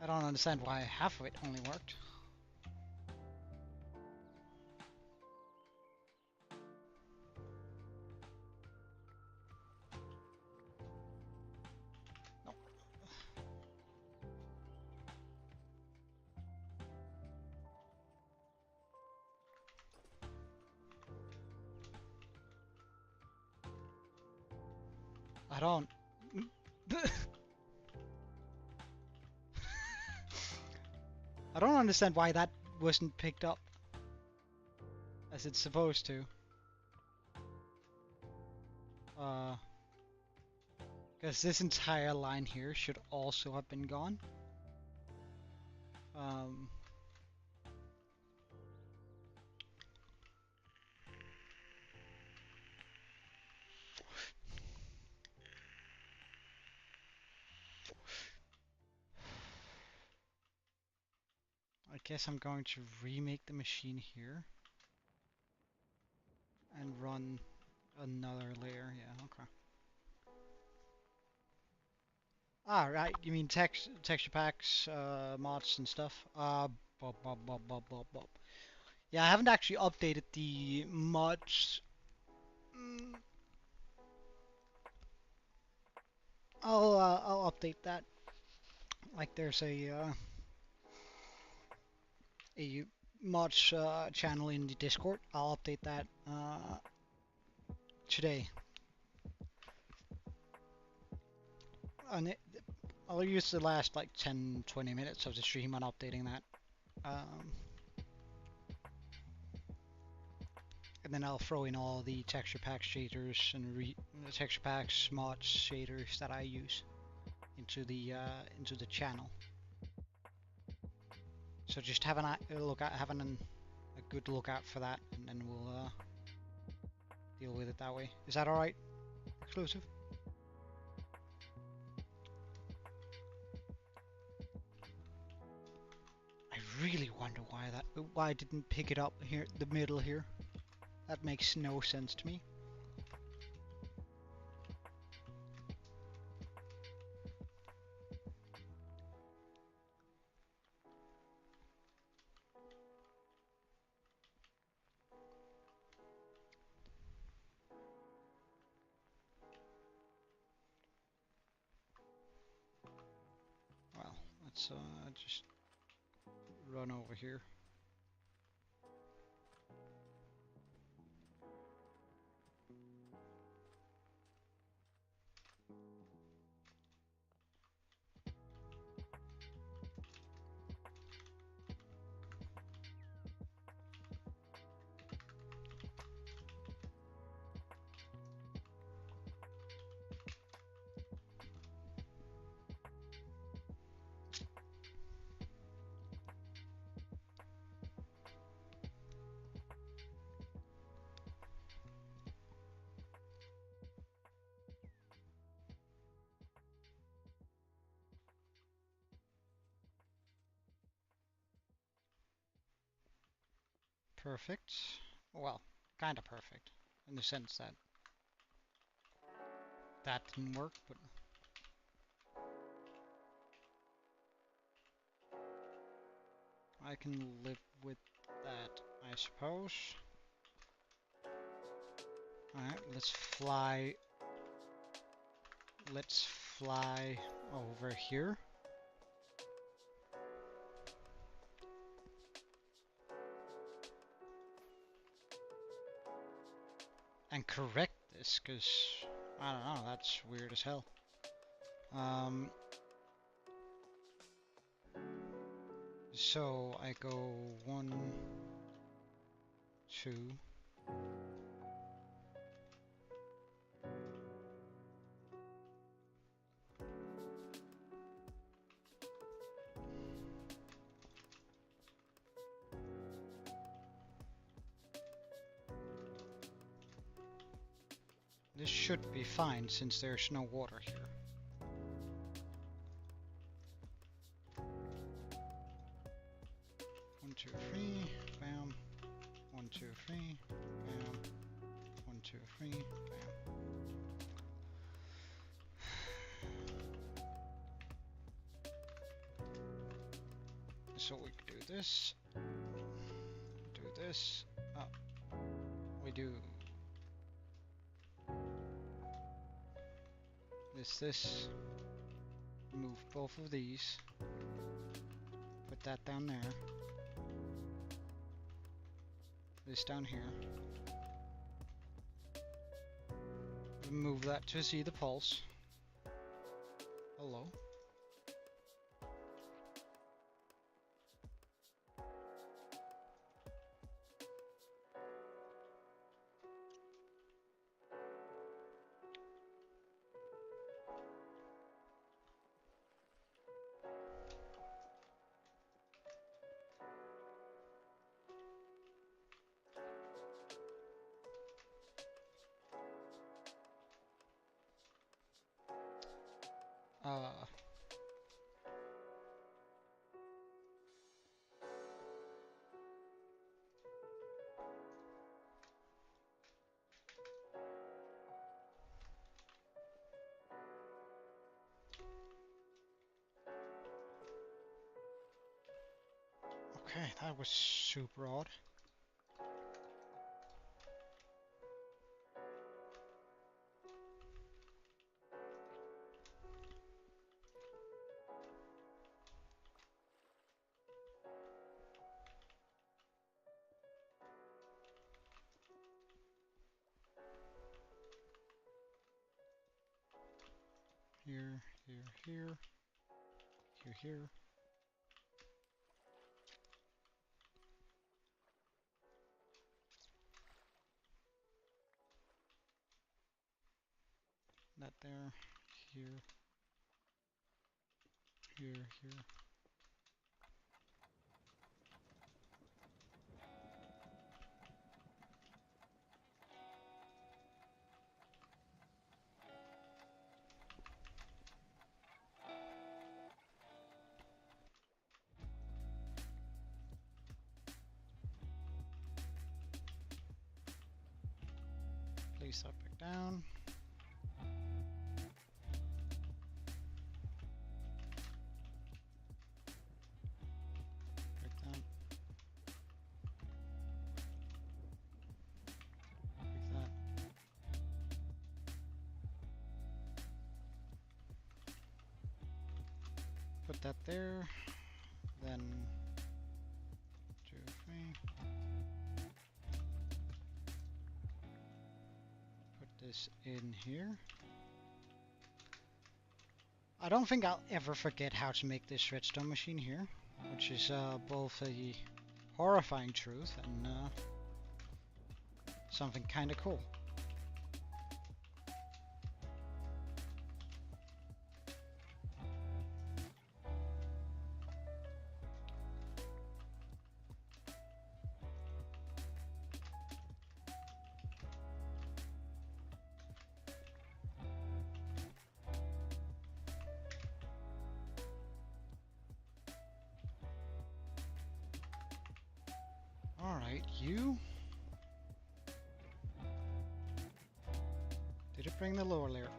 I don't understand why half of it only worked. No. I don't... I don't understand why that wasn't picked up as it's supposed to. Because this entire line here should also have been gone. I guess I'm going to remake the machine here and run another layer. Yeah, okay. Ah, right. You mean texture packs, mods and stuff. Bop, bop, bop, bop, bop, bop. Yeah, I haven't actually updated the mods. Mm, I'll update that. Like there's a mods channel in the Discord. I'll update that today. And I'll use the last like 10-20 minutes of the stream on updating that. Um, and then I'll throw in all the texture packs shaders and the texture packs mods shaders that I use into the channel. So just have a good look out for that, and then we'll deal with it that way. Is that all right? Exclusive. I really wonder why I didn't pick it up here, the middle here. That makes no sense to me. Well, let's just run over here. Perfect. Well, kind of perfect in the sense that that didn't work, but I can live with that, I suppose. Alright, let's fly. Let's fly over here. And correct this, because, I don't know, that's weird as hell. So I go 1, 2. This should be fine since there's no water here. One, two, three, bam. 1, 2, 3, bam. 1, 2, 3, bam. So we can do this. Do this. Oh, we do this. Move both of these. Put that down there. This down here. Move that to see the pulse. Hello. that was super odd. Here, here. Here. That there. Here. Here. Place that back down. Like that. Like that. Put that there. Then 2, 3. Put this in here. I don't think I'll ever forget how to make this redstone machine here, which is both a horrifying truth and something kind of cool. Alright, you. Did it bring the lower layer?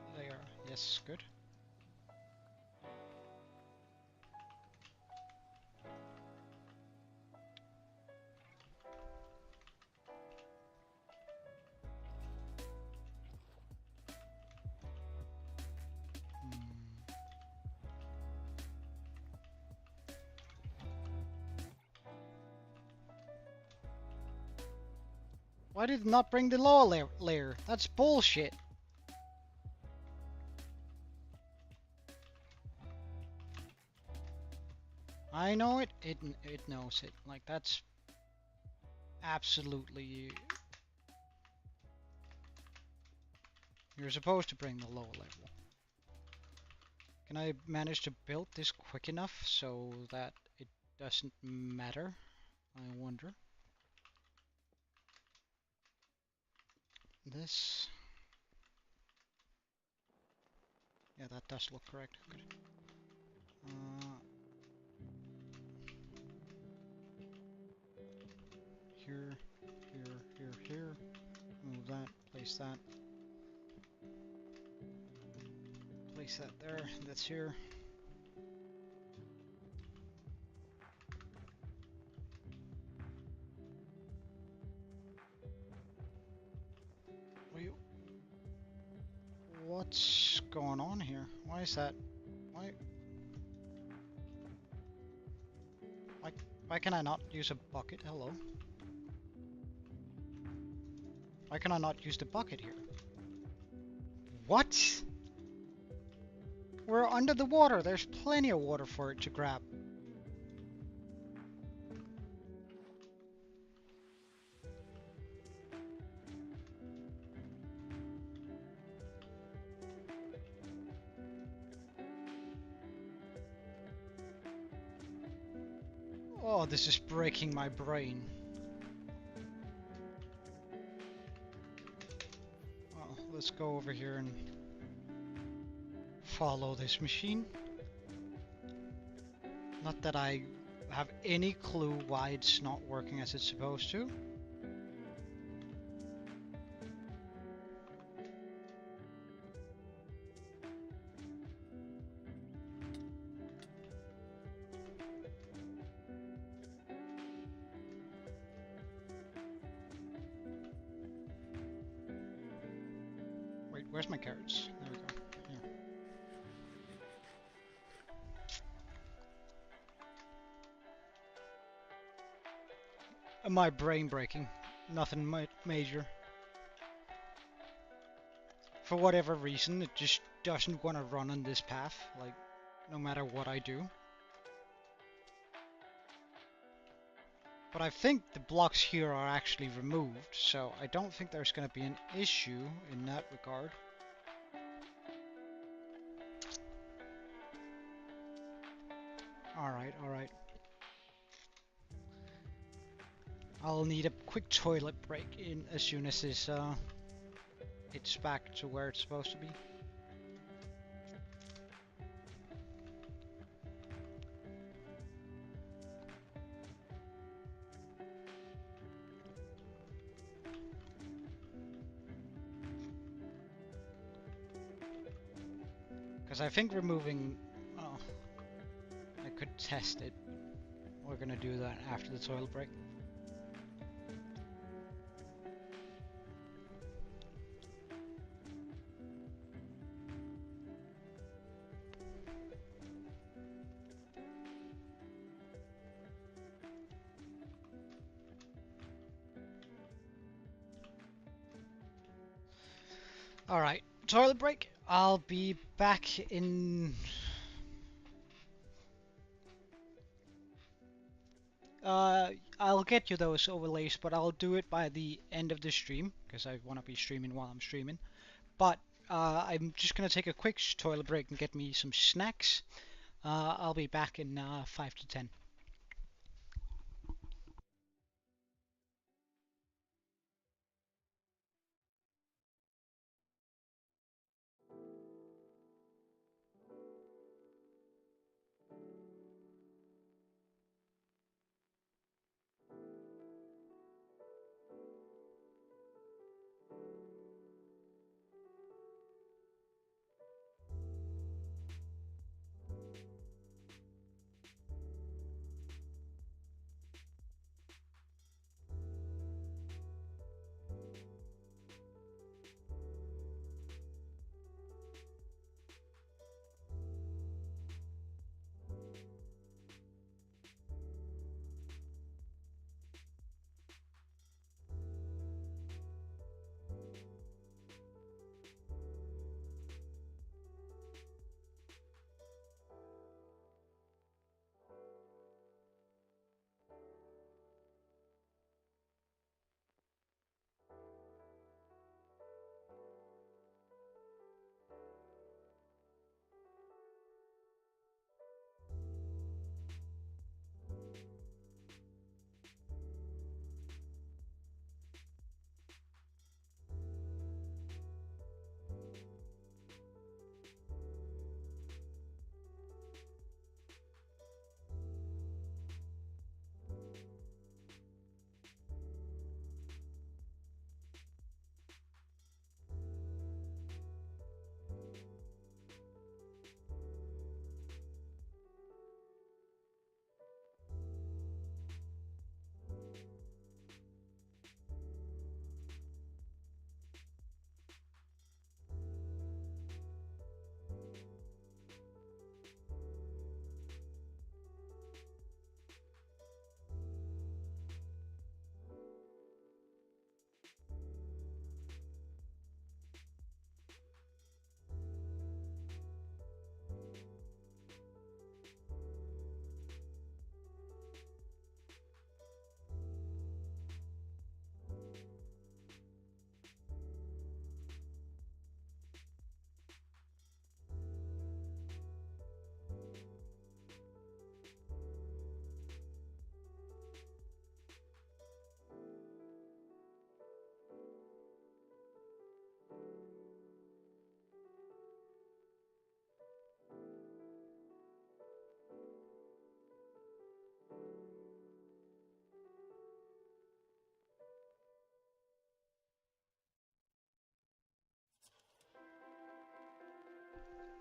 Yes, good. Why did it not bring the lower layer? That's bullshit. I know it. It knows it. Like, that's absolutely... You're supposed to bring the lower level. Can I manage to build this quick enough so that it doesn't matter? I wonder. This. Yeah, that does look correct. Good. Here. Move that. Place that. Place that there. That's here. What's going on here? Why is that? Why can I not use a bucket? Hello. Why can I not use the bucket here? What? We're under the water. There's plenty of water for it to grab. Oh, this is breaking my brain. Well, let's go over here and follow this machine. Not that I have any clue why it's not working as it's supposed to. Wait, where's my carrots? There we go. Here. My brain breaking. Nothing major. For whatever reason, it just doesn't want to run on this path, like, no matter what I do. But I think the blocks here are actually removed, so I don't think there's going to be an issue in that regard. Alright, alright. I'll need a quick toilet break in as soon as this it's back to where it's supposed to be. Because I think removing... Oh, I could test it. We're gonna do that after the toilet break. Alright, toilet break. I'll be back in... I'll get you those overlays, but I'll do it by the end of the stream, because I want to be streaming while I'm streaming. But I'm just going to take a quick toilet break and get me some snacks. I'll be back in 5 to 10.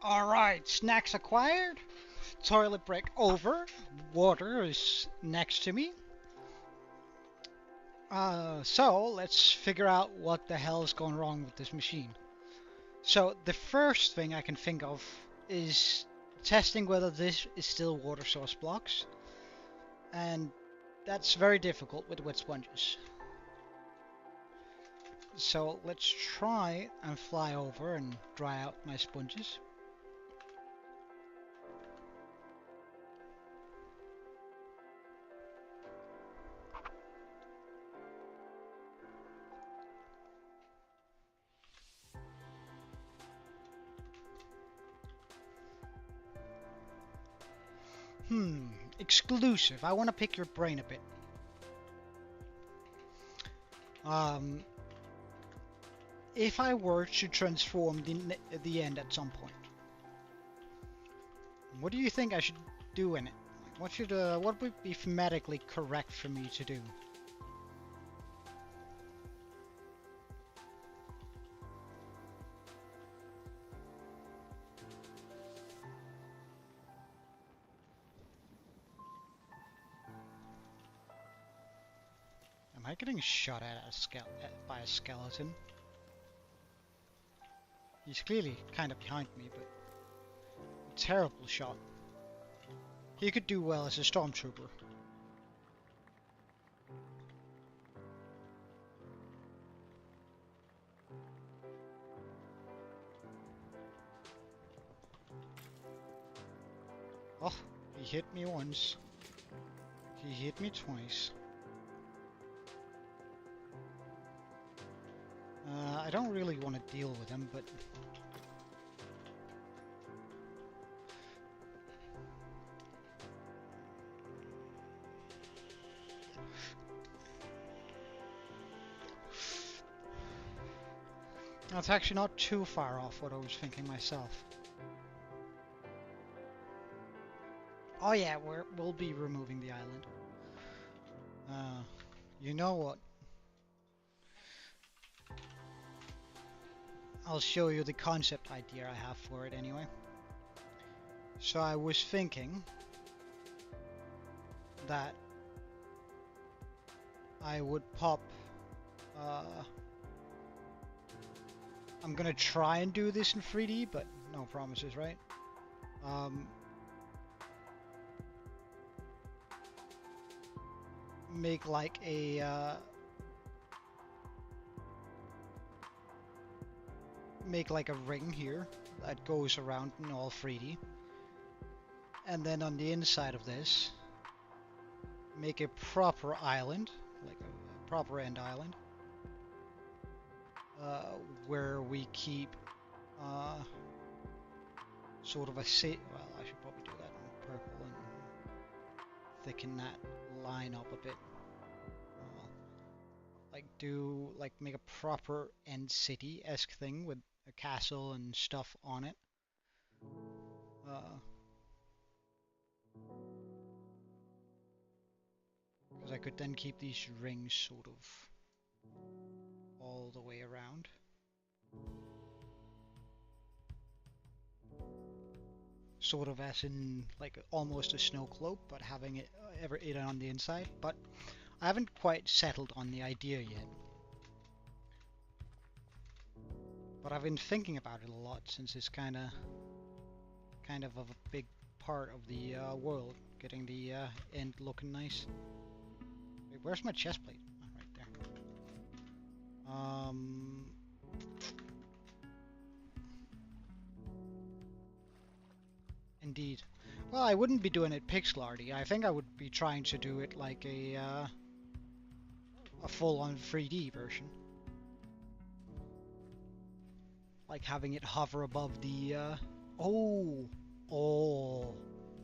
Alright, snacks acquired, toilet break over, water is next to me. So let's figure out what the hell is going wrong with this machine. So the first thing I can think of is testing whether this is still water source blocks, and that's very difficult with wet sponges. So let's try and fly over and dry out my sponges. Exclusive. I want to pick your brain a bit. If I were to transform the end at some point, what do you think I should do in it? What would be thematically correct for me to do? Am I getting shot at by a skeleton? He's clearly kind of behind me, but terrible shot. He could do well as a stormtrooper. Oh, he hit me once. He hit me twice. I don't really want to deal with him, but that's actually not too far off what I was thinking myself. Oh yeah, we'll be removing the island. You know what? I'll show you the concept idea I have for it anyway. So I was thinking that I would pop I'm gonna try and do this in 3D, but no promises, right? Make like a ring here that goes around in all 3D, and then on the inside of this make a proper island, like a proper end island, where we keep sort of a well, I should probably do that in purple and thicken that line up a bit. Make a proper end city-esque thing with a castle and stuff on it. Because I could then keep these rings sort of all the way around. Sort of as in like almost a snow globe, but having it on the inside. But I haven't quite settled on the idea yet. But I've been thinking about it a lot since it's kind of a big part of the world, getting the end looking nice. Wait, where's my chest plate? Oh, right there. Indeed. Well, I wouldn't be doing it pixel arty. I think I would be trying to do it like a full-on 3D version. Like having it hover above the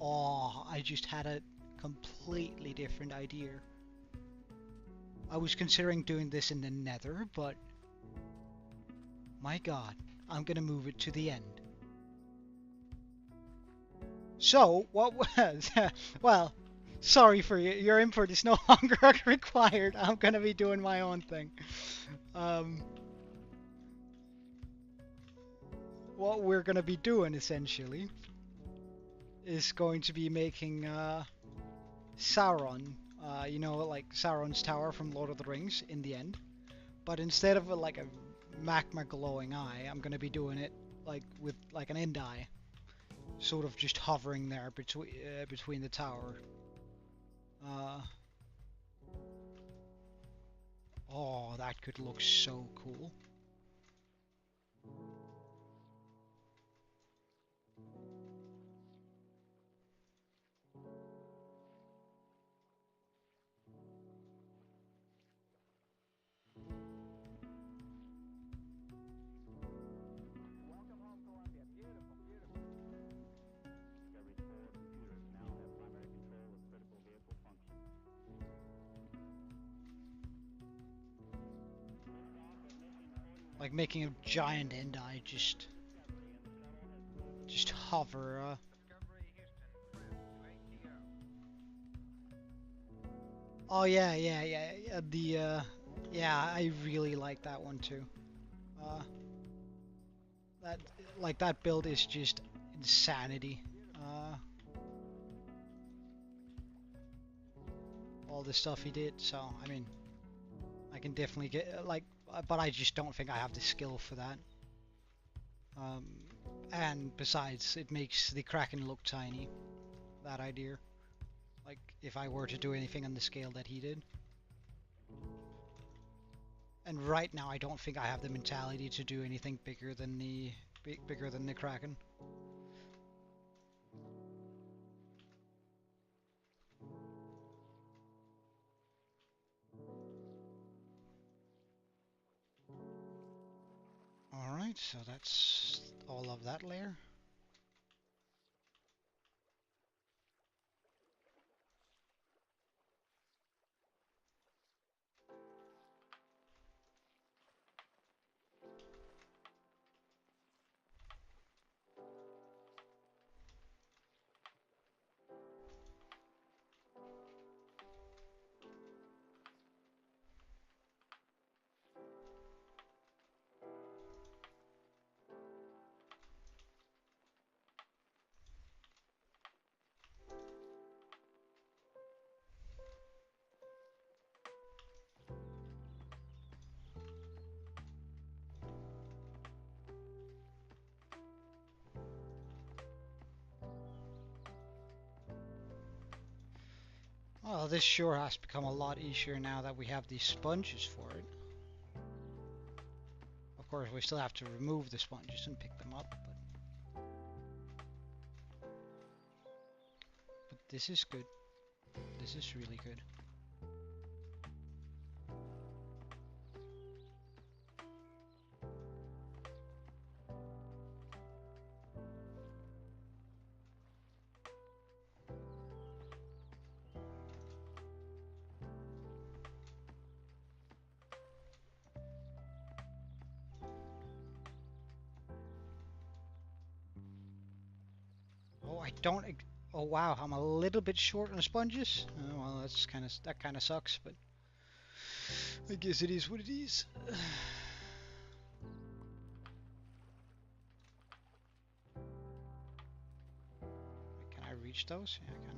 I just had a completely different idea. I was considering doing this in the Nether, but my god, I'm gonna move it to the end. So, what was well, sorry for you, your input is no longer required. I'm gonna be doing my own thing. What we're gonna be doing essentially is going to be making Sauron, you know, like Sauron's tower from Lord of the Rings in the end, but instead of like a magma glowing eye, I'm gonna be doing it like with like an end eye, sort of just hovering there between the tower. Oh, that could look so cool. Like making a giant end eye just hover. Oh yeah. Yeah, I really like that one too. Uh, that like that build is just insanity. All the stuff he did. So I mean, I can definitely get like, but I just don't think I have the skill for that. And besides, it makes the Kraken look tiny. That idea. Like if I were to do anything on the scale that he did. And right now, I don't think I have the mentality to do anything bigger than the Kraken. All right, so that's all of that layer. Well, this sure has become a lot easier now that we have these sponges for it. Of course, we still have to remove the sponges and pick them up, but this is good. This is really good. Oh, I don't. Oh wow, I'm a little bit short on the sponges. Oh, well, that kind of sucks, but I guess it is what it is. Can I reach those? Yeah, I can.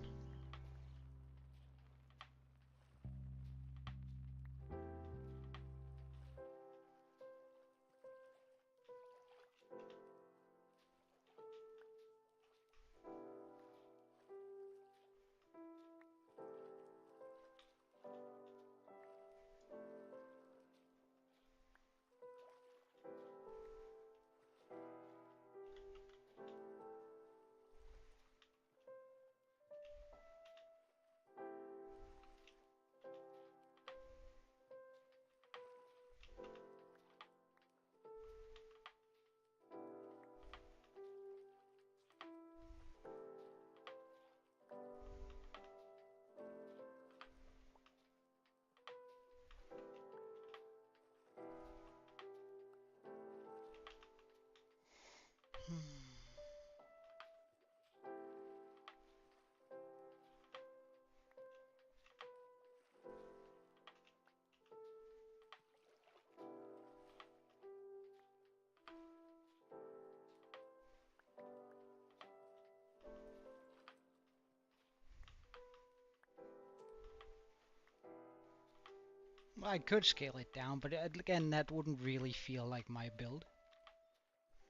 I could scale it down, but again, that wouldn't really feel like my build.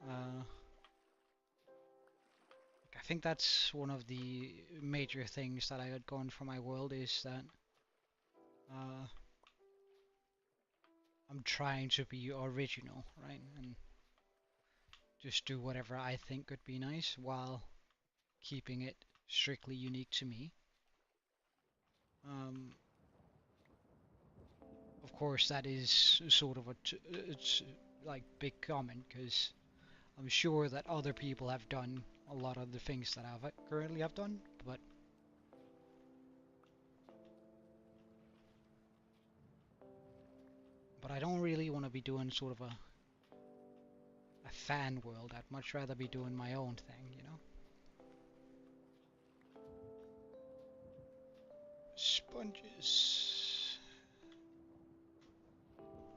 I think that's one of the major things that I had going for my world is that I'm trying to be original, right? And just do whatever I think could be nice while keeping it strictly unique to me. Of course, that is sort of it's like big comment because I'm sure that other people have done a lot of the things that I currently have done, but I don't really want to be doing sort of a fan world. I'd much rather be doing my own thing, you know? Sponges.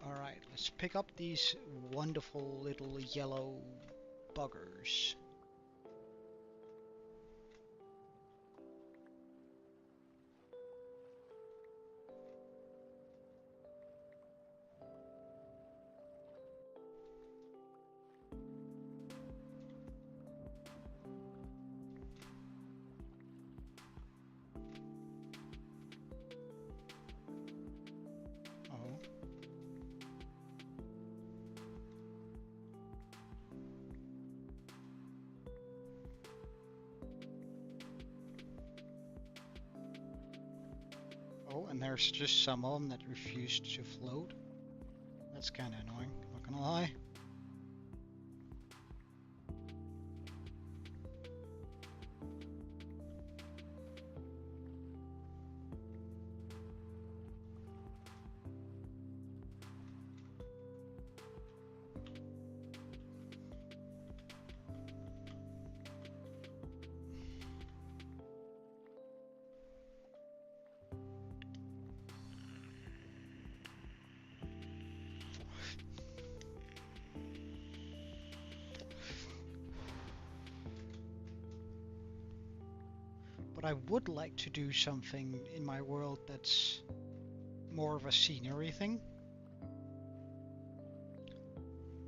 Alright, let's pick up these wonderful little yellow buggers. Oh, and there's just some of them that refused to float. That's kind of annoying, not gonna lie. But I would like to do something in my world that's more of a scenery thing.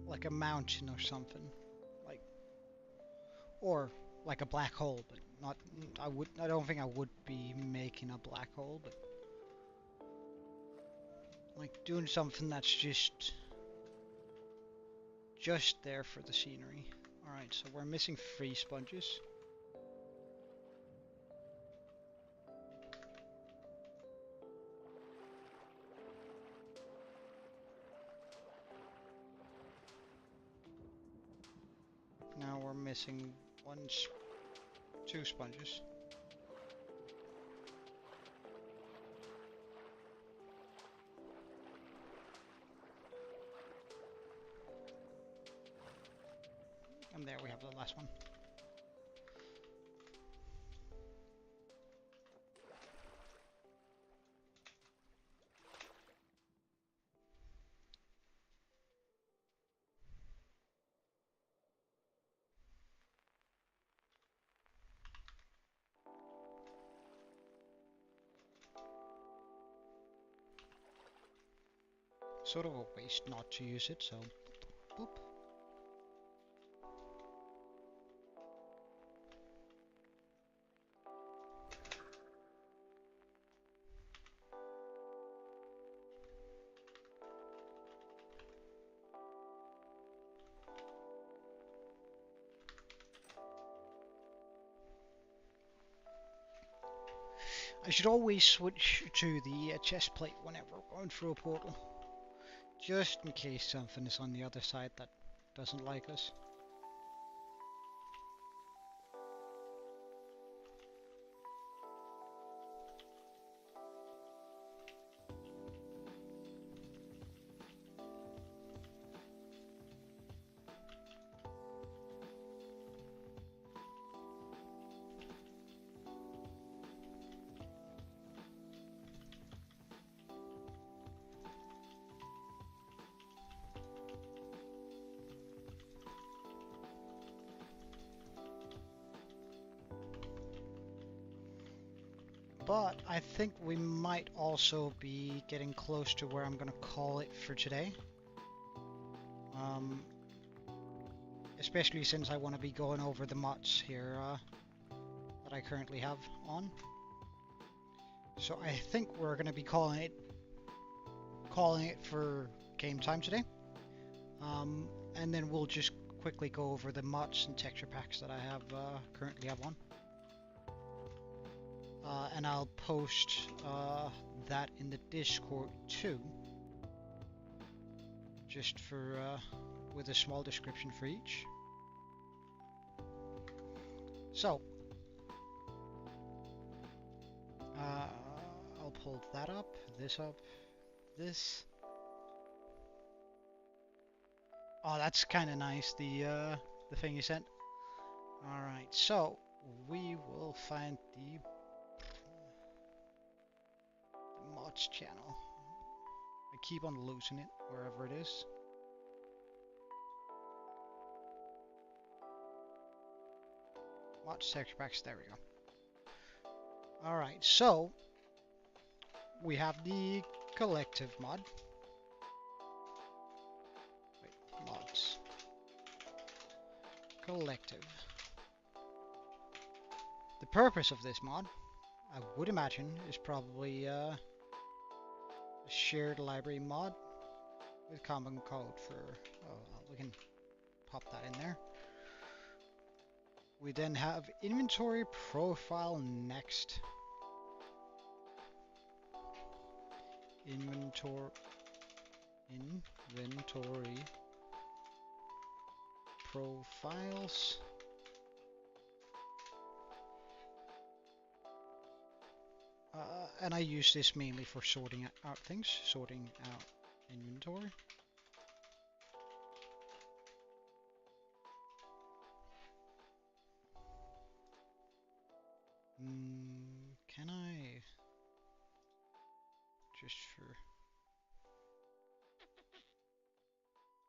Like a mountain or something. Like, or like a black hole, but not, I don't think I would be making a black hole, but like doing something that's just there for the scenery. Alright, so we're missing 3 sponges. Now we're missing 2 sponges. And there we have the last one. Sort of a waste not to use it, so boop. I should always switch to the chest plate whenever going through a portal, just in case something is on the other side that doesn't like us. but I think we might also be getting close to where I'm going to call it for today. Especially since I want to be going over the mods here that I currently have on. So I think we're going to be calling it for game time today. And then we'll just quickly go over the mods and texture packs that I have currently have on. And I'll post that in the Discord too, just for with a small description for each. So I'll pull that up, this. Oh, that's kind of nice. The thing you sent. All right, so we will find the mods channel. I keep on losing it wherever it is. Mods texture packs, there we go. Alright, so we have the collective mod. Wait, mods. Collective. The purpose of this mod, I would imagine, is probably a shared library mod with common code for, we can pop that in there. We then have inventory profile next. Inventory profiles. And I use this mainly for sorting out things, sorting out inventory. Can I just for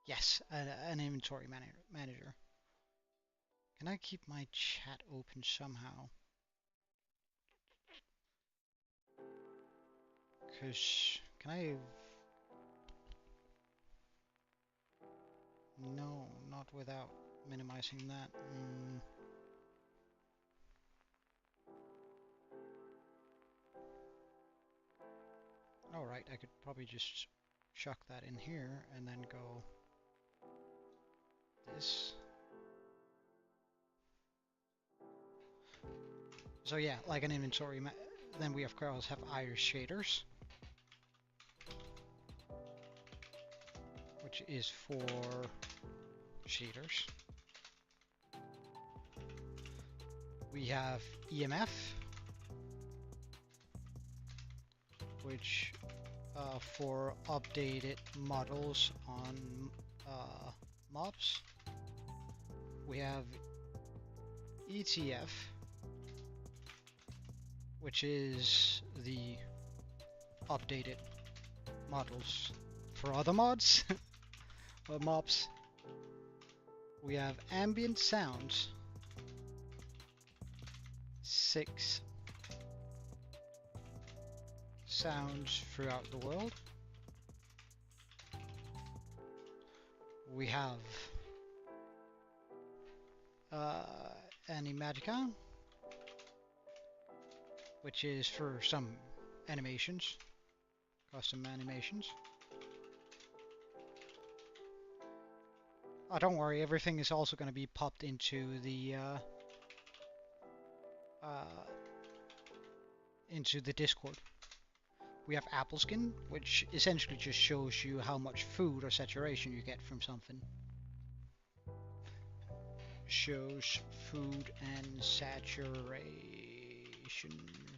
yes, an inventory manager. Can I keep my chat open somehow? Cause can I? No, not without minimizing that. Alright, I could probably just chuck that in here and then go this. So yeah, like an inventory. Then we of course have iris shaders, which is for shaders. We have EMF, which for updated models on mobs. We have ETF, which is the updated models for other mods or mobs. We have ambient sounds, 6 sounds throughout the world. We have Animatica, which is for some animations, custom animations. Oh, don't worry, everything is also going to be popped into the Discord. We have apple skin, which essentially just shows you how much food or saturation you get from something. Shows food and saturation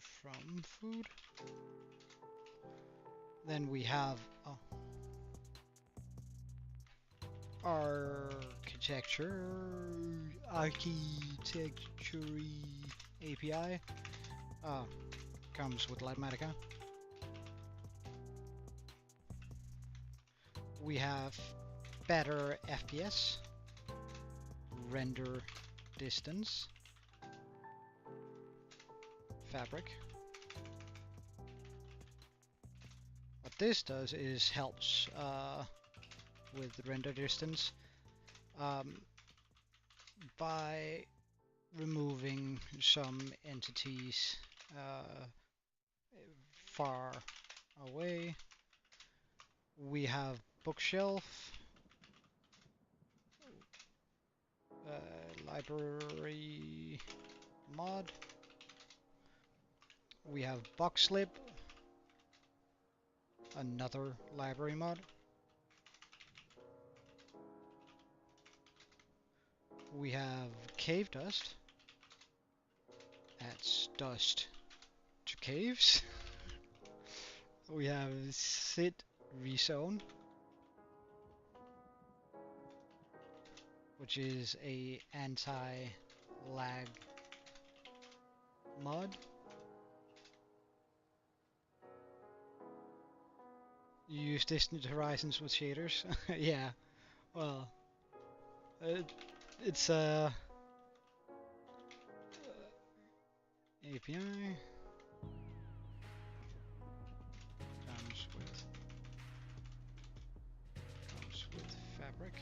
from food. Then we have architecture API. Comes with Lightmatica. We have better FPS, render distance, fabric, this does is helps with render distance by removing some entities far away. We have bookshelf, library mod. We have box lib, another library mod. We have cave dust. Adds dust to caves. We have sit rezone, which is a anti-lag mod. You use Distant Horizons with shaders? Yeah, well, it's API comes with fabric.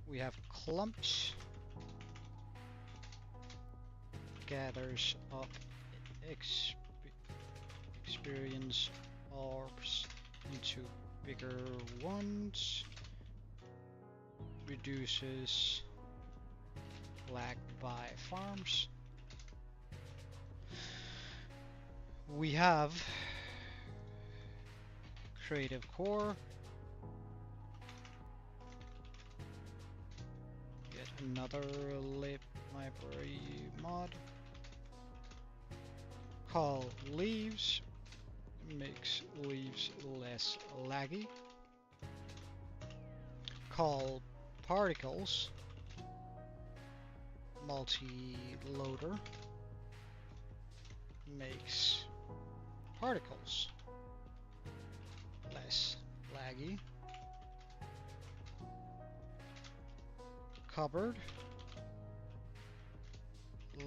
We have clumps, gathers up experience orbs into bigger ones, reduces lag by farms. We have creative core, yet another library mod. Call leaves, makes leaves less laggy. Call particles, multi-loader, makes particles less laggy. Cupboard,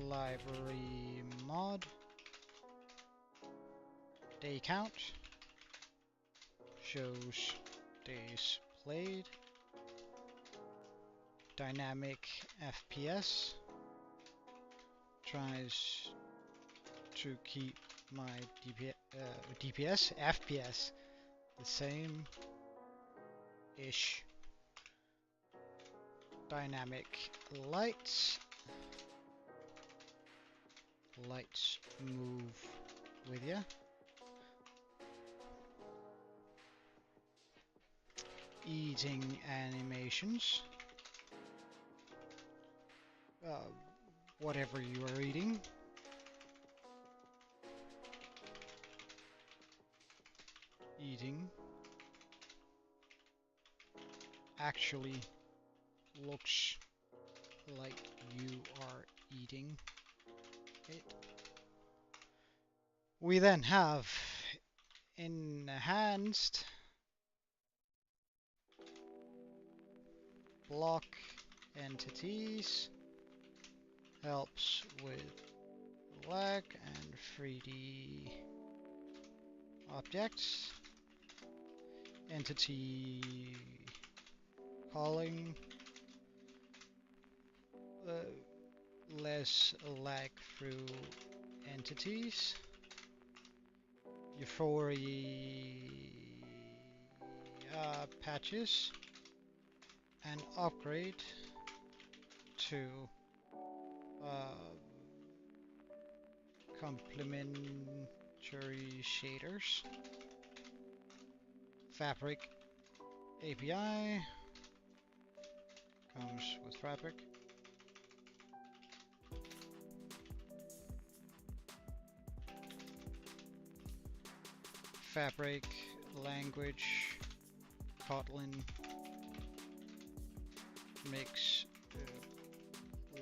library mod, day count, shows days played. Dynamic FPS, tries to keep my FPS the same-ish. Dynamic lights, lights move with ya. Eating animations, whatever you are eating. Eating actually looks like you are eating it. We then have enhanced block entities, helps with lag and 3D objects. Entity calling, less lag through entities. Euphoria patches, and upgrade to complementary shaders. Fabric API comes with fabric. Fabric language Kotlin makes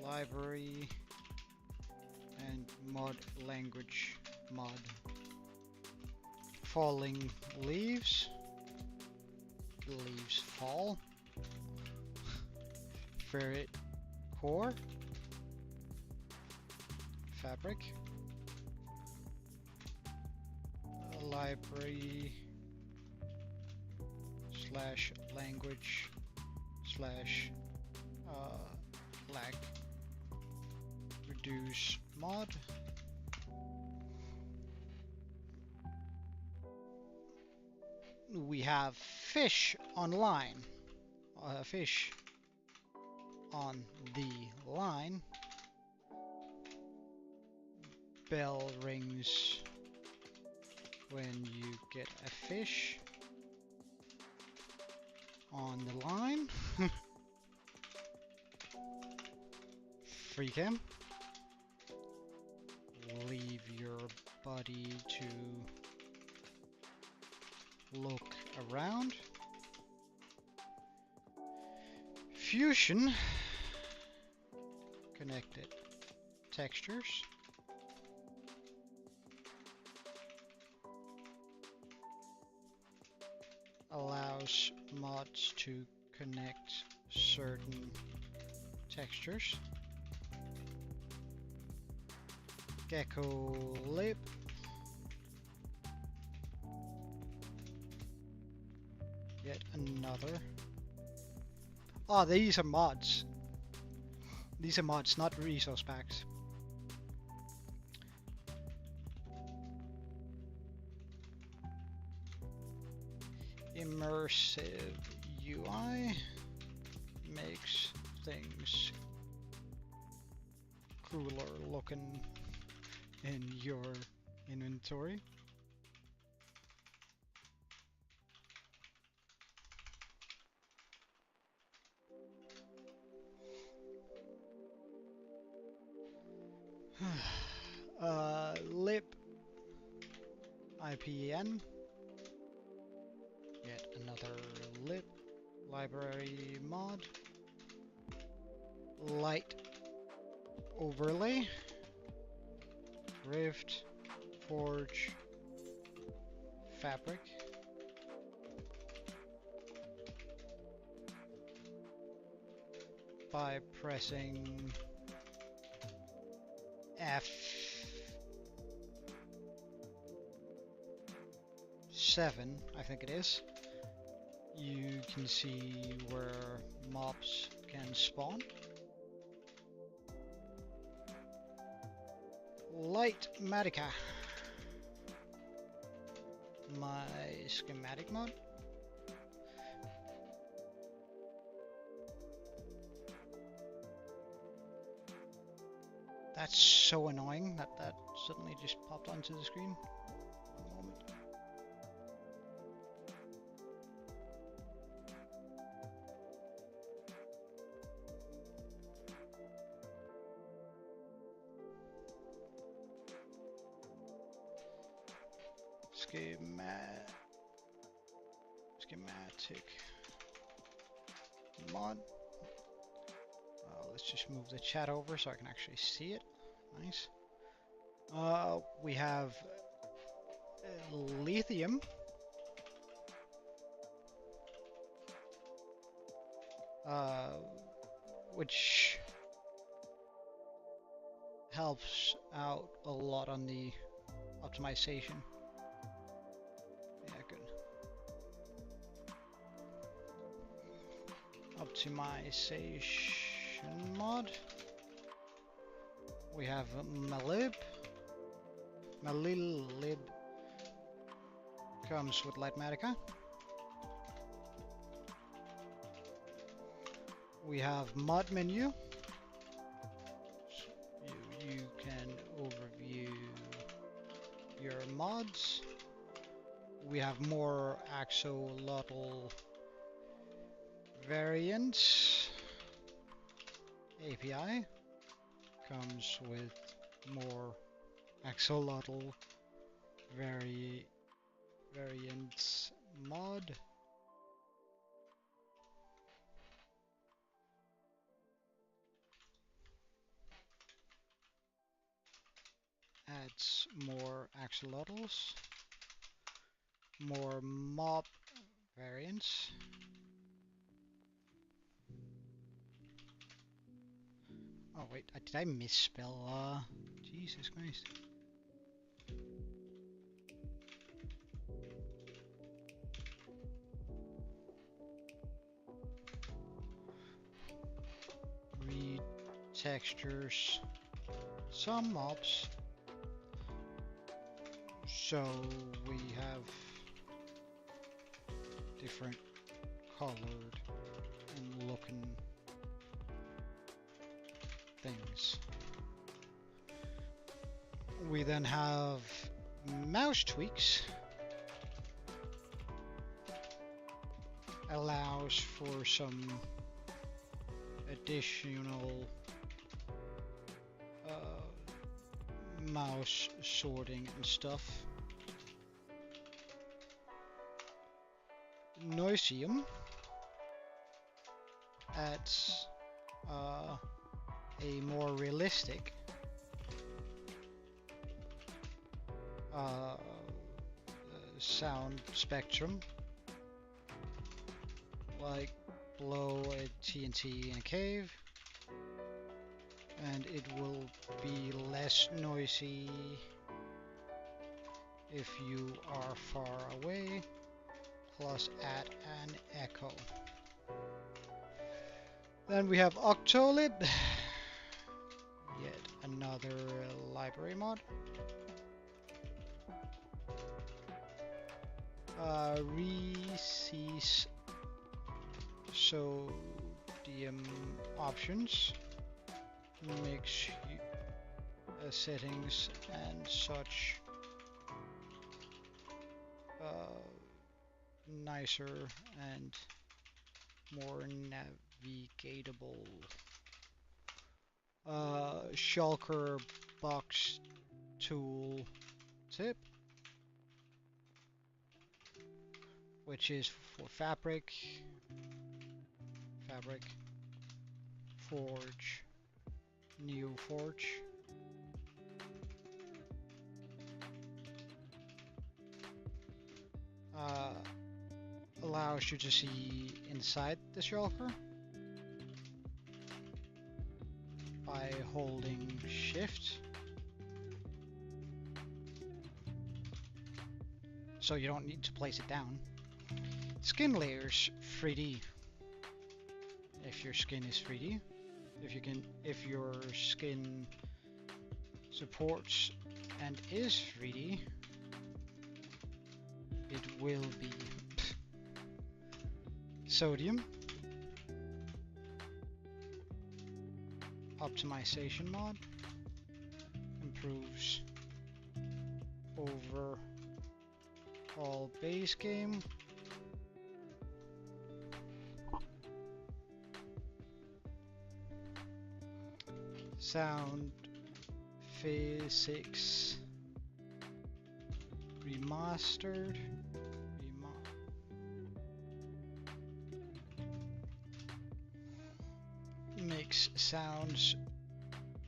library and mod language mod. Falling leaves, leaves fall. Ferret core, fabric. library slash language slash lag reduce mod. We have fish online. Fish on the line. Bell rings when you get a fish on the line. Free cam. Leave your buddy to look around. Fusion. Connected textures. Allows mods to connect certain textures. Gecko lib. Yet another. Oh, these are mods. These are mods, not resource packs. Immersive UI makes things cooler looking in your inventory. Lib IPN. Yet another lib library mod. Light overlay. Rift, Forge, Fabric. By pressing F7, I think it is, you can see where mobs can spawn. Light Matica. My schematic mod. That's so annoying that that suddenly just popped onto the screen. One moment. Schematic mod. Let's just move the chat over so I can actually see it. Nice. We have lithium. Which helps out a lot on the optimization. Yeah, good. Optimization mod. We have Malib. Malilib comes with Lightmatica. We have mod menu. You can overview your mods. We have more axolotl variants. API comes with more axolotl variants mod. Adds more axolotls, more mob variants. Oh wait, did I misspell? Jesus Christ. textures, some mobs. So we have different colored and looking things. We then have mouse tweaks. Allows for some additional mouse sorting and stuff. Noisium adds a more realistic sound spectrum, like blow a TNT in a cave, and it will be less noisy if you are far away, plus add an echo. Then we have Octolid, yet another library mod. Receives sodium options, makes settings and such nicer and more navigatable. Shulker box tool tip, which is for fabric, forge, new forge. Allows you to see inside the shulker by holding shift. So you don't need to place it down. Skin layers 3D. If your skin is 3D, if your skin supports and is 3D, it will be. Sodium optimization mod improves overall base game. Sound physics remastered. Makes sounds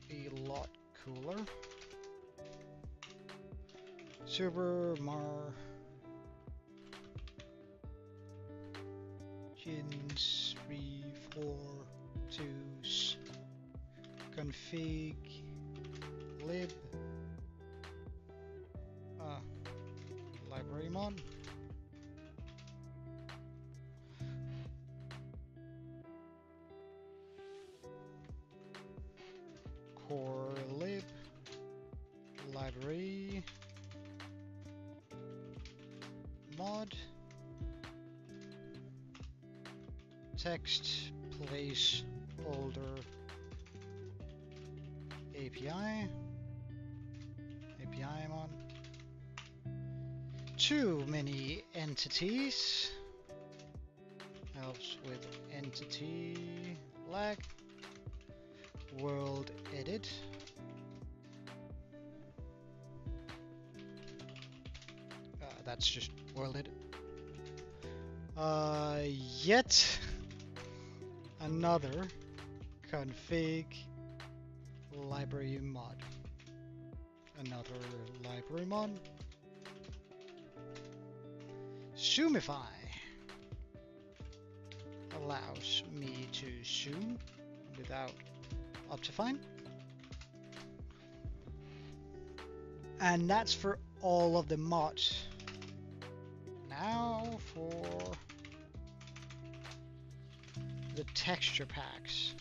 a lot cooler. Super margins 342's config lib library mod. Core lib library mod. Text placeholder API mod. Too many entities helps with entity lag. World edit. That's just world edit. Yet another config library mod. Another library mod. Zoomify allows me to zoom without Optifine. And that's for all of the mods. Now for the texture packs.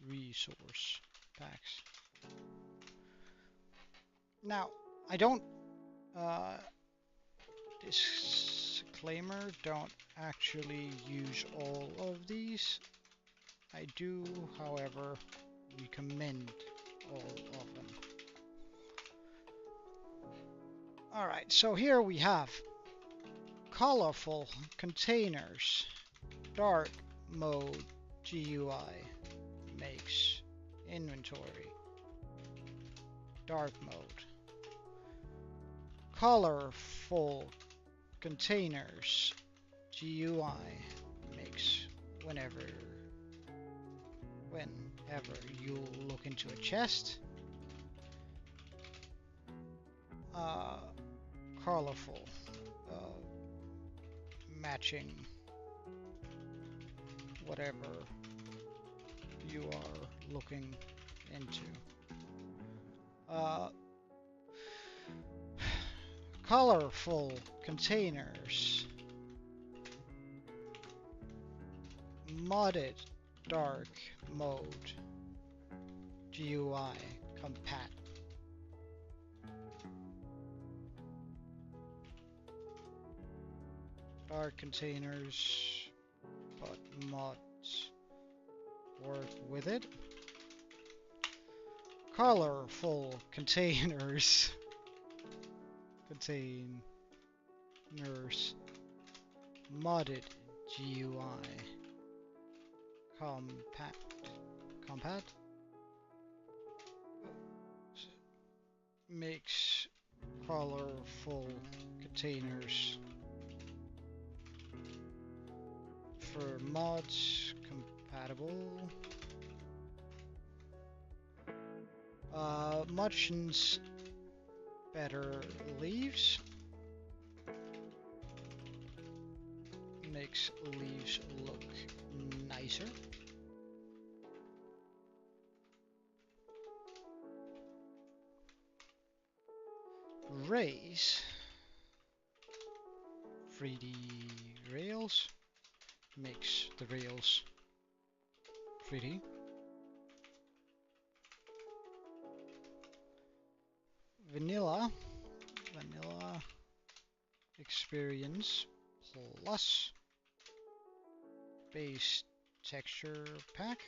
/resource packs. Now, I don't, disclaimer, don't actually use all of these. I do, however, recommend all of them. Alright, so here we have colorful containers, dark mode GUI makes inventory, dark mode, colorful containers GUI makes whenever you look into a chest, colorful, matching whatever you are looking into. Colorful containers, modded dark mode GUI compat. Dark containers, but mods work with it. Colorful containers, modded GUI compat makes colorful containers for mods compatible. Much better leaves makes leaves look nicer. Rays, 3D rails makes the rails 3D. Vanilla experience plus base texture pack.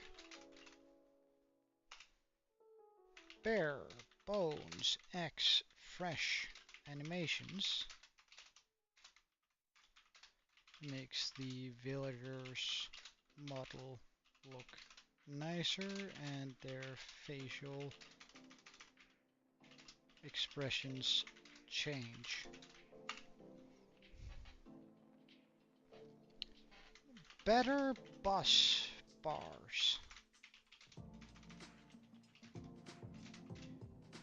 Bare bones X fresh animations makes the villagers model look nicer and their facial expressions change. Better bus bars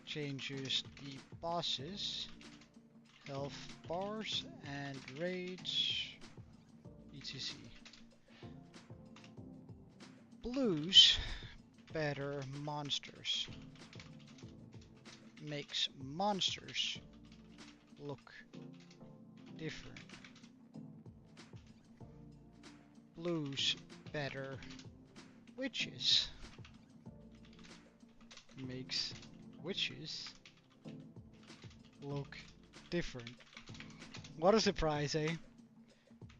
changes the bosses, health bars and raids etc. Blues better monsters makes monsters look different. Blues better witches makes witches look different. What a surprise, eh?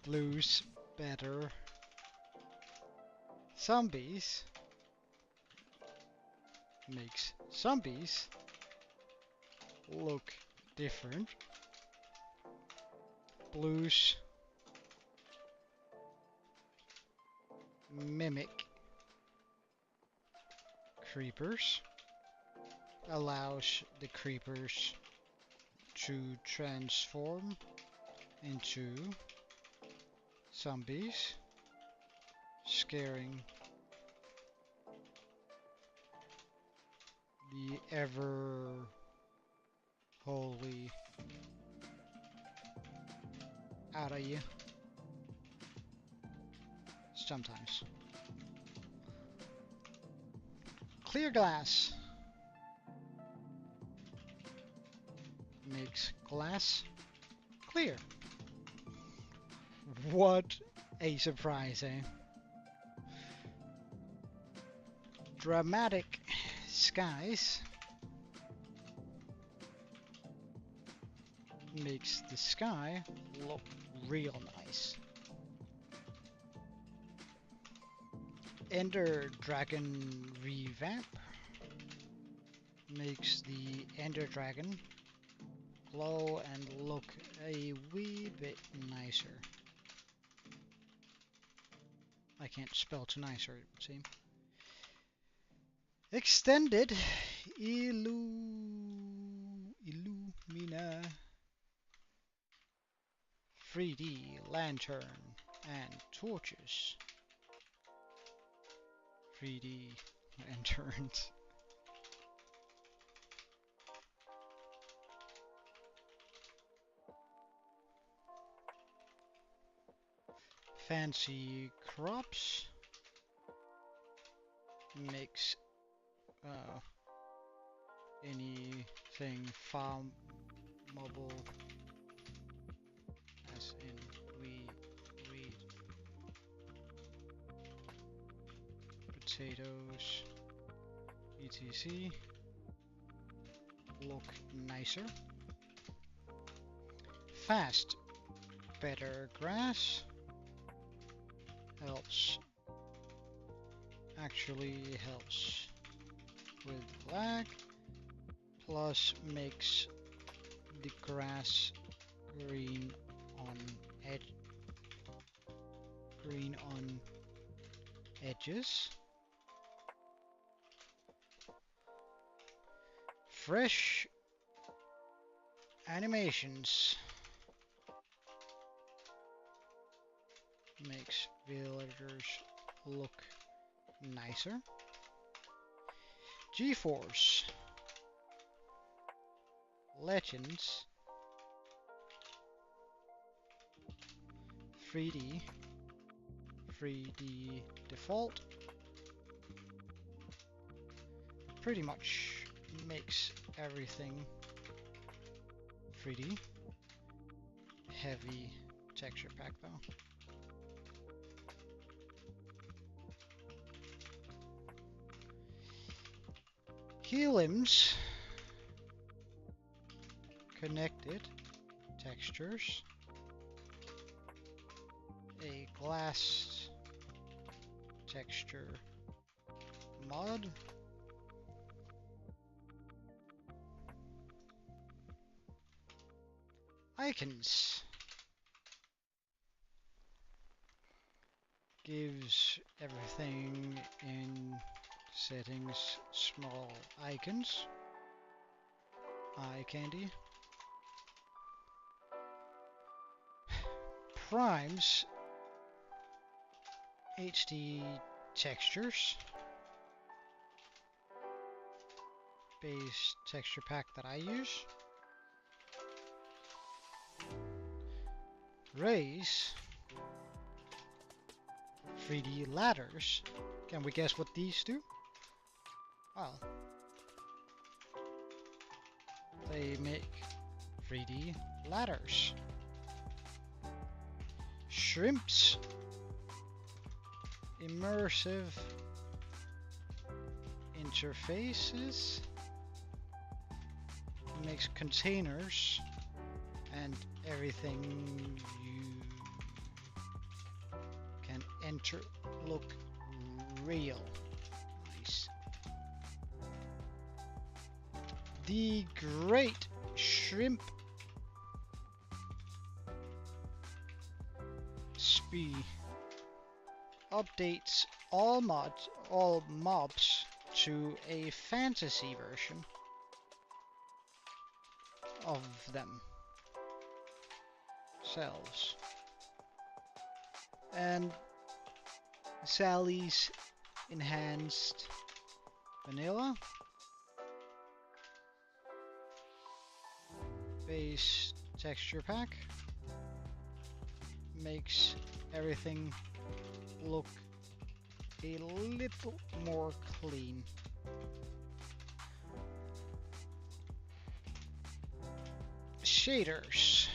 Blues better zombies makes zombies look different. Blues mimic creepers allows the creepers to transform into zombies, scaring the ever holy out of you sometimes. Clear glass makes glass clear. What a surprise, eh? dramatic skies makes the sky look real nice. Ender Dragon revamp makes the Ender Dragon glow and look a wee bit nicer. I can't spell to nicer, it would seem. Extended Illumina 3D lantern and torches. 3D lanterns. Fancy crops makes anything farmable, as in wheat, potatoes, etc. look nicer. Fast, better grass actually helps with lag, plus makes the grass green on edges. Fresh animations makes villagers look nicer. GeForce Legends 3D default pretty much makes everything 3D. Heavy texture pack though. Keylimbs connected textures. A glass texture mod. Icons gives everything in settings small icons. Eye candy. Primes HD textures. Base texture pack that I use. Raise 3D ladders. Can we guess what these do? Well, they make 3D ladders. Shrimps immersive interfaces makes containers and everything you can enter look real nice. The Great Shrimp Spee updates all mobs to a fantasy version of themselves. And Sally's enhanced vanilla base texture pack makes everything look a little more clean. Shaders.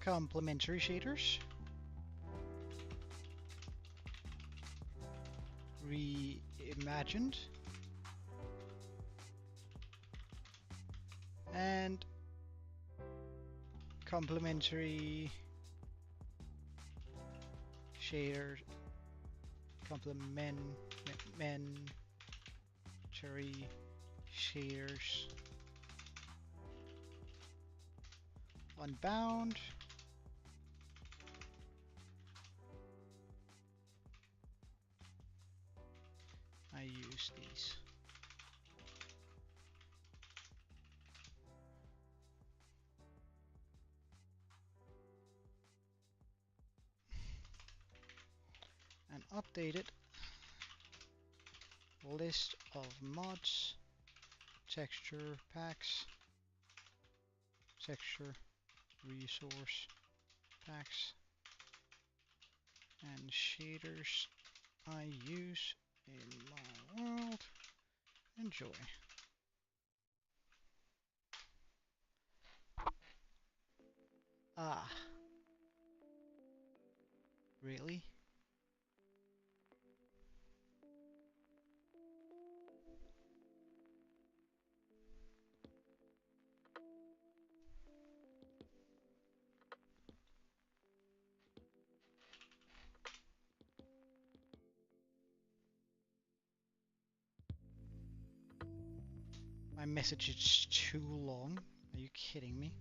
Complementary shaders reimagined. And complementary shaders, complementary shaders, unbound. I use these. And updated list of mods, texture packs, texture resource packs, and shaders I use in my world. Enjoy. Ah, really? My message is too long. Are you kidding me?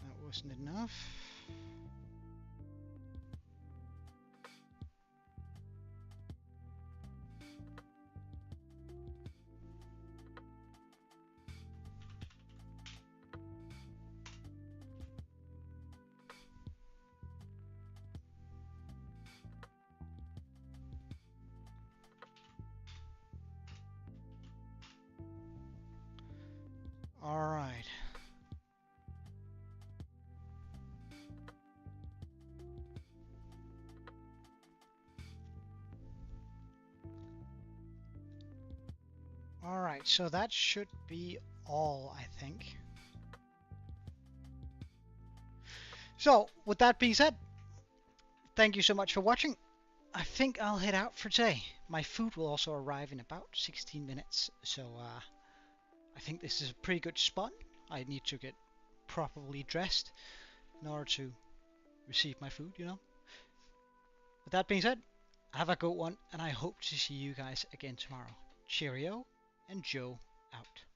That wasn't enough. All right. All right, so that should be all, I think. So, with that being said, thank you so much for watching. I think I'll head out for today. My food will also arrive in about 16 minutes, so I think this is a pretty good spot. I need to get properly dressed in order to receive my food, you know. With that being said, have a good one, and I hope to see you guys again tomorrow. Cheerio, and Joe out.